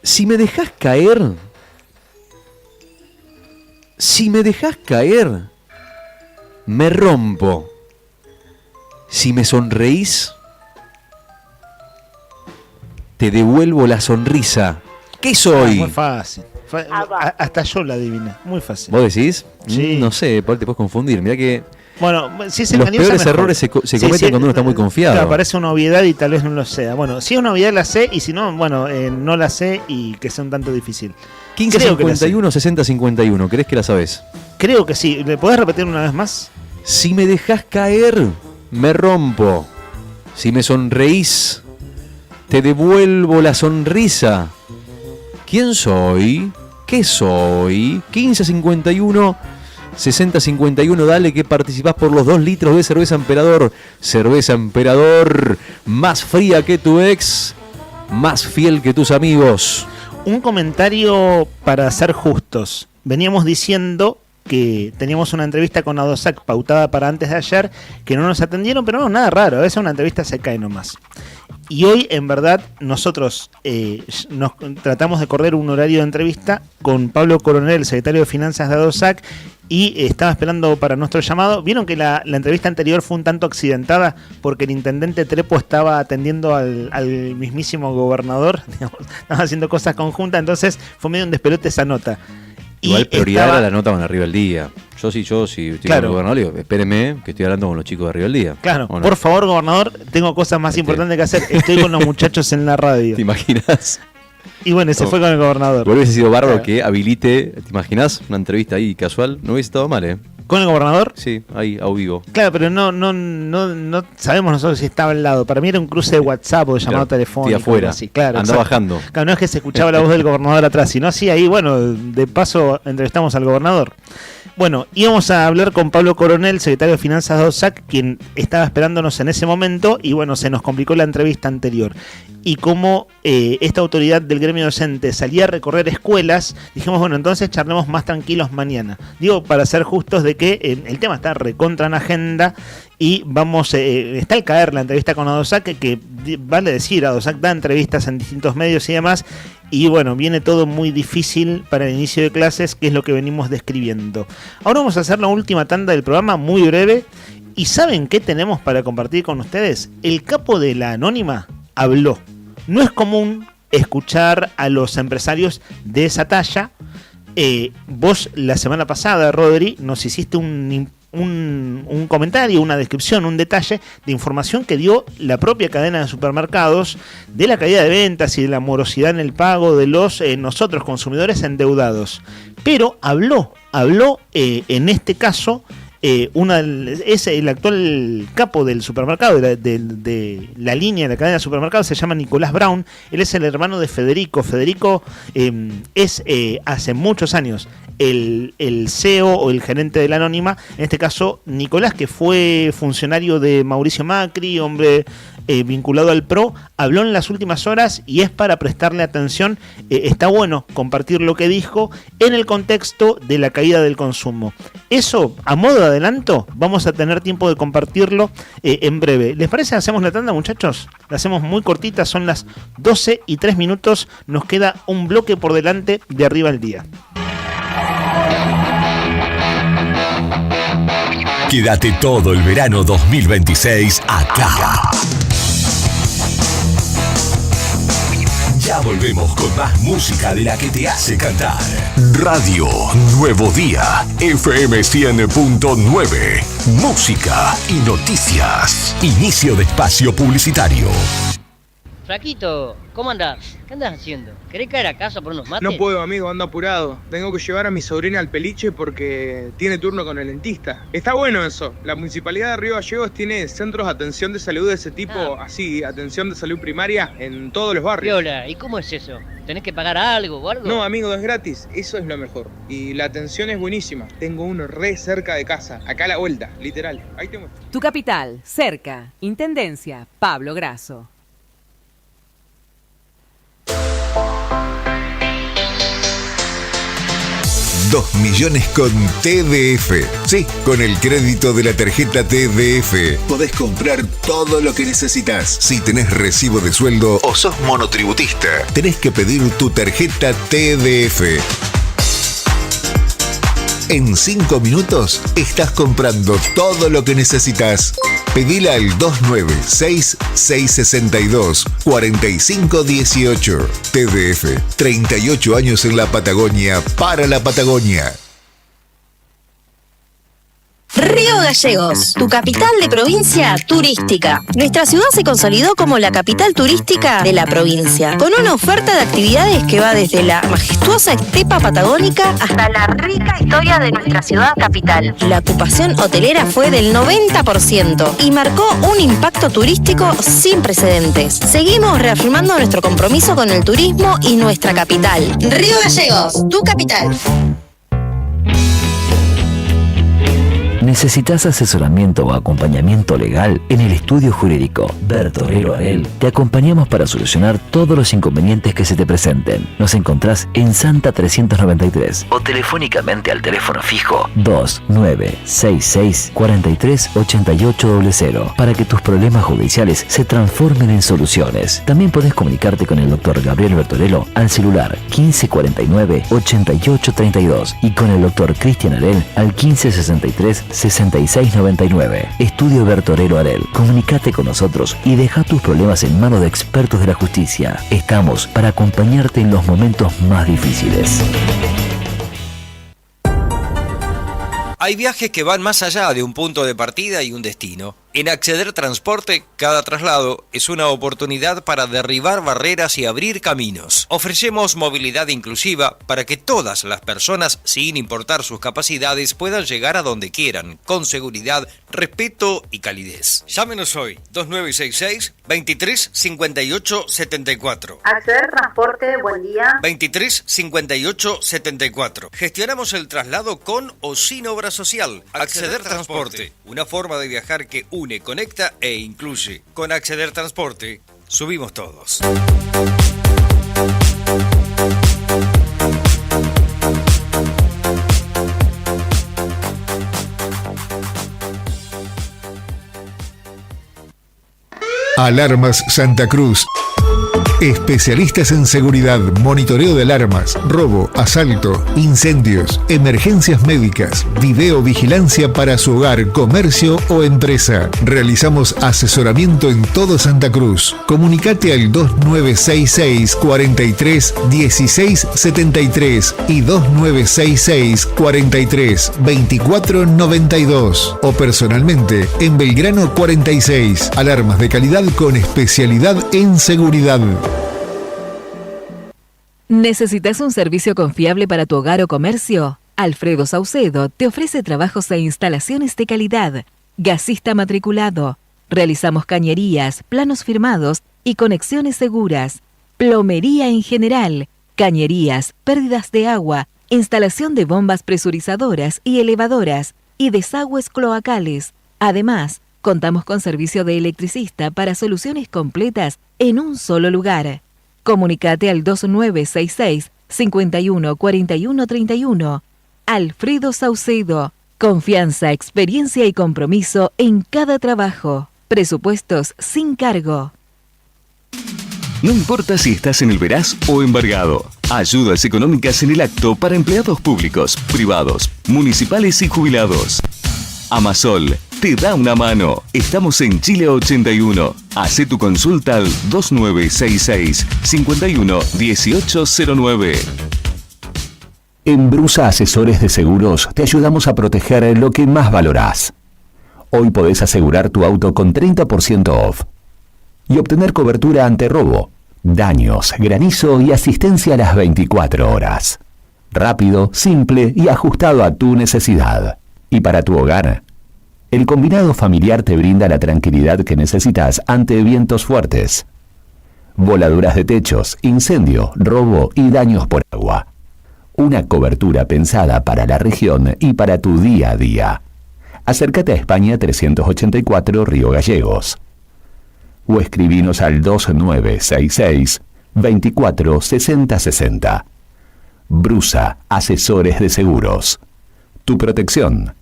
Si me dejas caer, Me rompo. Si me sonreís, te devuelvo la sonrisa. ¿Qué soy? Muy fácil. Hasta yo la adiviné. Muy fácil. ¿Vos decís? Sí. No sé, te puedes confundir. Mirá que bueno, si es los engañosa, peores mejor. errores se cometen cuando uno está muy confiado. Claro, parece una obviedad y tal vez no lo sea. Bueno, si es una obviedad la sé, y si no, bueno, no la sé y que sea un tanto difícil. 1551 6051, ¿crees que la sabés? Creo que sí. ¿Le podés repetir una vez más? Si me dejás caer, me rompo. Si me sonreís, te devuelvo la sonrisa. ¿Quién soy? ¿Qué soy? 1551 6051, dale que participás por los 2 litros de cerveza Emperador. Cerveza Emperador, más fría que tu ex, más fiel que tus amigos. Un comentario para ser justos. Veníamos diciendo que teníamos una entrevista con Adosac pautada para antes de ayer, que no nos atendieron, pero no, nada raro, a veces una entrevista se cae nomás. Y hoy, en verdad, nosotros nos tratamos de correr un horario de entrevista con Pablo Coronel, el secretario de Finanzas de Adosac, y estaba esperando para nuestro llamado. Vieron que la entrevista anterior fue un tanto accidentada porque el intendente Trepo estaba atendiendo al mismísimo gobernador, digamos, estaba haciendo cosas conjuntas, entonces fue medio un despelote esa nota. Igual prioridad era la nota con Arriba del Día. Yo si estoy con el gobernador, digo, espéreme que estoy hablando con los chicos de Arriba del Día. Claro, ¿O no? por favor, gobernador, tengo cosas más importantes que hacer. Estoy con los muchachos en la radio. ¿Te imaginas? Y bueno, se fue con el gobernador. Hubiese sido bárbaro que habilite, ¿te imaginas? Una entrevista ahí casual, no hubiese estado mal, ¿eh? ¿Con el gobernador? Sí, ahí, a vivo. Claro, pero no sabemos nosotros si estaba al lado. Para mí era un cruce de WhatsApp o de llamado telefónico. Estoy afuera, así. Claro, anda bajando. Claro, no es que se escuchaba la voz del gobernador atrás, sino así ahí, bueno, de paso entrevistamos al gobernador. Bueno, íbamos a hablar con Pablo Coronel, secretario de Finanzas de Adosac, quien estaba esperándonos en ese momento y bueno, se nos complicó la entrevista anterior. Y como esta autoridad del gremio docente salía a recorrer escuelas, dijimos, bueno, entonces charlemos más tranquilos mañana. Digo, para ser justos de que el tema está recontra en agenda y vamos, está al caer la entrevista con Adosac, que vale decir, Adosac da entrevistas en distintos medios y demás, y bueno, viene todo muy difícil para el inicio de clases, que es lo que venimos describiendo. Ahora vamos a hacer la última tanda del programa, muy breve, y ¿saben qué tenemos para compartir con ustedes? El capo de la Anónima habló. No es común escuchar a los empresarios de esa talla. Vos la semana pasada, Rodri, nos hiciste un comentario, una descripción, un detalle de información que dio la propia cadena de supermercados de la caída de ventas y de la morosidad en el pago de los nosotros consumidores endeudados. Pero habló en este caso es el actual capo del supermercado, de la línea de la cadena de supermercados, se llama Nicolás Brown. Él es el hermano de Federico. Federico es hace muchos años el CEO o el gerente de la Anónima. En este caso, Nicolás, que fue funcionario de Mauricio Macri, hombre vinculado al PRO, habló en las últimas horas y es para prestarle atención. Está bueno compartir lo que dijo en el contexto de la caída del consumo. Eso, a modo de adelanto, vamos a tener tiempo de compartirlo en breve. ¿Les parece? ¿Hacemos la tanda, muchachos? La hacemos muy cortita, son las 12:03. Nos queda un bloque por delante de Arriba al Día. Quédate todo el verano 2026 acá. Ya volvemos con más música de la que te hace cantar. Radio Nuevo Día, FM 100.9. Música y noticias. Inicio de espacio publicitario. Flaquito, ¿cómo andás? ¿Qué andás haciendo? ¿Querés caer a casa por unos mates? No puedo, amigo, ando apurado. Tengo que llevar a mi sobrina al peliche porque tiene turno con el dentista. Está bueno eso. La Municipalidad de Río Gallegos tiene centros de atención de salud de ese tipo, así, atención de salud primaria en todos los barrios. Viola, ¿y cómo es eso? ¿Tenés que pagar algo o algo? No, amigo, es gratis. Eso es lo mejor. Y la atención es buenísima. Tengo uno re cerca de casa. Acá a la vuelta, literal. Ahí te muestro. Tu capital, cerca. Intendencia, Pablo Grasso. 2 millones con TDF. Sí, con el crédito de la tarjeta TDF podés comprar todo lo que necesitas. Si tenés recibo de sueldo o sos monotributista, tenés que pedir tu tarjeta TDF. En 5 minutos estás comprando todo lo que necesitas. Pedila al 296-662-4518. TDF, 38 años en la Patagonia, para la Patagonia. Río Gallegos, tu capital de provincia turística. Nuestra ciudad se consolidó como la capital turística de la provincia, con una oferta de actividades que va desde la majestuosa estepa patagónica hasta la rica historia de nuestra ciudad capital. La ocupación hotelera fue del 90% y marcó un impacto turístico sin precedentes. Seguimos reafirmando nuestro compromiso con el turismo y nuestra capital. Río Gallegos, tu capital. ¿Necesitas asesoramiento o acompañamiento legal? En el estudio jurídico Bertorero Arel te acompañamos para solucionar todos los inconvenientes que se te presenten. Nos encontrás en Santa 393 o telefónicamente al teléfono fijo 2966 43 8800 para que tus problemas judiciales se transformen en soluciones. También podés comunicarte con el doctor Gabriel Bertorello al celular 1549 8832 y con el doctor Cristian Arel al 1563 6699. Estudio Bertorero Arel. Comunicate con nosotros y deja tus problemas en manos de expertos de la justicia. Estamos para acompañarte en los momentos más difíciles. Hay viajes que van más allá de un punto de partida y un destino. En Acceder Transporte, cada traslado es una oportunidad para derribar barreras y abrir caminos. Ofrecemos movilidad inclusiva para que todas las personas, sin importar sus capacidades, puedan llegar a donde quieran, con seguridad, respeto y calidez. Llámenos hoy, 2966-235874. Acceder Transporte, buen día. 235874. Gestionamos el traslado con o sin obra social. Acceder Transporte, una forma de viajar que une, conecta e incluye. Con Acceder Transporte, subimos todos. Alarmas Santa Cruz. Especialistas en seguridad, monitoreo de alarmas, robo, asalto, incendios, emergencias médicas, videovigilancia para su hogar, comercio o empresa. Realizamos asesoramiento en todo Santa Cruz. Comunicate al 2966 43 16 73 y 2966 43 24 92 o personalmente en Belgrano 46. Alarmas de calidad con especialidad en seguridad. ¿Necesitas un servicio confiable para tu hogar o comercio? Alfredo Saucedo te ofrece trabajos e instalaciones de calidad. Gasista matriculado. Realizamos cañerías, planos firmados y conexiones seguras. Plomería en general. Cañerías, pérdidas de agua, instalación de bombas presurizadoras y elevadoras y desagües cloacales. Además, contamos con servicio de electricista para soluciones completas en un solo lugar. Comunicate al 2966 51 41 31. Alfredo Saucedo. Confianza, experiencia y compromiso en cada trabajo. Presupuestos sin cargo. No importa si estás en el Veraz o embargado. Ayudas económicas en el acto para empleados públicos, privados, municipales y jubilados. Amasol te da una mano. Estamos en Chile 81. Hacé tu consulta al 2966 51 1809. En Brusa Asesores de Seguros te ayudamos a proteger lo que más valorás. Hoy podés asegurar tu auto con 30% off y obtener cobertura ante robo, daños, granizo y asistencia a las 24 horas. Rápido, simple y ajustado a tu necesidad. Y para tu hogar, el combinado familiar te brinda la tranquilidad que necesitas ante vientos fuertes, voladuras de techos, incendio, robo y daños por agua. Una cobertura pensada para la región y para tu día a día. Acércate a España 384 Río Gallegos. O escribinos al 2966 24 60 60. Brusa Asesores de Seguros. Tu protección,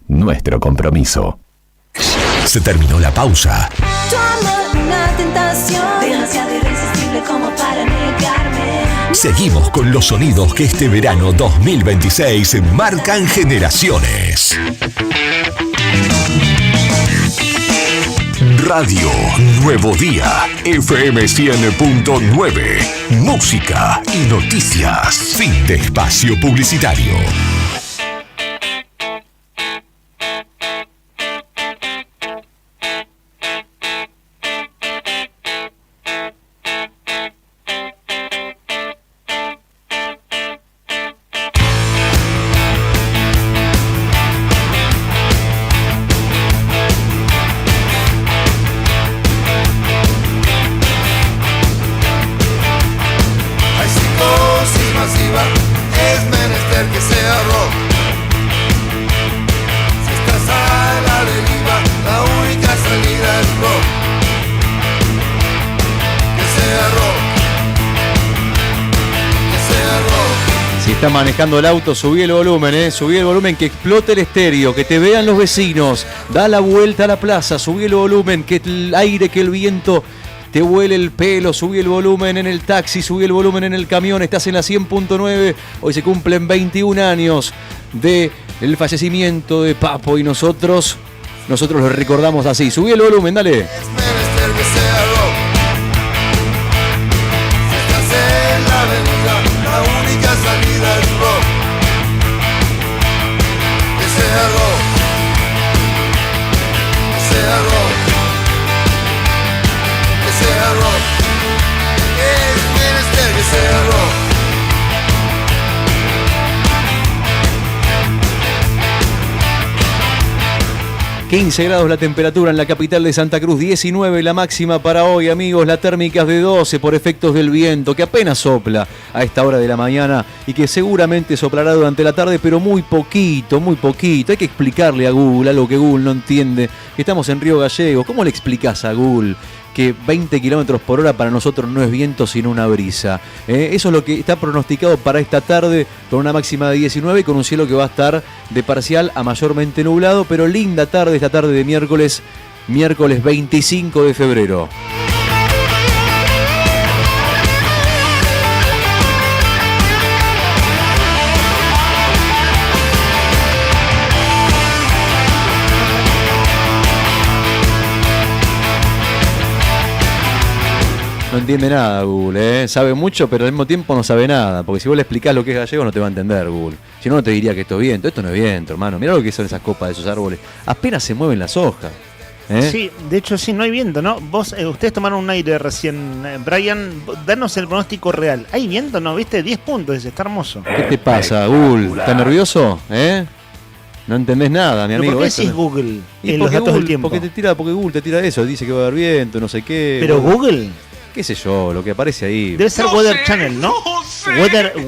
nuestro compromiso. Se terminó la pausa. Tu amor, una tentación demasiado irresistible como para negarme. Seguimos con los sonidos que este verano 2026 marcan generaciones. Radio Nuevo Día, FM 100.9, música y noticias. Fin de espacio publicitario. Manejando el auto, subí el volumen, subí el volumen, que explote el estéreo, que te vean los vecinos, da la vuelta a la plaza, subí el volumen, que el aire, que el viento te huele el pelo, subí el volumen en el taxi, subí el volumen en el camión, estás en la 100.9, hoy se cumplen 21 años del fallecimiento de Papo y nosotros lo recordamos así, subí el volumen, dale. Gracias. 15 grados la temperatura en la capital de Santa Cruz, 19 la máxima para hoy, amigos. La térmica es de 12 por efectos del viento, que apenas sopla a esta hora de la mañana y que seguramente soplará durante la tarde, pero muy poquito, muy poquito. Hay que explicarle a Google algo que Google no entiende, que estamos en Río Gallegos. ¿Cómo le explicás a Google que 20 kilómetros por hora para nosotros no es viento sino una brisa? Eso es lo que está pronosticado para esta tarde, con una máxima de 19 y con un cielo que va a estar de parcial a mayormente nublado, pero linda tarde esta tarde de miércoles 25 de febrero. No entiende nada Google, sabe mucho, pero al mismo tiempo no sabe nada. Porque si vos le explicás lo que es gallego, no te va a entender Google. Si no, no te diría que esto es viento. Esto no es viento, hermano. Mirá lo que son esas copas de esos árboles. Apenas se mueven las hojas. Sí, de hecho sí, no hay viento, ¿no? Ustedes tomaron un aire recién. Brian, danos el pronóstico real. ¿Hay viento? ¿No? ¿Viste? 10 puntos, dice, está hermoso. ¿Qué te pasa, Google? ¿Estás nervioso? No entendés nada, mi amigo. ¿Por qué decís Google en los datos Google, del tiempo? Porque Google te tira eso, dice que va a haber viento, no sé qué. ¿Pero Google? Qué sé yo, lo que aparece ahí. Debe ser Weather Channel, ¿no?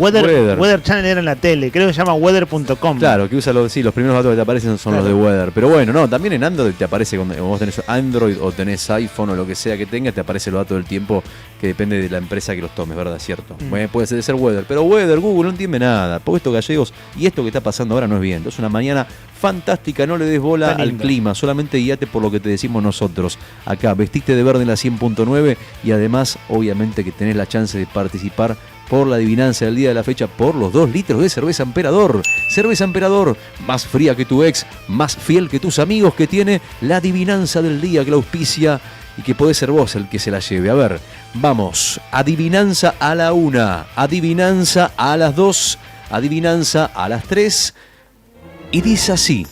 Weather Channel era en la tele, creo que se llama weather.com. Claro, que usa los primeros datos que te aparecen son los de Weather. Pero bueno, no, también en Android te aparece, cuando vos tenés Android o tenés iPhone o lo que sea que tengas, te aparece los datos del tiempo, que depende de la empresa que los tomes, ¿verdad? Cierto. Bueno, puede ser Weather, pero Weather, Google no entiende nada. Porque estos gallegos y esto que está pasando ahora no es viento. Es una mañana fantástica, no le des bola al clima, solamente guíate por lo que te decimos nosotros. Acá, vestiste de verde en la 100.9 y además, obviamente, que tenés la chance de participar por la adivinanza del día de la fecha por los 2 litros de cerveza Emperador. Cerveza Emperador, más fría que tu ex, más fiel que tus amigos, que tiene la adivinanza del día que la auspicia y que podés ser vos el que se la lleve. A ver, vamos, adivinanza a la 1, adivinanza a las 2, adivinanza a las 3 y dice así.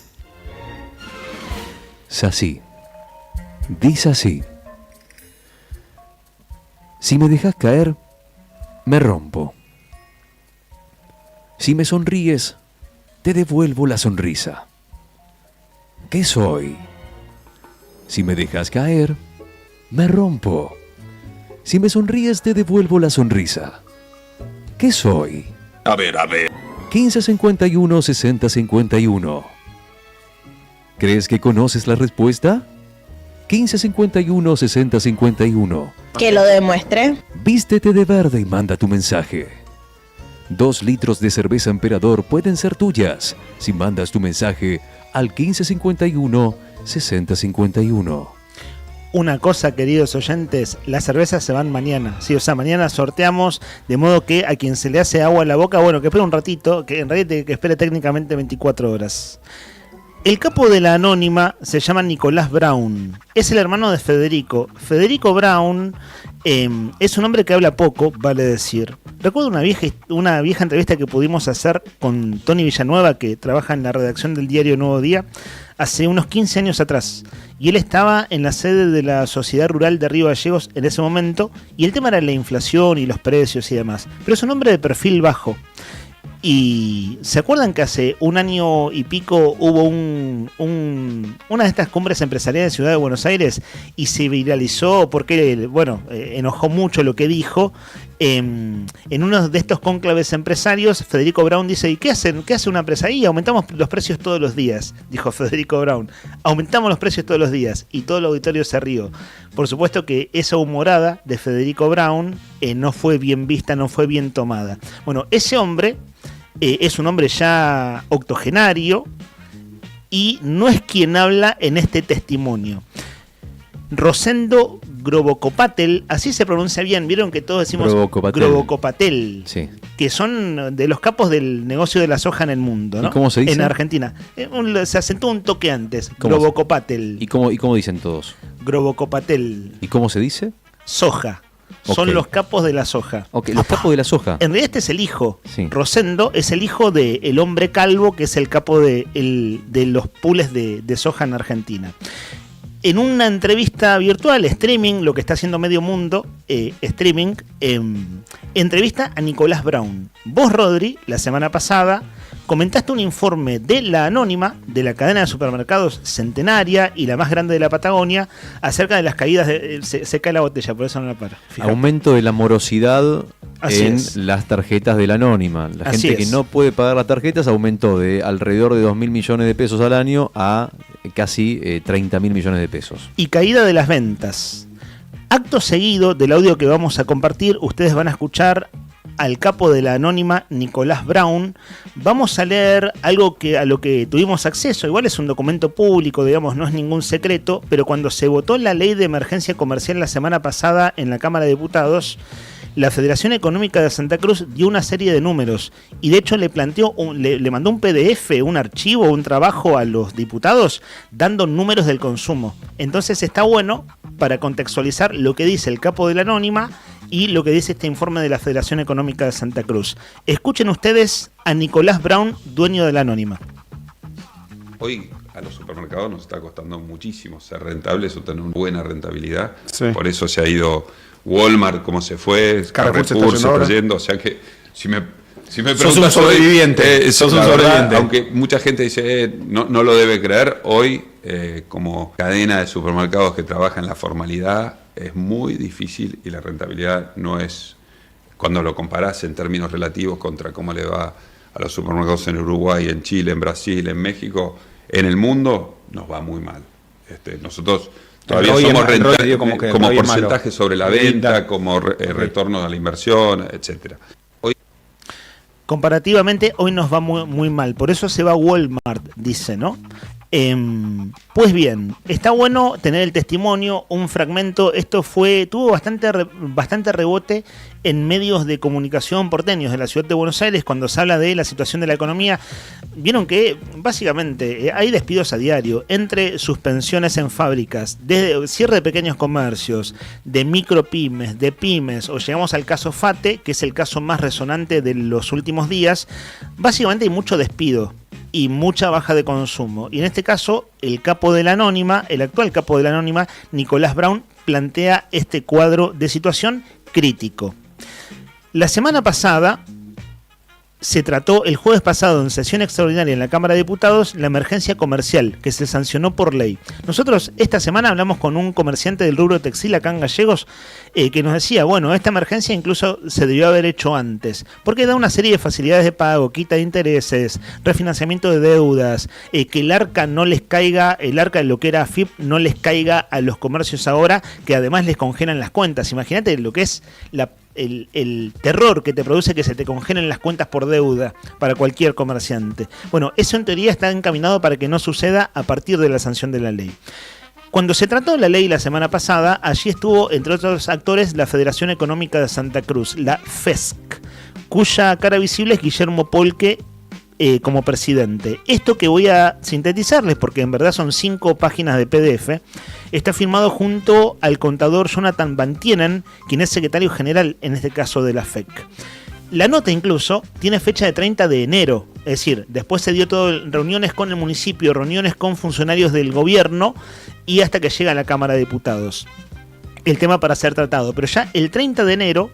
Dice así. Si me dejas caer, me rompo. Si me sonríes, te devuelvo la sonrisa. ¿Qué soy? Si me dejas caer, me rompo. Si me sonríes, te devuelvo la sonrisa. ¿Qué soy? A ver. 1551 6051. ¿Crees que conoces la respuesta? 1551 6051. Que lo demuestre. Vístete de verde y manda tu mensaje. 2 litros de cerveza Emperador pueden ser tuyas si mandas tu mensaje al 1551 6051. una cosa, queridos oyentes, las cervezas se van mañana. Sí, o sea, mañana sorteamos, de modo que a quien se le hace agua en la boca, bueno, que espere un ratito, que en realidad que espere técnicamente 24 horas. El capo de la Anónima se llama Nicolás Brown. Es el hermano de Federico. Federico Brown es un hombre que habla poco, vale decir. Recuerdo una vieja entrevista que pudimos hacer con Tony Villanueva, que trabaja en la redacción del diario Nuevo Día, hace unos 15 años atrás. Y él estaba en la sede de la Sociedad Rural de Río Gallegos en ese momento, y el tema era la inflación y los precios y demás. Pero es un hombre de perfil bajo. Y ¿se acuerdan que hace un año y pico hubo una de estas cumbres empresariales de Ciudad de Buenos Aires y se viralizó porque, bueno, enojó mucho lo que dijo? En uno de estos cónclaves empresarios, Federico Brown dice: ¿y qué hace una empresa ahí? Aumentamos los precios todos los días, dijo Federico Brown. Aumentamos los precios todos los días. Y todo el auditorio se rió. Por supuesto que esa humorada de Federico Brown no fue bien vista, no fue bien tomada. Bueno, ese hombre es un hombre ya octogenario y no es quien habla en este testimonio. Rosendo Grobocopatel, así se pronuncia bien, vieron que todos decimos Grobocopatel, sí, que son de los capos del negocio de la soja en el mundo, ¿no? ¿Y cómo se dice? En Argentina. Se asentó un toque antes, Grobocopatel. ¿Y cómo dicen todos? Grobocopatel. ¿Y cómo se dice? Soja. Son los capos de la soja. Ok, los capos de la soja. En realidad este es el hijo. Sí. Rosendo es el hijo del hombre calvo, que es el capo de los pools de soja en Argentina. En una entrevista virtual, streaming, lo que está haciendo medio mundo, streaming, entrevista a Nicolás Brown. Vos, Rodri, la semana pasada, comentaste un informe de La Anónima, de la cadena de supermercados centenaria y la más grande de la Patagonia, acerca de las caídas de... Se cae la botella, por eso no la paro. Fíjate. Aumento de la morosidad en es. las tarjetas de La Anónima. La Así gente que es. no puede pagar las tarjetas aumentó de alrededor de 2.000 millones de pesos al año a casi 30.000 millones de pesos. Y caída de las ventas. Acto seguido del audio que vamos a compartir, ustedes van a escuchar al capo de La Anónima, Nicolás Brown. Vamos a leer algo a lo que tuvimos acceso. Igual es un documento público, digamos, no es ningún secreto, pero cuando se votó la ley de emergencia comercial la semana pasada en la Cámara de Diputados, la Federación Económica de Santa Cruz dio una serie de números y de hecho le mandó un PDF, un archivo, un trabajo a los diputados dando números del consumo. Entonces está bueno para contextualizar lo que dice el capo de La Anónima y lo que dice este informe de la Federación Económica de Santa Cruz. Escuchen ustedes a Nicolás Brown, dueño de La Anónima. Hoy a los supermercados nos está costando muchísimo ser rentables o tener una buena rentabilidad. Sí. Por eso se ha ido Walmart como se fue, Carrefour se está yendo. O sea que si me preguntas sos un sobreviviente. sos un sobreviviente. Aunque mucha gente dice no lo debe creer, hoy como cadena de supermercados que trabaja en la formalidad es muy difícil y la rentabilidad no es, cuando lo comparás en términos relativos contra cómo le va a los supermercados en Uruguay, en Chile, en Brasil, en México, en el mundo, nos va muy mal. Nosotros todavía somos rentables como porcentaje sobre la venta, como retorno a la inversión, etcétera. Comparativamente, hoy nos va muy, muy mal. Por eso se va a Walmart, dice, ¿no? Pues bien, está bueno tener el testimonio, un fragmento. Esto tuvo bastante rebote en medios de comunicación porteños de la ciudad de Buenos Aires cuando se habla de la situación de la economía. Vieron que básicamente hay despidos a diario, entre suspensiones en fábricas, desde cierre de pequeños comercios, de micropymes, de pymes, o llegamos al caso FATE, que es el caso más resonante de los últimos días. Básicamente hay mucho despido y mucha baja de consumo. Y en este caso, el capo de La Anónima, el actual capo de La Anónima, Nicolás Brown, plantea este cuadro de situación crítico. La semana pasada se trató, el jueves pasado, en sesión extraordinaria en la Cámara de Diputados, la emergencia comercial que se sancionó por ley. Nosotros esta semana hablamos con un comerciante del rubro textil acá en Gallegos que nos decía, bueno, esta emergencia incluso se debió haber hecho antes, porque da una serie de facilidades de pago, quita de intereses, refinanciamiento de deudas, que el arca no les caiga, el arca de lo que era AFIP no les caiga a los comercios ahora, que además les congelan las cuentas. Imagínate lo que es el terror que te produce que se te congelen las cuentas por deuda para cualquier comerciante. Bueno, eso en teoría está encaminado para que no suceda a partir de la sanción de la ley. Cuando se trató la ley la semana pasada, allí estuvo, entre otros actores, la Federación Económica de Santa Cruz, la FESC, cuya cara visible es Guillermo Polque como presidente. Esto que voy a sintetizarles, porque en verdad son 5 páginas de PDF, está firmado junto al contador Jonathan Van Tienen, quien es secretario general, en este caso, de la FEC. La nota incluso tiene fecha de 30 de enero, es decir, después se dio todo reuniones con el municipio, reuniones con funcionarios del gobierno y hasta que llega a la Cámara de Diputados el tema para ser tratado. Pero ya el 30 de enero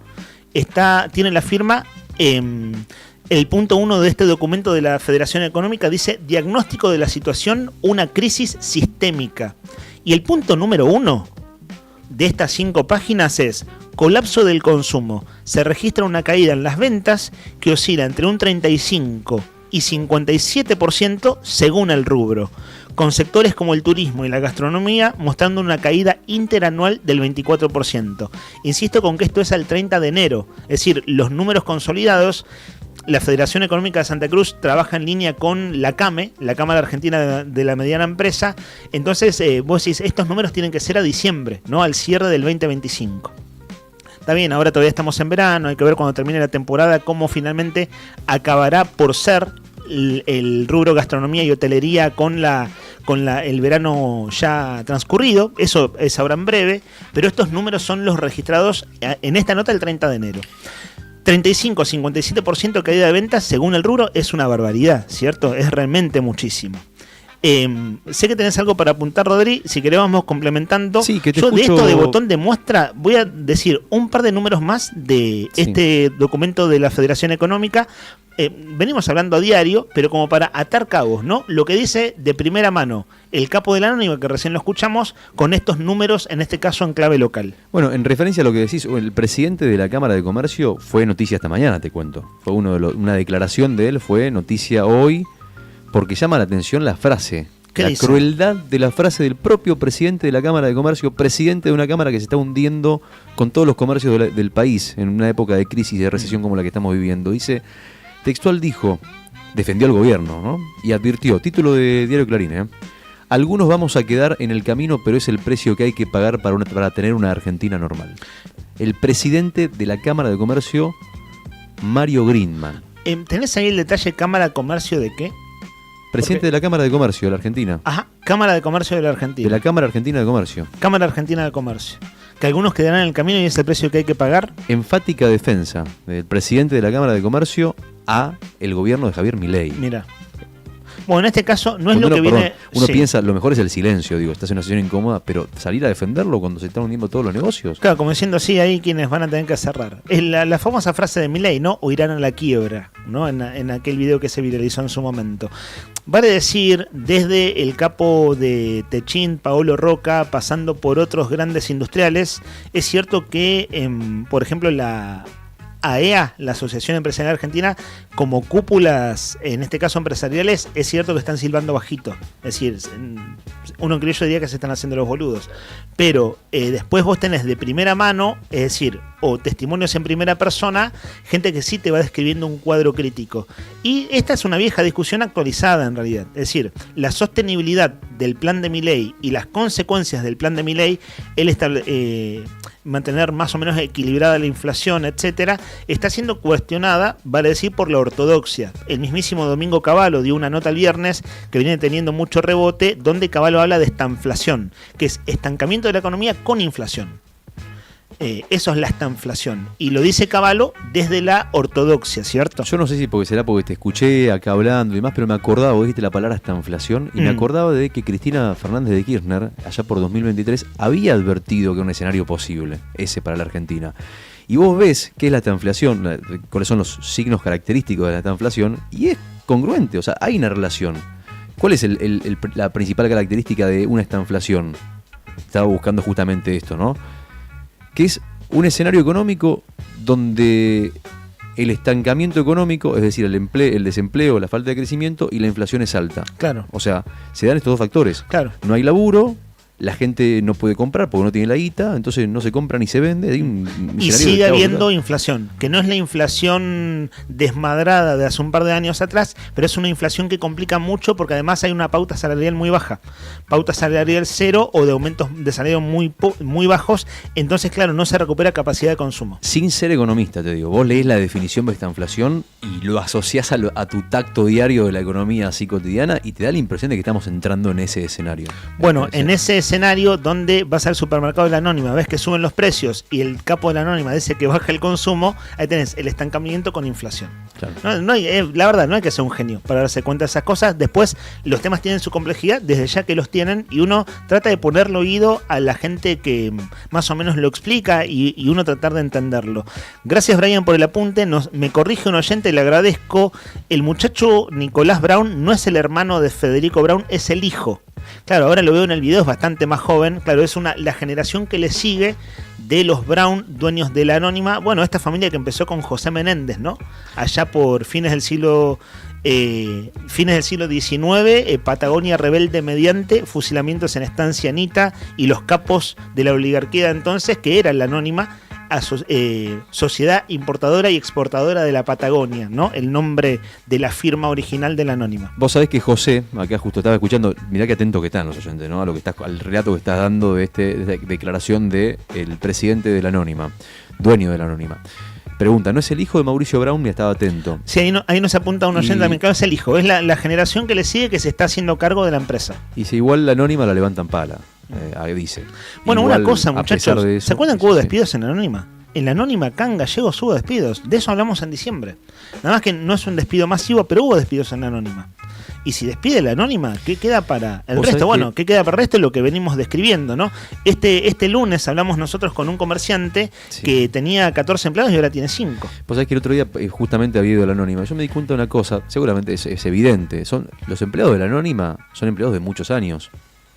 tiene la firma. El punto 1 de este documento de la Federación Económica dice: diagnóstico de la situación, una crisis sistémica. Y el punto número 1 de estas 5 páginas es: colapso del consumo. Se registra una caída en las ventas que oscila entre un 35 y 57% según el rubro, con sectores como el turismo y la gastronomía mostrando una caída interanual del 24%. Insisto con que esto es al 30 de enero, es decir, los números consolidados. La Federación Económica de Santa Cruz trabaja en línea con la CAME, la Cámara Argentina de la Mediana Empresa. Entonces, vos decís, estos números tienen que ser a diciembre, no al cierre del 2025. Está bien, ahora todavía estamos en verano, hay que ver cuando termine la temporada cómo finalmente acabará por ser el rubro gastronomía y hotelería con el verano ya transcurrido. Eso es ahora en breve, pero estos números son los registrados en esta nota el 30 de enero. 35-57% caída de ventas según el rubro es una barbaridad, ¿cierto? Es realmente muchísimo. Sé que tenés algo para apuntar, Rodri. Si querés vamos complementando. Sí, que te Yo escucho... de esto de botón de muestra voy a decir un par de números más de este documento de la Federación Económica. Venimos hablando a diario, pero como para atar cabos, ¿no? Lo que dice de primera mano el capo del Anónimo, que recién lo escuchamos, con estos números, en este caso en clave local. Bueno, en referencia a lo que decís, el presidente de la Cámara de Comercio fue noticia esta mañana, te cuento. Fue una declaración de él, fue noticia hoy, porque llama la atención la frase. ¿Qué la dice? Crueldad de la frase del propio presidente de la Cámara de Comercio, presidente de una Cámara que se está hundiendo con todos los comercios del país en una época de crisis y de recesión como la que estamos viviendo. Dice, textual dijo, defendió al gobierno, ¿no? Y advirtió, título de Diario Clarín, algunos vamos a quedar en el camino, pero es el precio que hay que pagar para tener una Argentina normal. El presidente de la Cámara de Comercio, Mario Greenman. ¿Tenés ahí el detalle Cámara de Comercio de qué? Presidente de la Cámara de Comercio de la Argentina. Ajá, Cámara de Comercio de la Argentina. De la Cámara Argentina de Comercio. Cámara Argentina de Comercio. Que algunos quedarán en el camino y es el precio que hay que pagar. Enfática defensa del presidente de la Cámara de Comercio a el gobierno de Javier Milei. Mira. Bueno, en este caso no es cuando lo que viene... Uno sí. piensa, lo mejor es el silencio, digo, estás en una situación incómoda, pero salir a defenderlo cuando se están hundiendo todos los negocios. Claro, como diciendo, sí, ahí quienes van a tener que cerrar. Es la famosa frase de Milei, ¿no? O irán a la quiebra, ¿no? En aquel video que se viralizó en su momento. Vale decir, desde el capo de Techín, Paolo Roca, pasando por otros grandes industriales, es cierto que, por ejemplo, la AEA, la Asociación Empresarial Argentina, como cúpulas, en este caso empresariales, es cierto que están silbando bajito. Es decir, uno en criollo diría que se están haciendo los boludos. Pero después vos tenés de primera mano, es decir, o testimonios en primera persona, gente que sí te va describiendo un cuadro crítico. Y esta es una vieja discusión actualizada en realidad. Es decir, la sostenibilidad del plan de Milei y las consecuencias del plan de Milei, mantener más o menos equilibrada la inflación, etcétera, está siendo cuestionada, vale decir, por la ortodoxia. El mismísimo Domingo Cavallo dio una nota el viernes que viene teniendo mucho rebote, donde Cavallo habla de estanflación, que es estancamiento de la economía con inflación. Eso es la estanflación. Y lo dice Cavallo desde la ortodoxia, ¿cierto? Yo no sé si será porque te escuché acá hablando y demás, pero me acordaba, vos dijiste la palabra estanflación, y me acordaba de que Cristina Fernández de Kirchner, allá por 2023, había advertido que era un escenario posible, ese para la Argentina. Y vos ves qué es la estanflación, cuáles son los signos característicos de la estanflación, y es congruente, o sea, hay una relación. ¿Cuál es la principal característica de una estanflación? Estaba buscando justamente esto, ¿no? Que es un escenario económico donde el estancamiento económico, es decir, el desempleo, la falta de crecimiento y la inflación es alta. Claro. O sea, se dan estos dos factores. Claro. No hay laburo la gente no puede comprar porque no tiene la guita, entonces no se compra ni se vende. Y sigue habiendo inflación, que no es la inflación desmadrada de hace un par de años atrás, pero es una inflación que complica mucho porque además hay una pauta salarial muy baja, pauta salarial cero o de aumentos de salario muy bajos, entonces claro, no se recupera capacidad de consumo. Sin ser economista, te digo, vos lees la definición de esta inflación y lo asociás a tu tacto diario de la economía así cotidiana y te da la impresión de que estamos entrando en ese escenario. Bueno, en ese escenario donde vas al supermercado de la Anónima, ves que suben los precios y el capo de la Anónima dice que baja el consumo, ahí tenés el estancamiento con inflación. Claro. La verdad, no hay que ser un genio para darse cuenta de esas cosas. Después, los temas tienen su complejidad desde ya que los tienen y uno trata de ponerle oído a la gente que más o menos lo explica y uno tratar de entenderlo. Gracias, Brian, por el apunte. Me corrige un oyente, le agradezco. El muchacho Nicolás Brown no es el hermano de Federico Brown, es el hijo. Claro, ahora lo veo en el video, es bastante más joven. Claro, es la generación que le sigue de los Brown, dueños de la Anónima. Bueno, esta familia que empezó con José Menéndez, ¿no? Allá por fines del siglo XIX, Patagonia rebelde mediante, fusilamientos en Estancia Anita y los capos de la oligarquía de entonces, que era la Anónima, Sociedad Importadora y Exportadora de la Patagonia, ¿no? El nombre de la firma original de la Anónima. Vos sabés que José, acá justo estaba escuchando, mirá qué atento que están los oyentes, ¿no? Al relato que estás dando de esta declaración del presidente de la Anónima, dueño de la Anónima. Pregunta, ¿no es el hijo de Mauricio Brown? Me estaba atento. Sí, ahí nos apunta un oyente también, claro, es el hijo, es la generación que le sigue que se está haciendo cargo de la empresa. Y si igual la Anónima la levantan pala. Dice. Bueno, igual, una cosa, muchachos, de eso, ¿se acuerdan que hubo despidos en la Anónima? En la Anónima acá en Gallegos hubo despidos, de eso hablamos en diciembre. Nada más que no es un despido masivo, pero hubo despidos en la Anónima. Y si despide la Anónima, ¿qué queda para el resto? Bueno, ¿qué queda para el resto? Es lo que venimos describiendo, ¿no? Este lunes hablamos nosotros con un comerciante que tenía 14 empleados y ahora tiene 5. Pues sabés que el otro día justamente había ido a la Anónima. Yo me di cuenta de una cosa, seguramente es evidente. Los empleados de la Anónima son empleados de muchos años.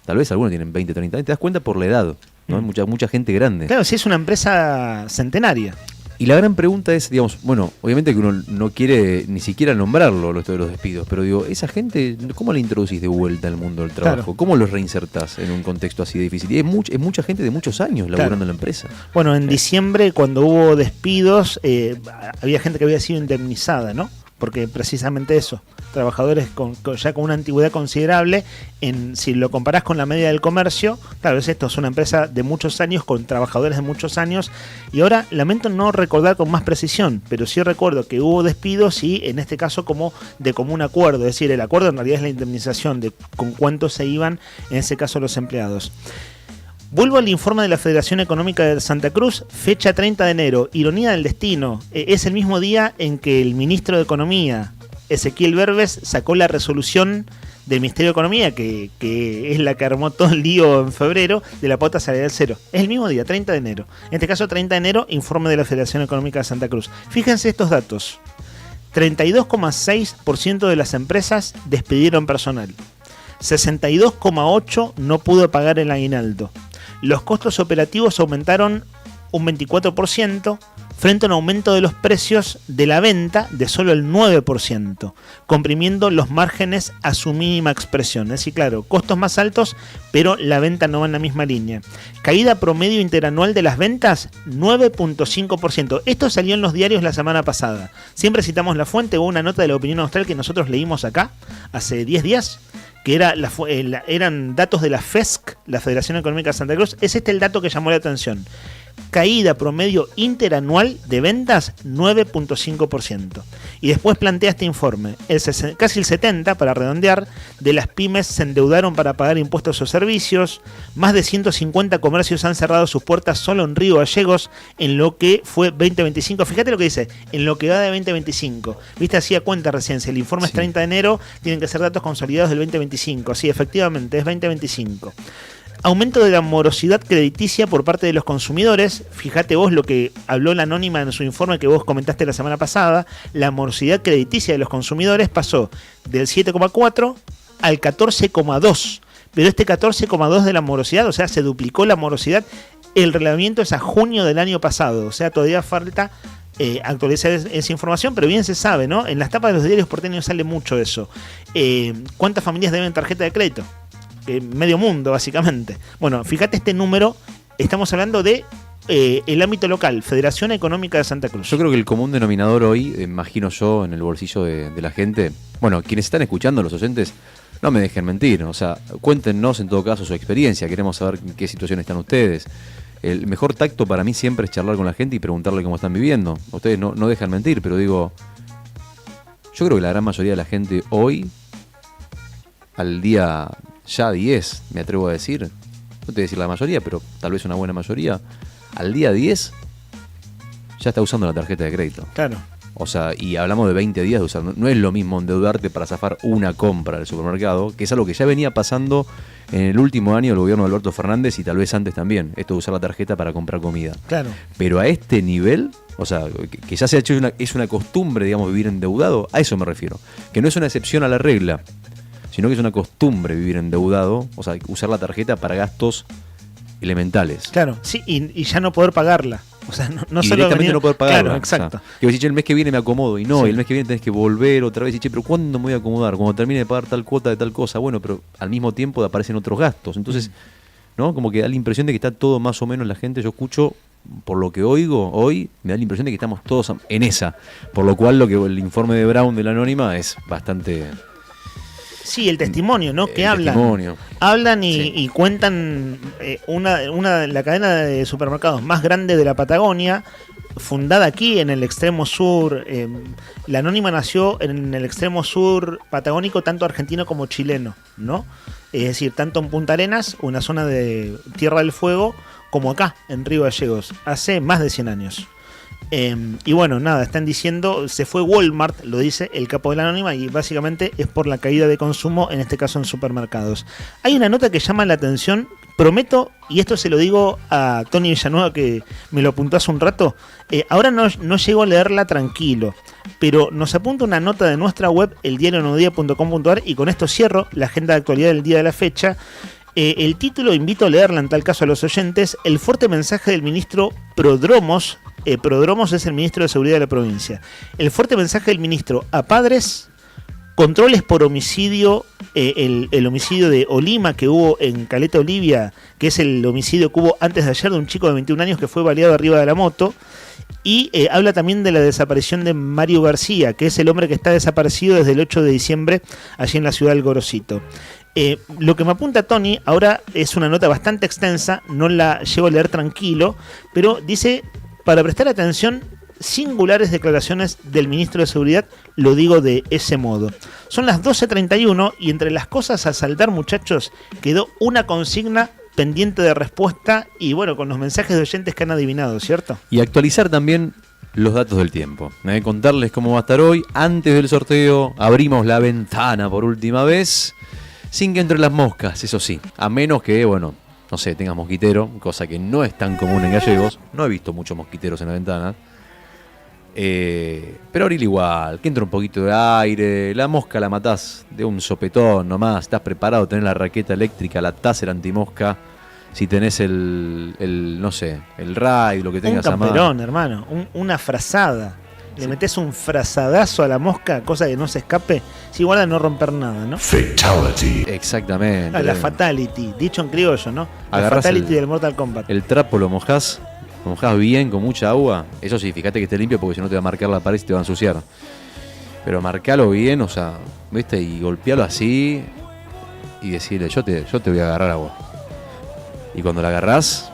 Tal vez algunos tienen 20, 30 años. Te das cuenta por la edad, ¿no? Hay mucha gente grande. Claro, sí, es una empresa centenaria. Y la gran pregunta es, digamos, bueno, obviamente que uno no quiere ni siquiera nombrarlo, esto de los despidos, pero digo, esa gente, ¿cómo la introducís de vuelta al mundo del trabajo? Claro. ¿Cómo los reinsertás en un contexto así de difícil? Y es mucha gente de muchos años laburando en la empresa. Bueno, en diciembre, cuando hubo despidos, había gente que había sido indemnizada, ¿no? Porque precisamente eso, trabajadores ya con una antigüedad considerable, si lo comparás con la media del comercio, claro, esto es una empresa de muchos años, con trabajadores de muchos años, y ahora lamento no recordar con más precisión, pero sí recuerdo que hubo despidos y en este caso como de común acuerdo, es decir, el acuerdo en realidad es la indemnización de con cuánto se iban, en ese caso los empleados. Vuelvo al informe de la Federación Económica de Santa Cruz, fecha 30 de enero, ironía del destino, es el mismo día en que el ministro de Economía, Ezequiel Berbes, sacó la resolución del Ministerio de Economía, que es la que armó todo el lío en febrero, de la pauta salarial cero. Es el mismo día, 30 de enero. En este caso, 30 de enero, informe de la Federación Económica de Santa Cruz. Fíjense estos datos. 32,6% de las empresas despidieron personal. 62,8% no pudo pagar el aguinaldo. Los costos operativos aumentaron un 24%, frente a un aumento de los precios de la venta de solo el 9%, comprimiendo los márgenes a su mínima expresión. Es decir, claro, costos más altos, pero la venta no va en la misma línea. Caída promedio interanual de las ventas, 9.5%. Esto salió en los diarios la semana pasada. Siempre citamos la fuente, hubo una nota de la Opinión Austral que nosotros leímos acá, hace 10 días, que eran datos de la FESC, la Federación Económica de Santa Cruz. Es el dato que llamó la atención. Caída promedio interanual de ventas, 9.5%. Y después plantea este informe. Casi el 70%, para redondear, de las pymes se endeudaron para pagar impuestos o servicios. Más de 150 comercios han cerrado sus puertas solo en Río Gallegos en lo que fue 2025. Fíjate lo que dice, en lo que va de 2025. Viste, hacía cuenta recién, si el informe es 30 de enero, tienen que ser datos consolidados del 2025. Sí, efectivamente, es 2025. Aumento de la morosidad crediticia por parte de los consumidores. Fíjate vos lo que habló la Anónima en su informe que vos comentaste la semana pasada. La morosidad crediticia de los consumidores pasó del 7,4 al 14,2. Pero este 14,2 de la morosidad, o sea, se duplicó la morosidad. El relevamiento es a junio del año pasado. O sea, todavía falta actualizar esa información, pero bien se sabe, ¿no? En las tapas de los diarios porteños sale mucho eso. ¿Cuántas familias deben tarjeta de crédito? medio mundo, básicamente. Bueno, fíjate este número, estamos hablando de el ámbito local, Federación Económica de Santa Cruz. Yo creo que el común denominador hoy, imagino yo, en el bolsillo de la gente, bueno, quienes están escuchando, los oyentes, no me dejen mentir, o sea, cuéntenos en todo caso su experiencia, queremos saber en qué situación están ustedes. El mejor tacto para mí siempre es charlar con la gente y preguntarle cómo están viviendo. Ustedes no dejan mentir, pero digo, yo creo que la gran mayoría de la gente hoy, al día ya 10, me atrevo a decir, no te voy a decir la mayoría, pero tal vez una buena mayoría, al día 10 ya está usando la tarjeta de crédito. Claro. O sea, y hablamos de 20 días de usar. No es lo mismo endeudarte para zafar una compra del supermercado, que es algo que ya venía pasando en el último año del gobierno de Alberto Fernández y tal vez antes también, esto de usar la tarjeta para comprar comida. Claro. Pero a este nivel, o sea, que ya se ha hecho es una costumbre, digamos, vivir endeudado, a eso me refiero. Que no es una excepción a la regla, sino que es una costumbre vivir endeudado, o sea, usar la tarjeta para gastos elementales. Claro, sí, y ya no poder pagarla. O sea, no y solo directamente venir... no poder pagarla. Claro, exacto. O sea, que vos decís, el mes que viene me acomodo, y no, Sí. y el mes que viene tenés que volver otra vez, y che, pero ¿cuándo me voy a acomodar? Cuando termine de pagar tal cuota de tal cosa. Bueno, pero al mismo tiempo aparecen otros gastos. Entonces, ¿no? Como que da la impresión de que está todo más o menos la gente, yo escucho, por lo que oigo hoy, me da la impresión de que estamos todos en esa. Por lo cual el informe de Brown de la Anónima es bastante... Sí, el testimonio, ¿no? Que hablan. Testimonio. Hablan y cuentan la cadena de supermercados más grande de la Patagonia, fundada aquí en el extremo sur. La Anónima nació en el extremo sur patagónico, tanto argentino como chileno, ¿no? Es decir, tanto en Punta Arenas, una zona de Tierra del Fuego, como acá, en Río Gallegos, hace más de 100 años. Y bueno, nada, están diciendo, se fue Walmart, lo dice el capo de la Anónima, y básicamente es por la caída de consumo, en este caso en supermercados. Hay una nota que llama la atención, prometo, y esto se lo digo a Tony Villanueva, que me lo apuntó hace un rato, ahora no llego a leerla tranquilo, pero nos apunta una nota de nuestra web, eldiarionuevodia.com.ar, y con esto cierro la agenda de actualidad del día de la fecha. El título, invito a leerla en tal caso a los oyentes, el fuerte mensaje del ministro Prodromos. Prodromos es el ministro de Seguridad de la provincia. El fuerte mensaje del ministro a padres, controles por homicidio, el homicidio de Olima que hubo en Caleta Olivia, que es el homicidio que hubo antes de ayer de un chico de 21 años que fue baleado arriba de la moto. Y habla también de la desaparición de Mario García, que es el hombre que está desaparecido desde el 8 de diciembre allí en la ciudad del Gorosito. Lo que me apunta Tony ahora es una nota bastante extensa, no la llevo a leer tranquilo, pero dice, para prestar atención, singulares declaraciones del ministro de Seguridad, lo digo de ese modo. Son las 12:31 y entre las cosas a saltar, muchachos, quedó una consigna pendiente de respuesta y bueno, con los mensajes de oyentes que han adivinado, ¿cierto? Y actualizar también los datos del tiempo. Contarles cómo va a estar hoy. Antes del sorteo abrimos la ventana por última vez, sin que entre las moscas, eso sí. A menos que, bueno, no sé, tengas mosquitero, cosa que no es tan común en Gallegos. No he visto muchos mosquiteros en la ventana. Pero abril igual, que entra un poquito de aire, la mosca la matás de un sopetón nomás, estás preparado, tenés la raqueta eléctrica, la taser antimosca, si tenés no sé, el raid, lo que tengas a mano. Un camperón, hermano, una frazada. Le metés un frazadazo a la mosca, cosa que no se escape, si igual a no romper nada, ¿no? Fatality. Exactamente. La fatality, dicho en criollo, ¿no? La Agarrás fatality del Mortal Kombat. El trapo lo mojás bien, con mucha agua. Eso sí, fíjate que esté limpio porque si no te va a marcar la pared y te va a ensuciar. Pero marcalo bien, o sea, ¿viste? Y golpealo así y decirle, yo te voy a agarrar agua. Y cuando la agarrás,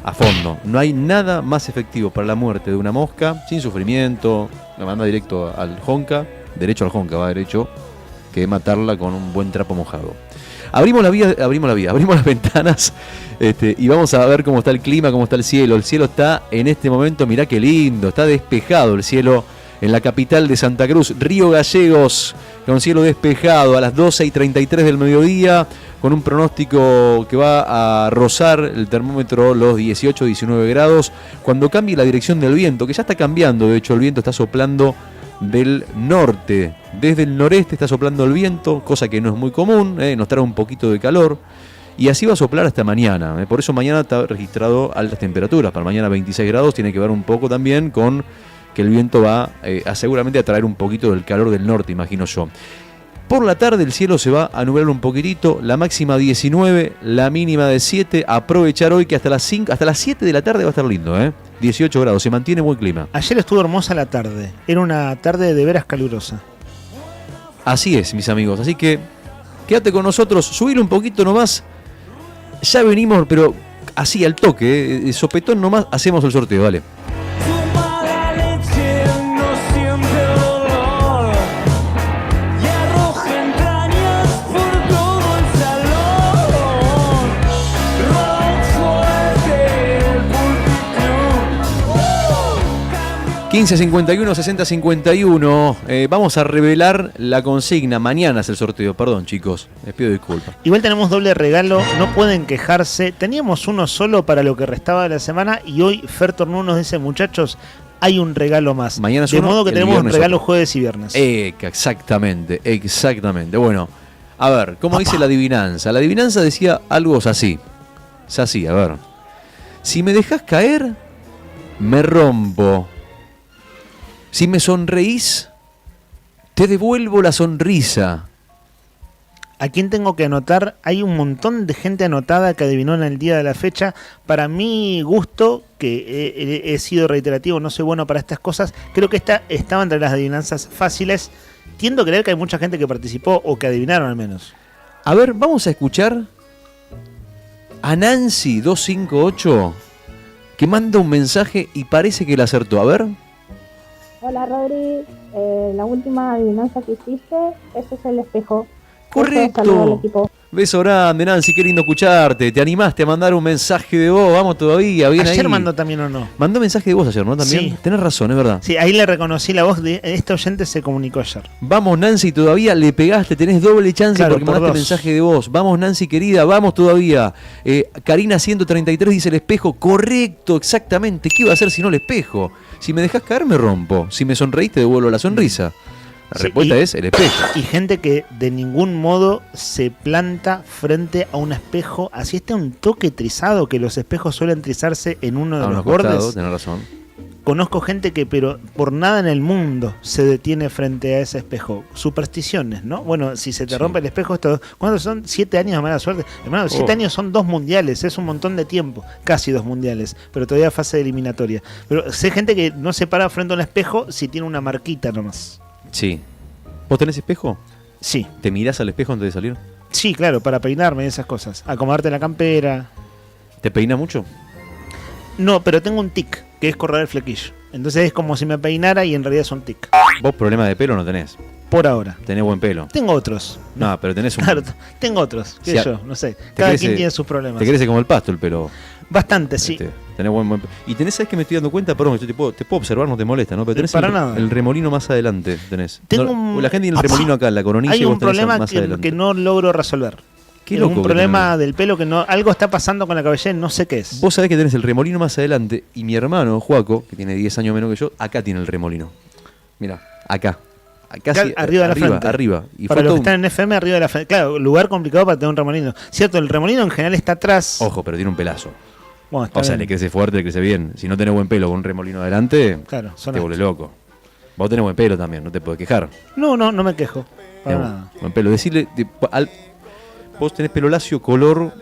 a fondo. No hay nada más efectivo para la muerte de una mosca, sin sufrimiento, la manda directo al jonca, derecho al jonca, va derecho, que matarla con un buen trapo mojado. Abrimos las ventanas y vamos a ver cómo está el clima, cómo está el cielo. El cielo está en este momento, mirá qué lindo, está despejado el cielo en la capital de Santa Cruz, Río Gallegos, con cielo despejado a las 12:33 del mediodía, con un pronóstico que va a rozar el termómetro los 18-19 grados, cuando cambie la dirección del viento, que ya está cambiando, de hecho el viento está soplando del norte, desde el noreste está soplando el viento, cosa que no es muy común, nos trae un poquito de calor, y así va a soplar hasta mañana, por eso mañana está registrado altas temperaturas, para mañana 26 grados, tiene que ver un poco también con que el viento va a seguramente a traer un poquito del calor del norte, imagino yo. Por la tarde el cielo se va a nublar un poquitito, la máxima 19, la mínima de 7. Aprovechar hoy que hasta las 7 de la tarde va a estar lindo, 18 grados, se mantiene buen clima. Ayer estuvo hermosa la tarde, era una tarde de veras calurosa. Así es, mis amigos, así que quédate con nosotros, subile un poquito nomás. Ya venimos, pero así al toque, sopetón nomás, hacemos el sorteo, dale. ...1551, 6051... vamos a revelar la consigna. Mañana es el sorteo, perdón chicos, les pido disculpas. Igual tenemos doble regalo, no pueden quejarse. Teníamos uno solo para lo que restaba de la semana y hoy Fer Tornú nos dice, muchachos, hay un regalo más. Mañana es de uno, modo que el tenemos viernes regalo otro. jueves y viernes. Exactamente. Bueno, a ver, ¿cómo dice la adivinanza? La adivinanza decía algo así. Es así, a ver. Si me dejas caer, me rompo. Si me sonreís, te devuelvo la sonrisa. ¿A quién tengo que anotar? Hay un montón de gente anotada que adivinó en el día de la fecha. Para mi gusto, que he sido reiterativo, no soy bueno para estas cosas, creo que esta estaba entre las adivinanzas fáciles. Tiendo a creer que hay mucha gente que participó o que adivinaron al menos. A ver, vamos a escuchar a Nancy 258 que manda un mensaje y parece que la acertó. A ver. Hola Rodri, la última adivinanza que hiciste, ese es el espejo. Correcto. Saludo al equipo. Beso grande, Nancy, qué lindo escucharte. Te animaste a mandar un mensaje de voz, vamos todavía, bien Ayer ahí. mandó también o no. Mandó mensaje de voz ayer, ¿no? También. Sí. Tenés razón, es verdad. Sí, ahí le reconocí la voz de este oyente, se comunicó ayer. Vamos, Nancy, todavía le pegaste, tenés doble chance Claro, porque por mandaste dos. mensaje de voz. Vamos, Nancy, querida, vamos todavía. Karina 133 dice el espejo. Correcto, exactamente. ¿Qué iba a hacer si no el espejo? Si me dejás caer, me rompo. Si me sonreís, te devuelvo la sonrisa. La respuesta es el espejo. Y gente que de ningún modo se planta frente a un espejo, así está un toque trizado, que los espejos suelen trizarse en uno de los bordes. Tenés razón. Conozco gente que, pero por nada en el mundo, se detiene frente a ese espejo. Supersticiones, ¿no? Bueno, si se te rompe el espejo, esto, ¿cuántos son? 7 años de mala suerte. Hermano, 7 años son 2 mundiales, es un montón de tiempo. Casi 2 mundiales, pero todavía fase de eliminatoria. Pero sé gente que no se para frente a un espejo si tiene una marquita nomás. Sí. ¿Vos tenés espejo? Sí. ¿Te mirás al espejo antes de salir? Sí, claro, para peinarme y esas cosas. Acomodarte la campera. ¿Te peina mucho? No, pero tengo un tic, que es correr el flequillo. Entonces es como si me peinara y en realidad es un tic. ¿Vos problema de pelo no tenés? Por ahora. Tenés buen pelo. Tengo otros. No, pero tenés un... Claro, tengo otros. ¿Qué Si sé yo? No sé. te Cada crece- quien tiene sus problemas. Te crece como el pasto el pelo. Bastante, sí. Tenés buen y tenés, ¿sabes que me estoy dando cuenta? Perdón, yo te puedo observar, no te molesta, ¿no? Pero tenés Para nada. el remolino más adelante. Tenés. Tengo No, un- la gente tiene el remolino acá, en la coronilla, Hay y vos un tenés problema más adelante. que no logro resolver. Qué Es loco un que problema del pelo que no... Algo está pasando con la cabellera y no sé qué es. Vos sabés que tenés el remolino más adelante y mi hermano, Juaco, que tiene 10 años menos que yo, acá tiene el remolino. Mirá, acá. Acá sí, arriba de la frente. Arriba. Y para fue los todo que están en FM, arriba de la frente. Claro, lugar complicado para tener un remolino. Cierto, el remolino en general está atrás. Ojo, pero tiene un pelazo. Bueno, está O sea, bien. le crece fuerte, le crece bien. Si no tenés buen pelo con un remolino adelante, Claro, son te vuelve loco. Vos tenés buen pelo también, no te podés quejar. No me quejo. Para Digamos, nada. buen pelo. Decirle, vos tenés pelo lacio, color,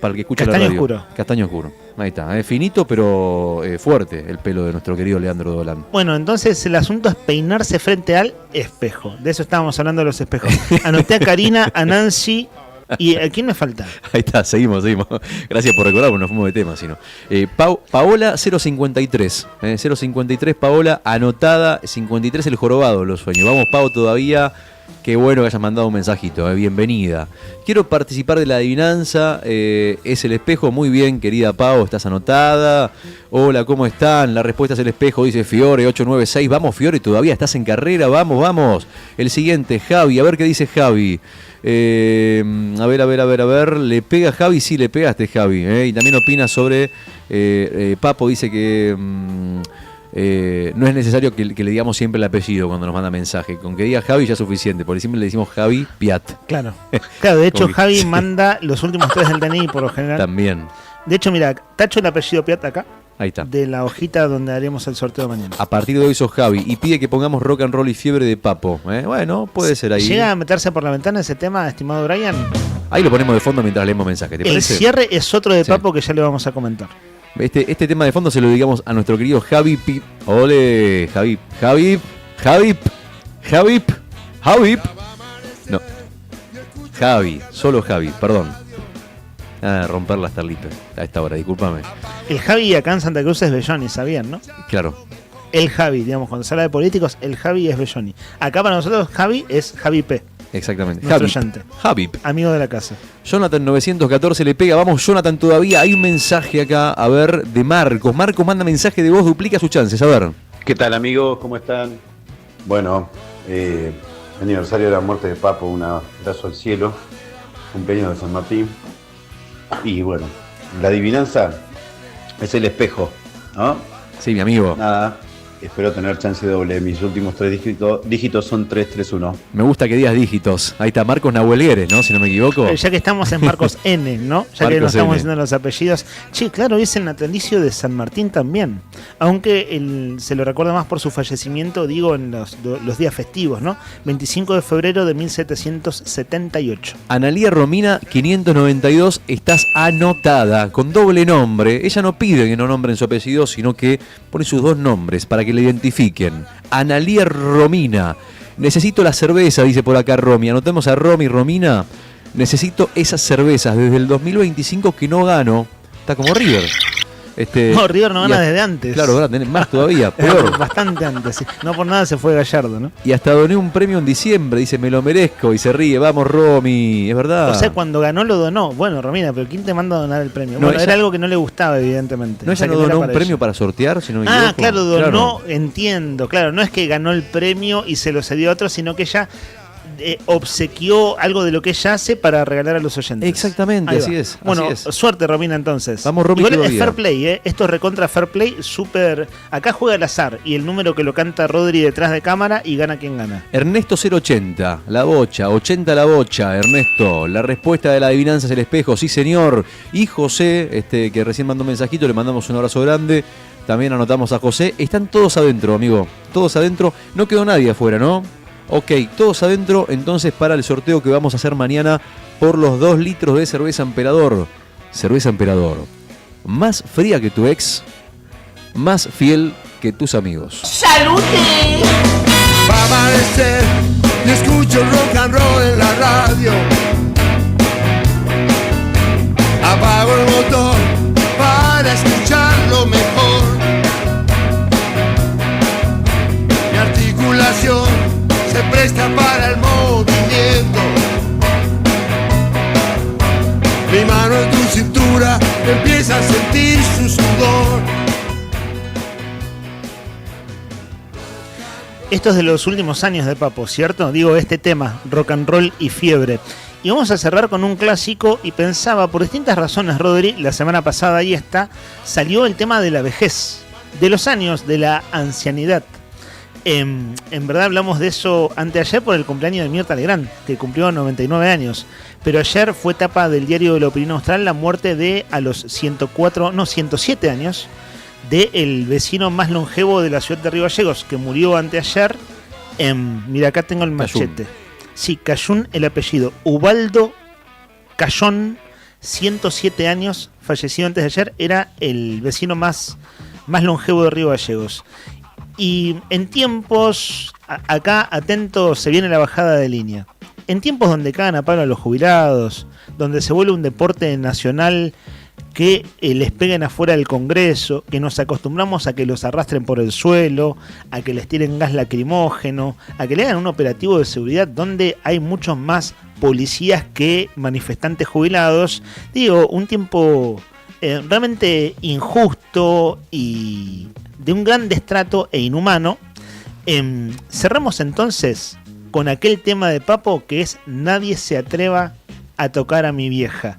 para el que escucha Castaño la radio. oscuro. Castaño oscuro. Ahí está. Es finito, pero fuerte el pelo de nuestro querido Leandro Dolan. Bueno, entonces el asunto es peinarse frente al espejo. De eso estábamos hablando de los espejos. Anoté a Karina, a Nancy y ¿a quién me falta? Ahí está, seguimos. Gracias por recordarnos, nos fuimos de tema, sino. Paola 053. 053 Paola, anotada, 53 el jorobado, los sueños. Vamos, Pau, todavía. Qué bueno que hayas mandado un mensajito, bienvenida. Quiero participar de la adivinanza, es el espejo, muy bien, querida Pau, estás anotada. Hola, ¿cómo están? La respuesta es el espejo, dice Fiore 896. Vamos, Fiore, todavía estás en carrera, vamos. El siguiente, Javi, a ver qué dice Javi. A ver, ¿le pega Javi? Sí, le pegaste, Javi. Y también opina sobre, Papo dice que no es necesario que le digamos siempre el apellido cuando nos manda mensaje. Con que diga Javi ya es suficiente, porque siempre le decimos Javi Piat. Claro, de hecho Como que- Javi manda los últimos 3 del DNI por lo general. También. De hecho, mira, tacho el apellido Piat acá. Ahí está. de la hojita donde haremos el sorteo mañana. A partir de hoy sos Javi y pide que pongamos Rock and Roll y Fiebre de Papo. Bueno, puede ser ahí. ¿Llega a meterse por la ventana ese tema, estimado Brian? Ahí lo ponemos de fondo mientras leemos mensajes. ¿Te El parece? cierre es otro de Sí. Papo que ya le vamos a comentar. Este tema de fondo se lo dedicamos a nuestro querido Javi Pip. Ole, Javi. No. Javi, solo Javi, perdón. Romper las tarlitas a esta hora, discúlpame. El Javi acá en Santa Cruz es Belloni, ¿sabían, no? Claro. El Javi, digamos, cuando se habla de políticos, el Javi es Belloni. Acá para nosotros Javi es Javi P. Exactamente. Nuestro oyente. Javi. Amigo de la casa. Jonathan 914 le pega. Vamos, Jonathan, todavía hay un mensaje acá, a ver, de Marcos. Marcos manda mensaje de voz, duplica sus chances, a ver. ¿Qué tal, amigos? ¿Cómo están? Bueno, aniversario de la muerte de Papo, un abrazo al cielo, cumpleaños de San Martín. Y bueno, la adivinanza es el espejo, ¿no? Sí, mi amigo. Nada, espero tener chance doble. Mis últimos 3 dígitos son 331. Me gusta que digas dígitos. Ahí está Marcos Nahuelgueres, ¿no? Si no me equivoco. Ya que estamos en Marcos N, ¿no? Ya que Marcos nos estamos N. diciendo los apellidos. Che, claro, es el natalicio de San Martín también. Aunque se lo recuerda más por su fallecimiento, digo, en los días festivos, ¿no? 25 de febrero de 1778. Analía Romina 592, estás anotada con doble nombre. Ella no pide que no nombren su apellido, sino que pone sus dos nombres para que la identifiquen. Analía Romina. Necesito la cerveza, dice por acá Romy. Anotemos a Romy Romina. Necesito esas cervezas. Desde el 2025 que no gano. Está como River. No, River no gana desde antes. Claro, ahora tenés más todavía, peor. Bastante antes, sí. No por nada se fue Gallardo, ¿no? Y hasta doné un premio en diciembre, dice, me lo merezco, y se ríe, vamos Romy, es verdad. O sea, cuando ganó lo donó. Bueno, Romina, pero ¿quién te manda a donar el premio? No, Bueno, ella- era algo que no le gustaba, evidentemente. ¿No O sea, ella que no era donó un para premio ella. para sortear, si no me equivoco? Claro, donó, Claro. entiendo, claro, no es que ganó el premio y se lo cedió a otro, sino que ella obsequió algo de lo que ella hace para regalar a los oyentes. Exactamente, Ahí así va. es, Bueno, así es. suerte, Romina, entonces. Vamos, Romy, Igual es todavía. fair play, ¿eh? Esto es recontra fair play, súper... Acá juega al azar y el número que lo canta Rodri detrás de cámara y gana quien gana. Ernesto 080, la bocha, 80 la bocha, Ernesto. La respuesta de la adivinanza es el espejo, sí señor. Y José, que recién mandó un mensajito, le mandamos un abrazo grande. También anotamos a José. Están todos adentro, amigo. Todos adentro. No quedó nadie afuera, ¿no? Ok, todos adentro. Entonces para el sorteo que vamos a hacer mañana por los 2 litros de cerveza Emperador. Cerveza Emperador. Más fría que tu ex, más fiel que tus amigos. ¡Salute! Va a amanecer y escucho rock and roll en la radio. Apago el motor para escucharlo mejor. Mi articulación se presta para el movimiento. Mi mano en tu cintura empieza a sentir su sudor. Esto es de los últimos años de Papo, ¿cierto? Digo, este tema, rock and roll y fiebre. Y vamos a cerrar con un clásico y pensaba, por distintas razones, Rodri, la semana pasada ahí está, salió el tema de la vejez, de los años, de la ancianidad. En verdad hablamos de eso anteayer por el cumpleaños de Mirta Legrand, que cumplió 99 años. Pero ayer fue tapa del diario de la Opinión Austral la muerte de, a los 107 años, del vecino más longevo de la ciudad de Río Gallegos, que murió anteayer. Mira, acá tengo el machete. Sí, Cayún el apellido. Ubaldo Cayón, 107 años, fallecido antes de ayer, era el vecino más longevo de Río Gallegos. Y en tiempos, acá atentos, se viene la bajada de línea. En tiempos donde cagan a palo a los jubilados, donde se vuelve un deporte nacional que les peguen afuera del Congreso, que nos acostumbramos a que los arrastren por el suelo, a que les tiren gas lacrimógeno, a que le hagan un operativo de seguridad donde hay muchos más policías que manifestantes jubilados. Digo, un tiempo realmente injusto y de un gran destrato e inhumano. Cerramos entonces con aquel tema de Papo que es Nadie se atreva a tocar a mi vieja.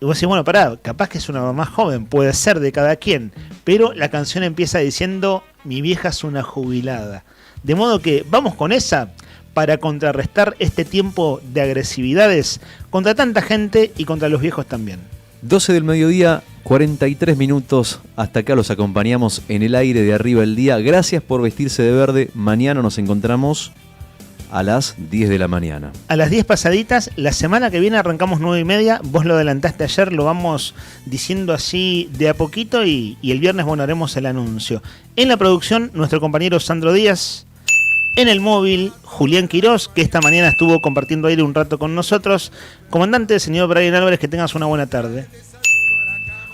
Y vos decís, bueno, pará, capaz que es una mamá joven, puede ser de cada quien, pero la canción empieza diciendo mi vieja es una jubilada. De modo que vamos con esa para contrarrestar este tiempo de agresividades contra tanta gente y contra los viejos también. 12 del mediodía, 43 minutos, hasta acá los acompañamos en el aire de Arriba el Día. Gracias por vestirse de verde. Mañana nos encontramos a las 10 de la mañana. A las 10 pasaditas, la semana que viene arrancamos 9:30. Vos lo adelantaste ayer, lo vamos diciendo así de a poquito y el viernes, bueno, haremos el anuncio. En la producción, nuestro compañero Sandro Díaz. En el móvil, Julián Quirós, que esta mañana estuvo compartiendo aire un rato con nosotros. Comandante, señor Brian Álvarez, que tengas una buena tarde.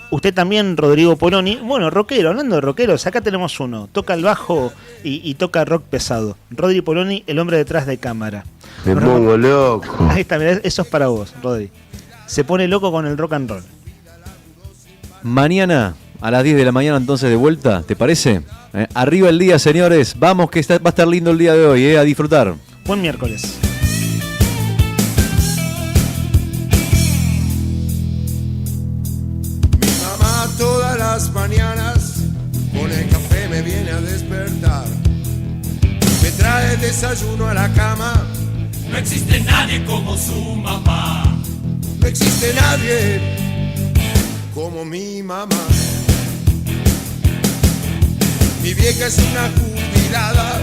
Usted también, Rodrigo Poloni. Bueno, rockero, hablando de rockeros, acá tenemos uno. Toca el bajo y toca rock pesado. Rodri Poloni, el hombre detrás de cámara. Me pongo loco. Ahí está, mirá, eso es para vos, Rodri. Se pone loco con el rock and roll. Mañana a las 10 de la mañana entonces de vuelta, ¿te parece? Arriba el día, señores. Vamos que va a estar lindo el día de hoy, a disfrutar. Buen miércoles. Todas las mañanas con el café me viene a despertar. Me trae desayuno a la cama. No existe nadie como su mamá. No existe nadie como mi mamá. Mi vieja es una jubilada